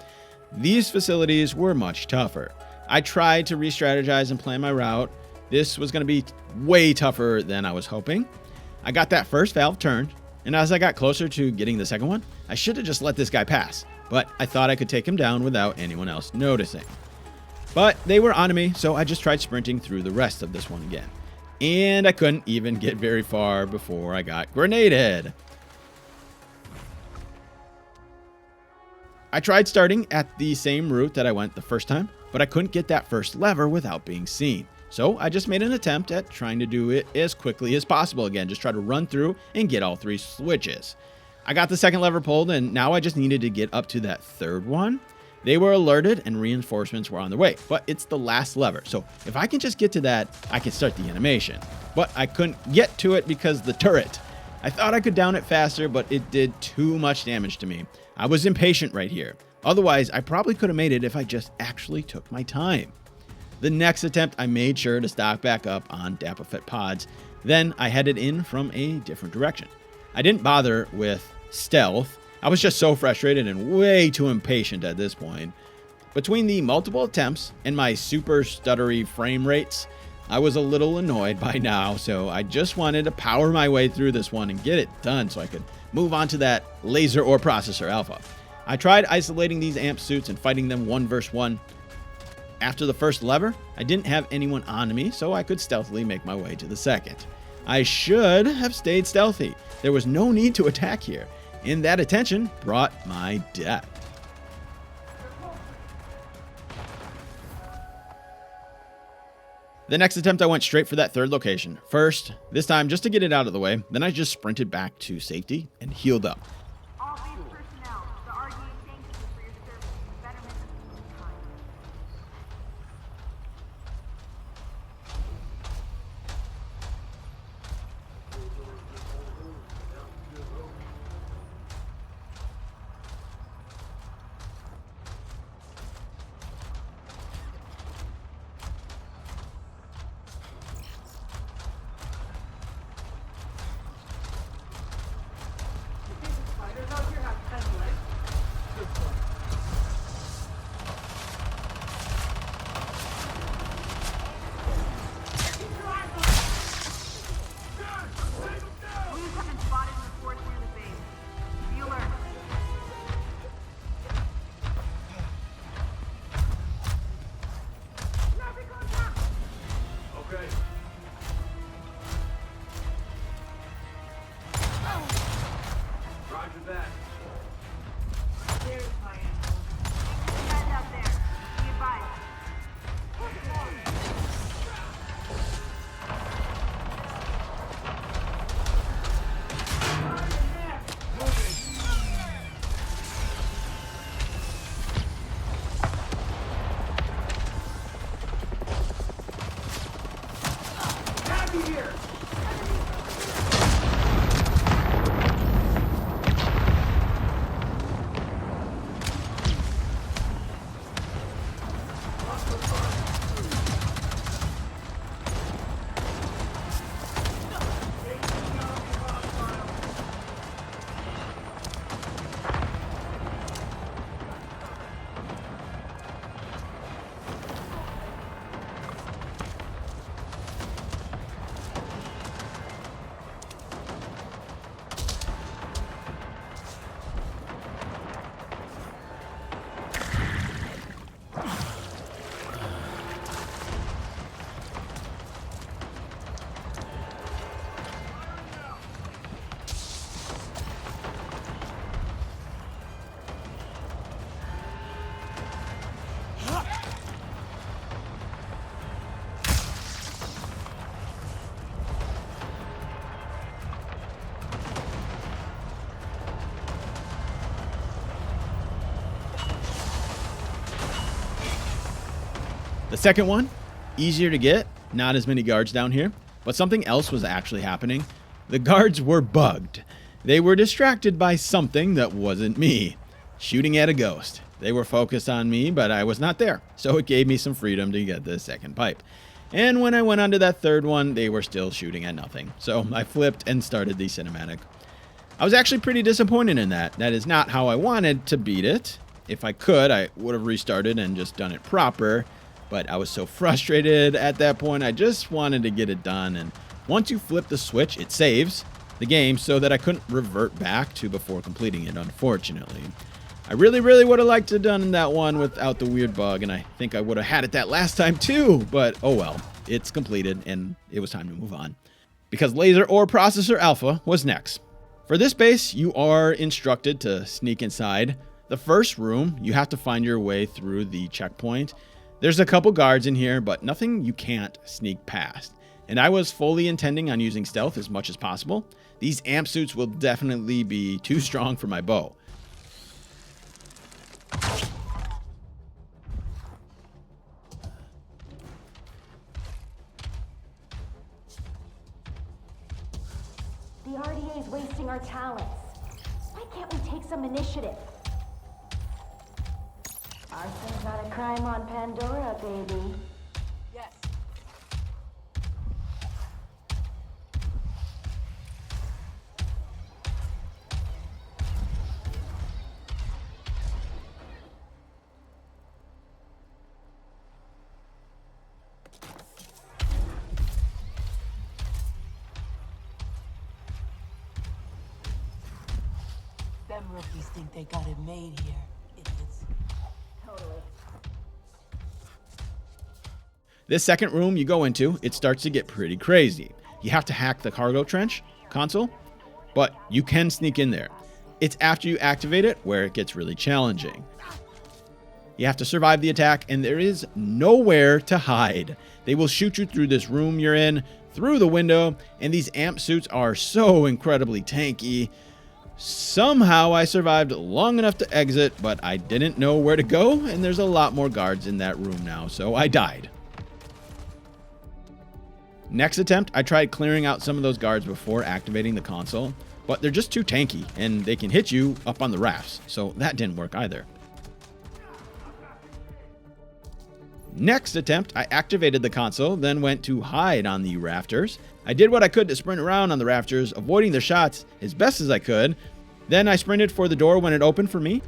These facilities were much tougher. I tried to re-strategize and plan my route. This was going to be way tougher than I was hoping. I got that first valve turned, and as I got closer to getting the second one, I should have just let this guy pass, but I thought I could take him down without anyone else noticing. But they were onto me, so I just tried sprinting through the rest of this one again. And I couldn't even get very far before I got grenaded. I tried starting at the same route that I went the first time, but I couldn't get that first lever without being seen. So I just made an attempt at trying to do it as quickly as possible again, just try to run through and get all 3 switches. I got the second lever pulled, and now I just needed to get up to that third one. They were alerted and reinforcements were on their way, but it's the last lever. So if I can just get to that, I can start the animation. But I couldn't get to it because the turret. I thought I could down it faster, but it did too much damage to me. I was impatient right here. Otherwise, I probably could have made it if I just actually took my time. The next attempt, I made sure to stock back up on Dapafet pods. Then I headed in from a different direction. I didn't bother with stealth. I was just so frustrated and way too impatient at this point. Between the multiple attempts and my super stuttery frame rates, I was a little annoyed by now, so I just wanted to power my way through this one and get it done so I could move on to that laser ore processor alpha. I tried isolating these amp suits and fighting them 1 versus 1. After the first lever, I didn't have anyone on me, so I could stealthily make my way to the second. I should have stayed stealthy. There was no need to attack here, and that attention brought my death. The next attempt, I went straight for that third location. First, this time just to get it out of the way, then I just sprinted back to safety and healed up. All base personnel, the RDA thanks you for your service and betterment of humankind. Blues have been spotted in the forest near the base. Be alert. Okay. Roger that. There's my animal. Guys out there. Be advised. Happy here. The second one, easier to get, not as many guards down here, but something else was actually happening. The guards were bugged. They were distracted by something that wasn't me, shooting at a ghost. They were focused on me, but I was not there, so it gave me some freedom to get the second pipe. And when I went on to that third one, they were still shooting at nothing, so I flipped and started the cinematic. I was actually pretty disappointed in that. That is not how I wanted to beat it. If I could, I would have restarted and just done it proper. But I was so frustrated at that point, I just wanted to get it done. And once you flip the switch, it saves the game so that I couldn't revert back to before completing it, unfortunately. I really would have liked to have done that one without the weird bug, and I think I would have had it that last time too, but oh well. It's completed, and it was time to move on. Because Laser Ore Processor Alpha was next. For this base, you are instructed to sneak inside. The first room, you have to find your way through the checkpoint. There's a couple guards in here, but nothing you can't sneak past. And I was fully intending on using stealth as much as possible. These amp suits will definitely be too strong for my bow. The RDA's wasting our talents. Why can't we take some initiative? Arson's not a crime on Pandora, baby. Yes. Them rookies think they got it made here, idiots. Totally. This second room you go into, it starts to get pretty crazy. You have to hack the cargo trench console, but you can sneak in there. It's after you activate it where it gets really challenging. You have to survive the attack, and there is nowhere to hide. They will shoot you through this room you're in, through the window, and these amp suits are so incredibly tanky. Somehow I survived long enough to exit, but I didn't know where to go, and there's a lot more guards in that room now, so I died. Next attempt, I tried clearing out some of those guards before activating the console, but they're just too tanky, and they can hit you up on the rafts, so that didn't work either. Next attempt, I activated the console, then went to hide on the rafters. I did what I could to sprint around on the rafters, avoiding their shots as best as I could. Then I sprinted for the door when it opened for me.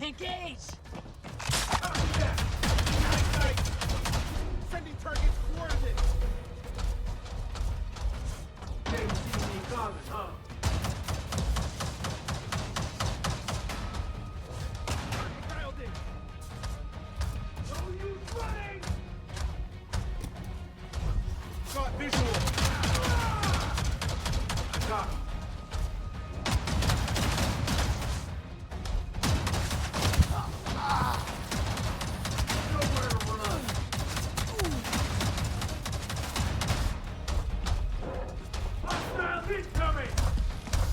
Engage! Sending targets coordinates. Didn't see me coming, huh? Dialed in. No use running. Got visual. I got him. Nowhere to run. Hostile incoming!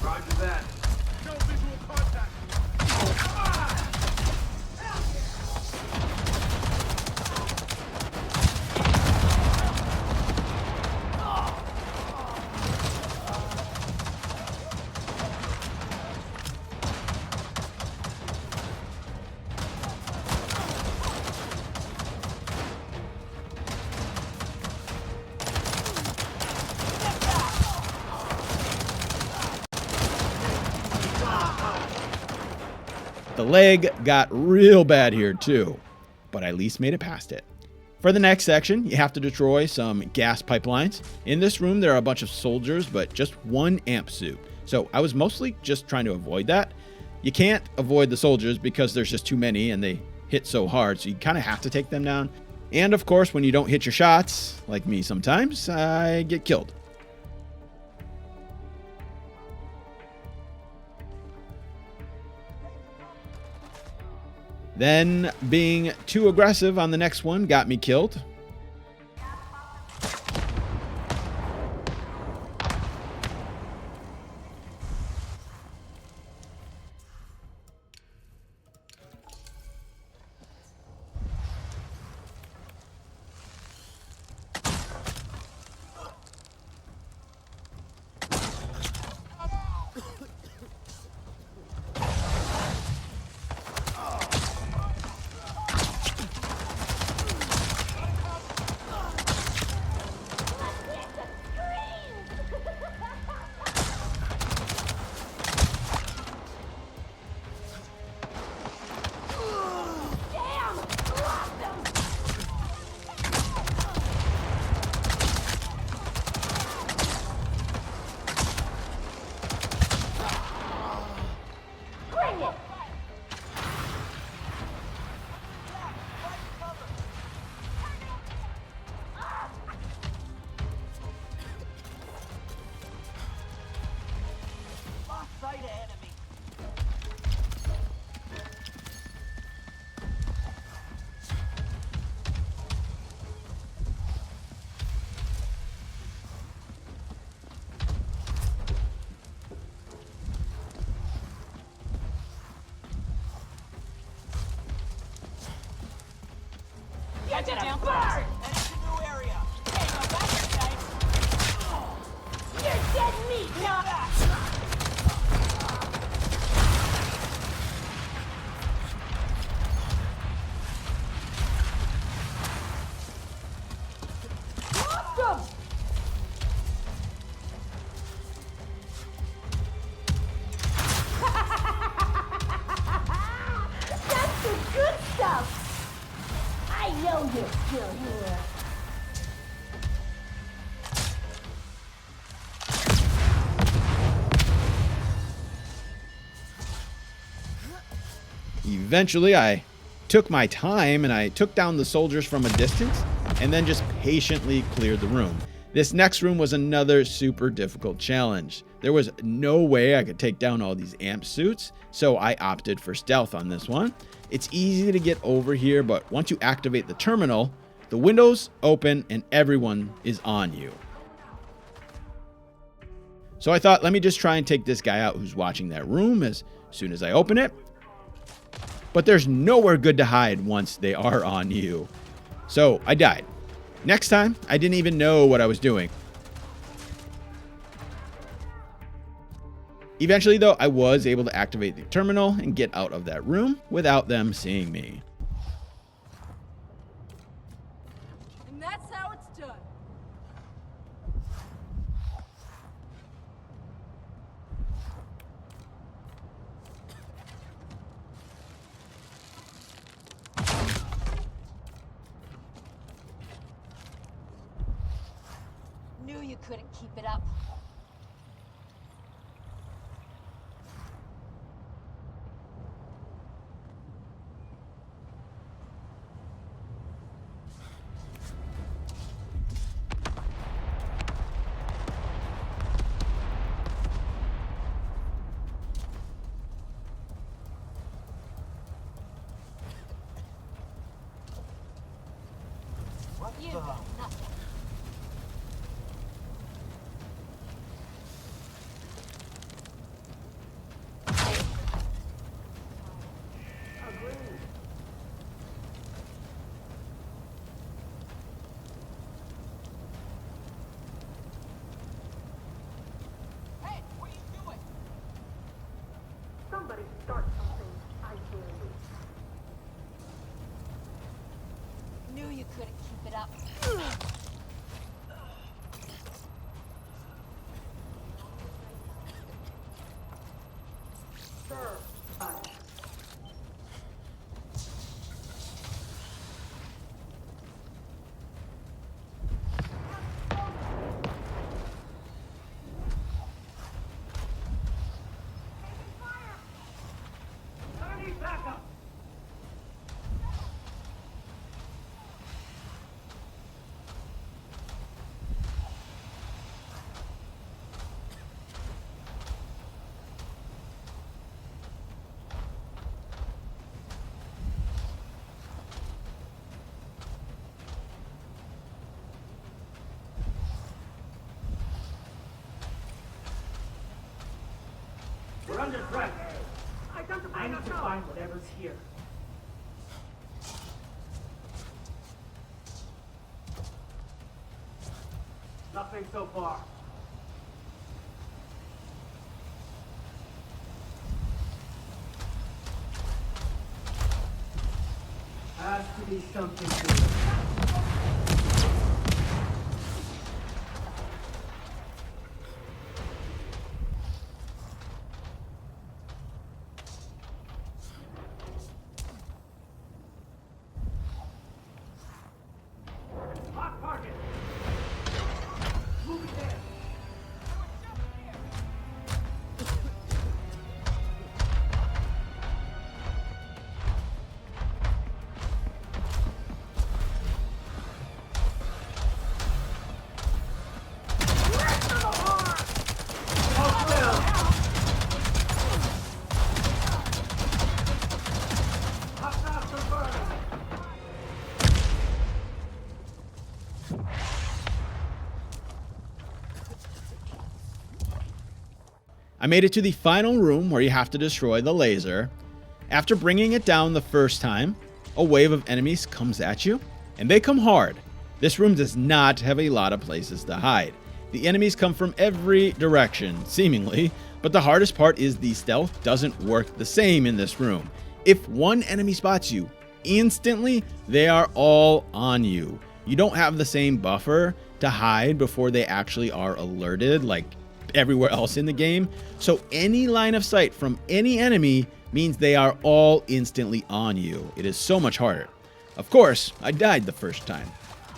Roger that. No visual contact. The leg got real bad here too, but I at least made it past it. For the next section, you have to destroy some gas pipelines. In this room, there are a bunch of soldiers, but just one amp suit. So I was mostly just trying to avoid that. You can't avoid the soldiers because there's just too many and they hit so hard, so you kind of have to take them down. And of course, when you don't hit your shots, like me sometimes, I get killed. Then being too aggressive on the next one got me killed. gonna burn! Heading to new area. Hey, now that's nice. You're dead meat, not awesome! That's the good stuff! I know you're still here. Eventually, I took my time and I took down the soldiers from a distance and then just patiently cleared the room. This next room was another super difficult challenge. There was no way I could take down all these amp suits, so I opted for stealth on this one. It's easy to get over here, but once you activate the terminal, the windows open and everyone is on you. So I thought, let me just try and take this guy out who's watching that room as soon as I open it. But there's nowhere good to hide once they are on you. So I died. Next time, I didn't even know what I was doing. Eventually, though, I was able to activate the terminal and get out of that room without them seeing me. And that's how it's done. Knew you couldn't keep it up. You got nothing. Hey, what are you doing? Somebody start something. I will. Knew you couldn't keep it up. I need backup! We're under threat. I need to find whatever's here. Nothing so far. Has to be something to it. Hot target! Move it there! I made it to the final room where you have to destroy the laser. After bringing it down the first time, a wave of enemies comes at you. And they come hard. This room does not have a lot of places to hide. The enemies come from every direction, seemingly, but the hardest part is the stealth doesn't work the same in this room. If one enemy spots you, instantly they are all on you. You don't have the same buffer to hide before they actually are alerted like everywhere else in the game. So any line of sight from any enemy means they are all instantly on you. It is so much harder. Of course, I died the first time.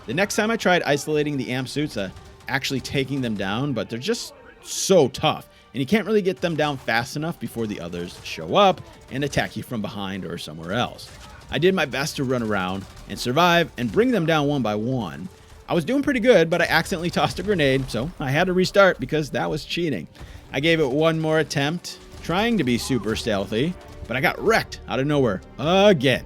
The next time I tried isolating the amp suits, actually taking them down, but they're just so tough, and you can't really get them down fast enough before the others show up and attack you from behind or somewhere else. I did my best to run around and survive and bring them down one by one. I was doing pretty good, but I accidentally tossed a grenade, so I had to restart because that was cheating. I gave it one more attempt, trying to be super stealthy, but I got wrecked out of nowhere again.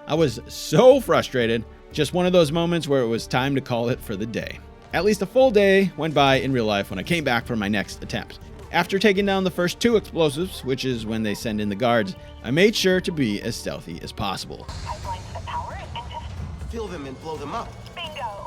I was so frustrated, just one of those moments where it was time to call it for the day. At least a full day went by in real life when I came back for my next attempt. After taking down the first 2 explosives, which is when they send in the guards, I made sure to be as stealthy as possible. Pipelines to power and just Fill them and blow them up. bingo.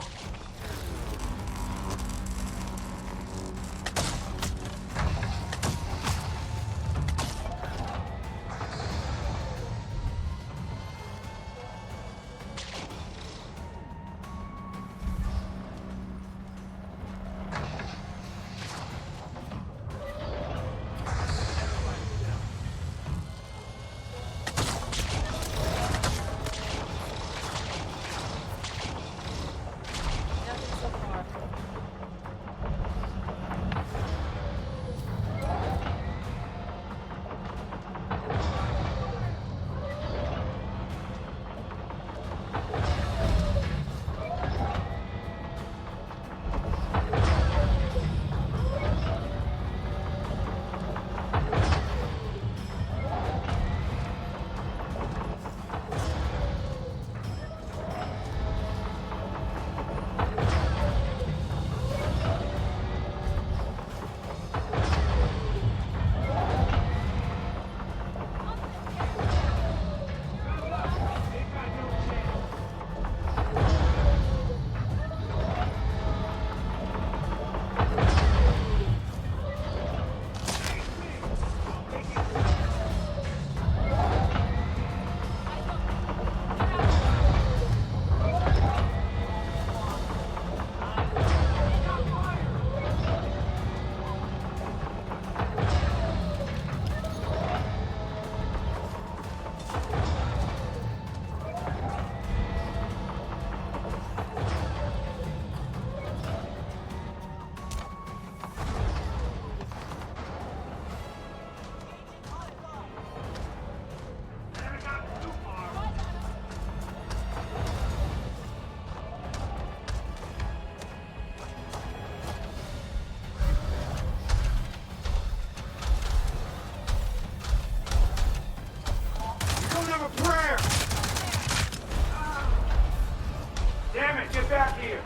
Damn it, get back here!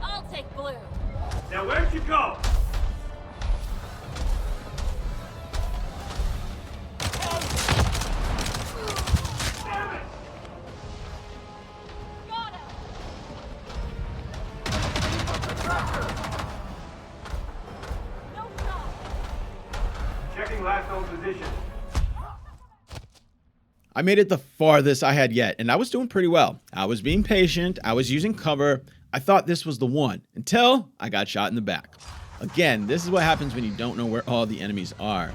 I'll take blue. Now where'd you go? Damn it! Got him. No stop. Checking last known position. I made it the farthest I had yet, and I was doing pretty well. I was being patient, I was using cover. I thought this was the one, until I got shot in the back. Again, this is what happens when you don't know where all the enemies are.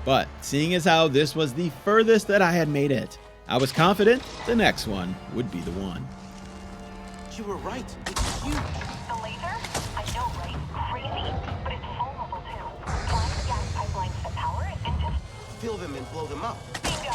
But seeing as how this was the furthest that I had made it, I was confident the next one would be the one. You were right. It's huge. The laser? I know, right? Crazy. But it's vulnerable too. Climb the gas pipelines to power and just Fill them and blow them up. bingo.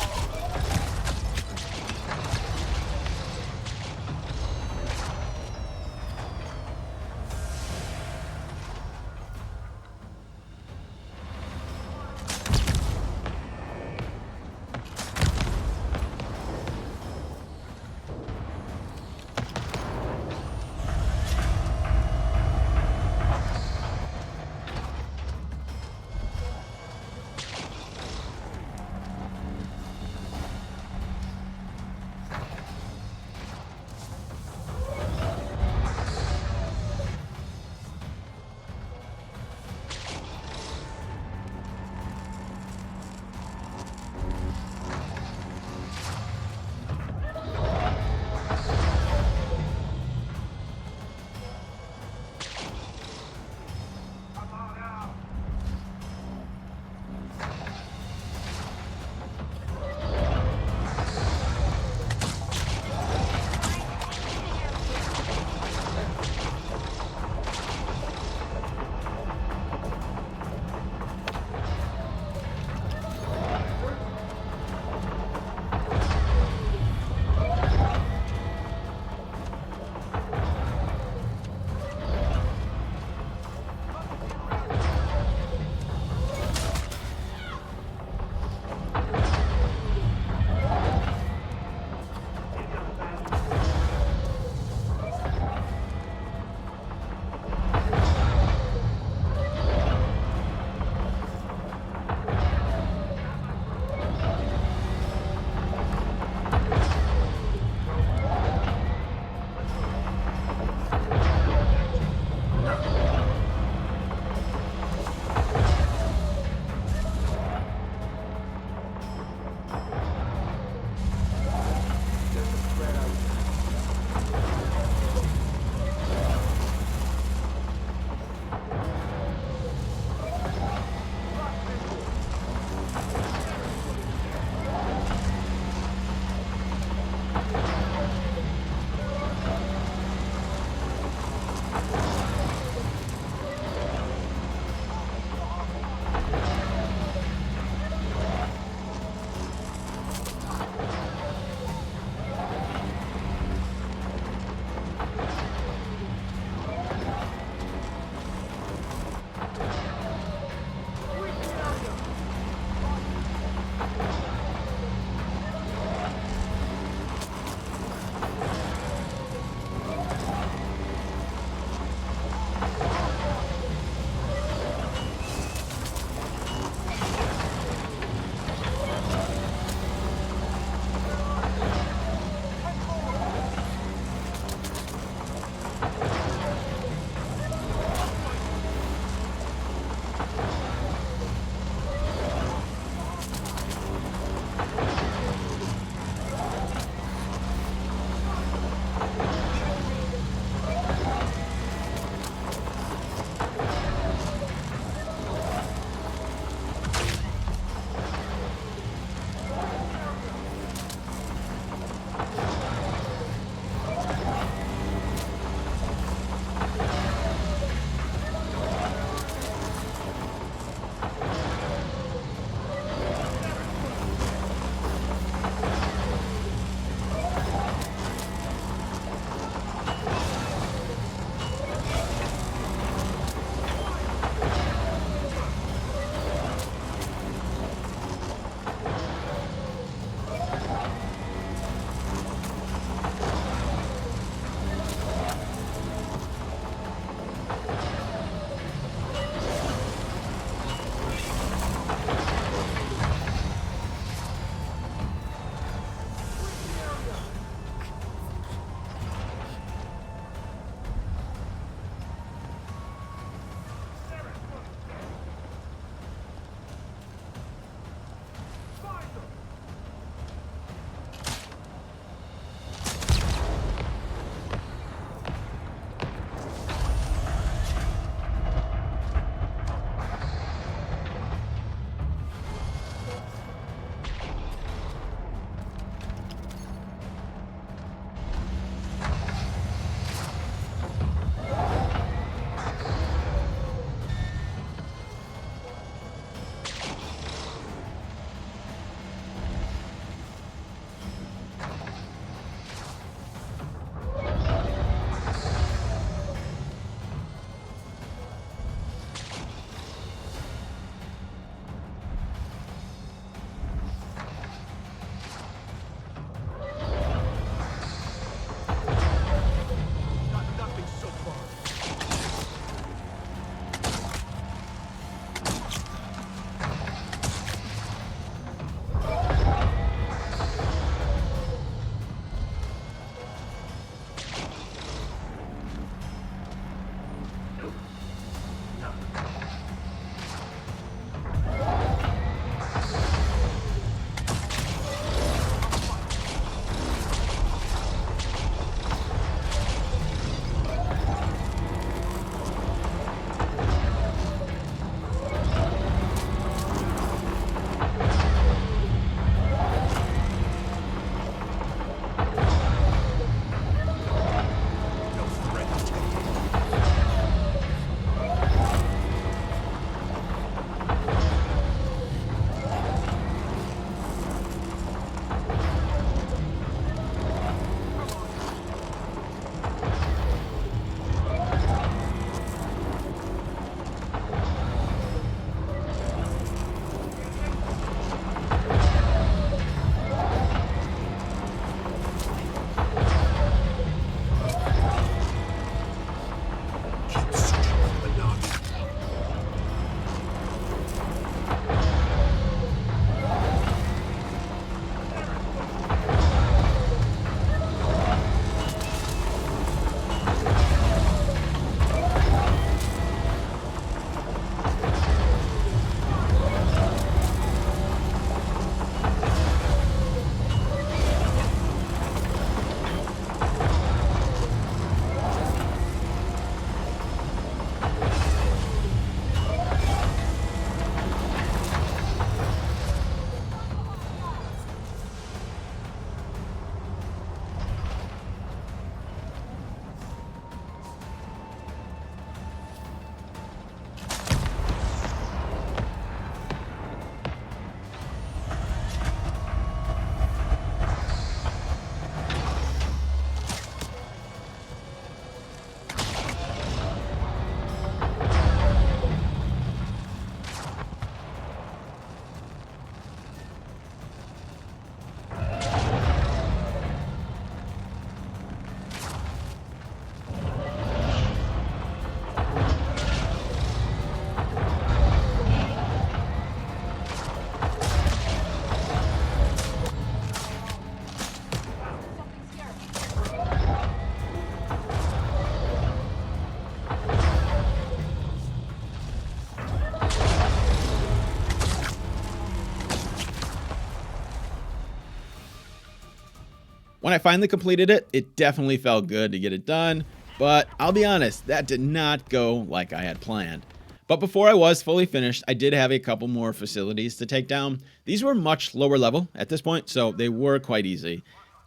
When I finally completed it, it definitely felt good to get it done, but I'll be honest, that did not go like I had planned. But before I was fully finished, I did have a couple more facilities to take down. These were much lower level at this point, so they were quite easy.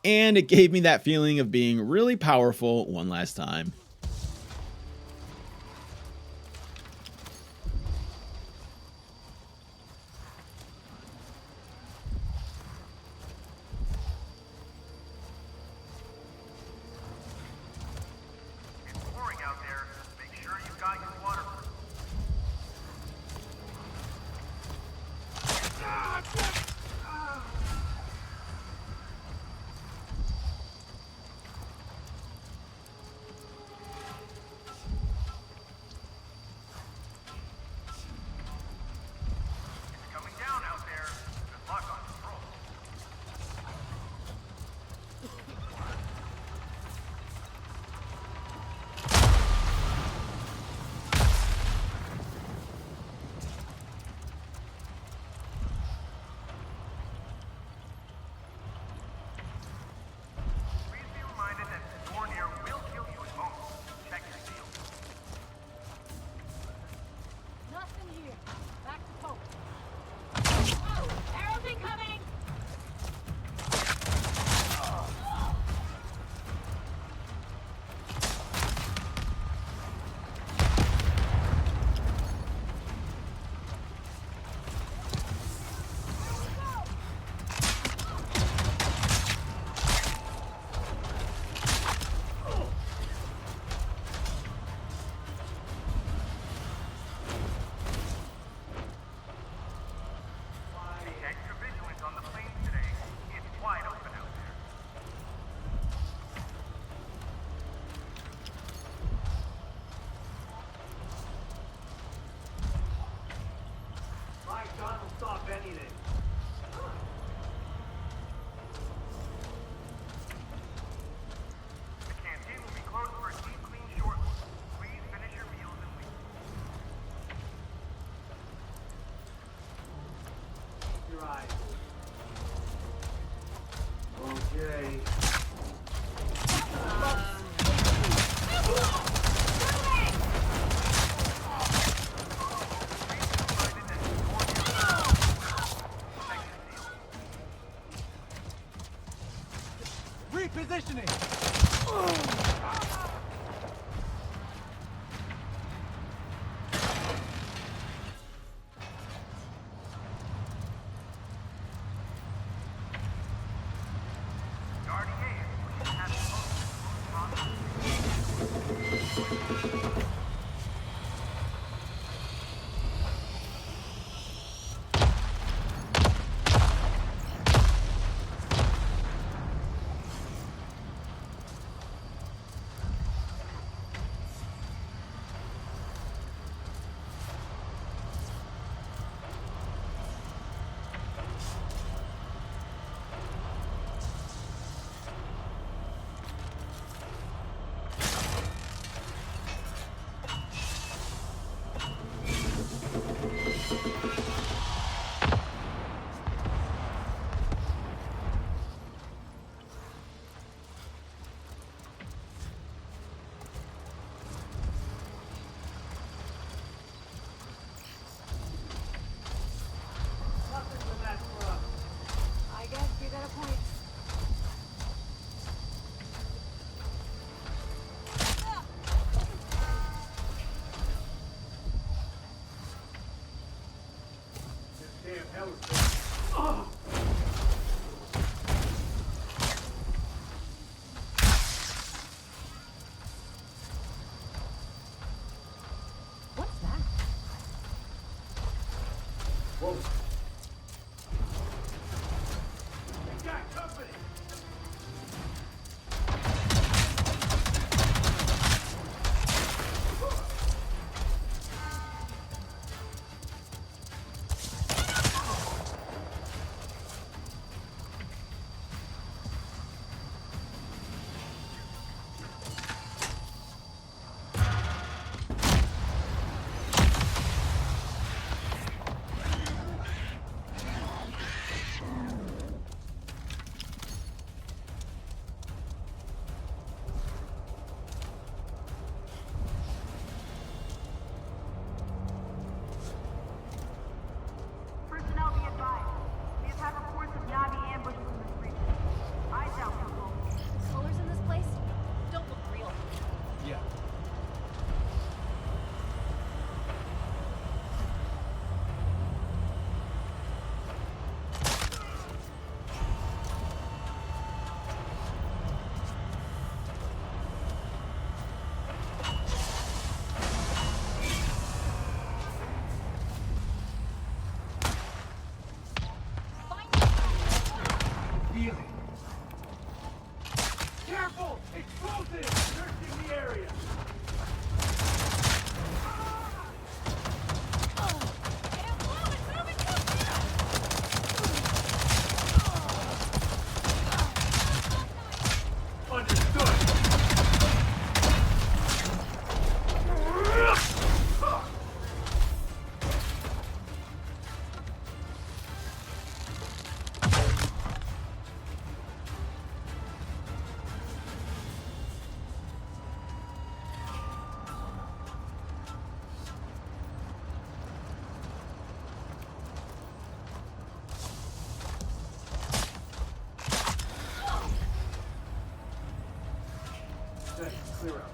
And it gave me that feeling of being really powerful one last time. Repositioning! easy. Careful! Explosives! Searching the area! Clear out.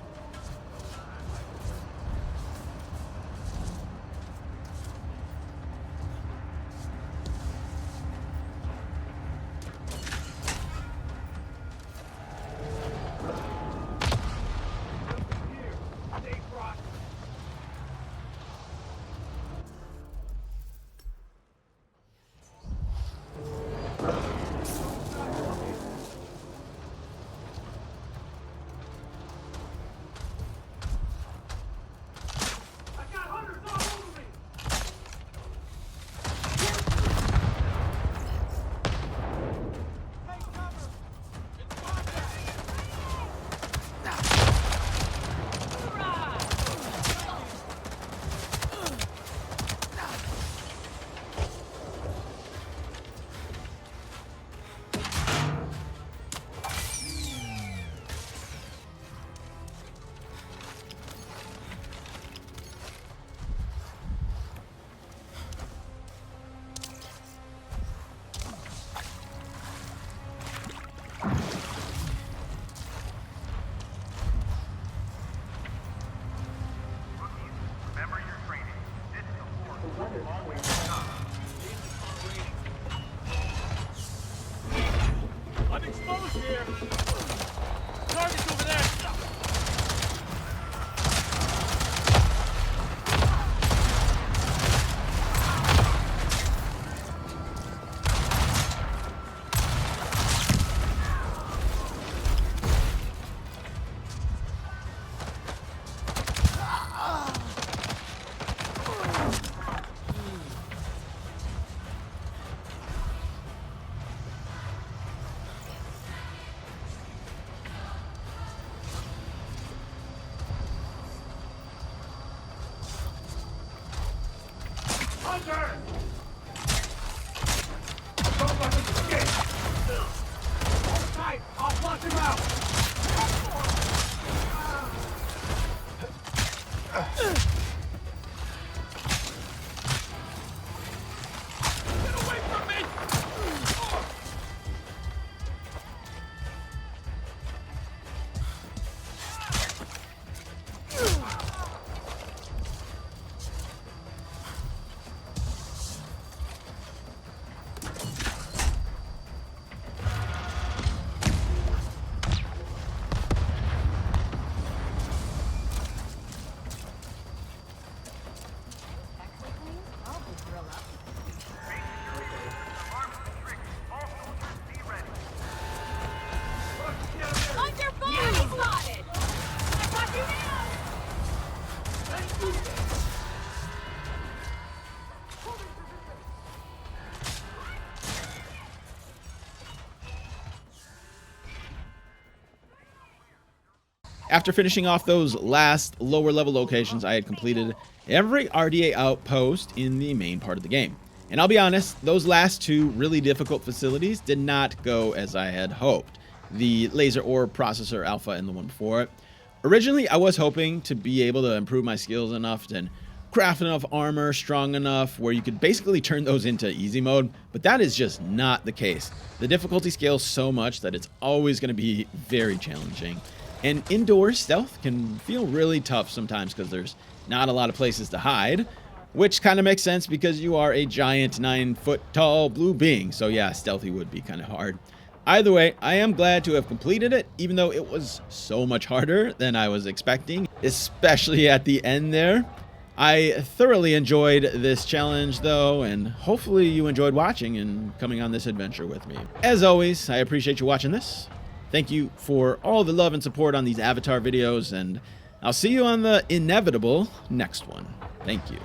I'm exposed here! Target's over there! Hunter! Don't let him escape! Hold tight! I'll flush him out! Get away from me! After finishing off those last lower level locations, I had completed every RDA outpost in the main part of the game. And I'll be honest, those last two really difficult facilities did not go as I had hoped. The laser ore processor alpha and the one before it. Originally, I was hoping to be able to improve my skills enough to craft enough armor strong enough where you could basically turn those into easy mode, but that is just not the case. The difficulty scales so much that it's always going to be very challenging. And indoor stealth can feel really tough sometimes because there's not a lot of places to hide, which kind of makes sense because you are a giant 9-foot tall blue being. So yeah, stealthy would be kind of hard. Either way, I am glad to have completed it, even though it was so much harder than I was expecting, especially at the end there. I thoroughly enjoyed this challenge though, and hopefully you enjoyed watching and coming on this adventure with me. As always, I appreciate you watching this. Thank you for all the love and support on these Avatar videos, and I'll see you on the inevitable next one. Thank you.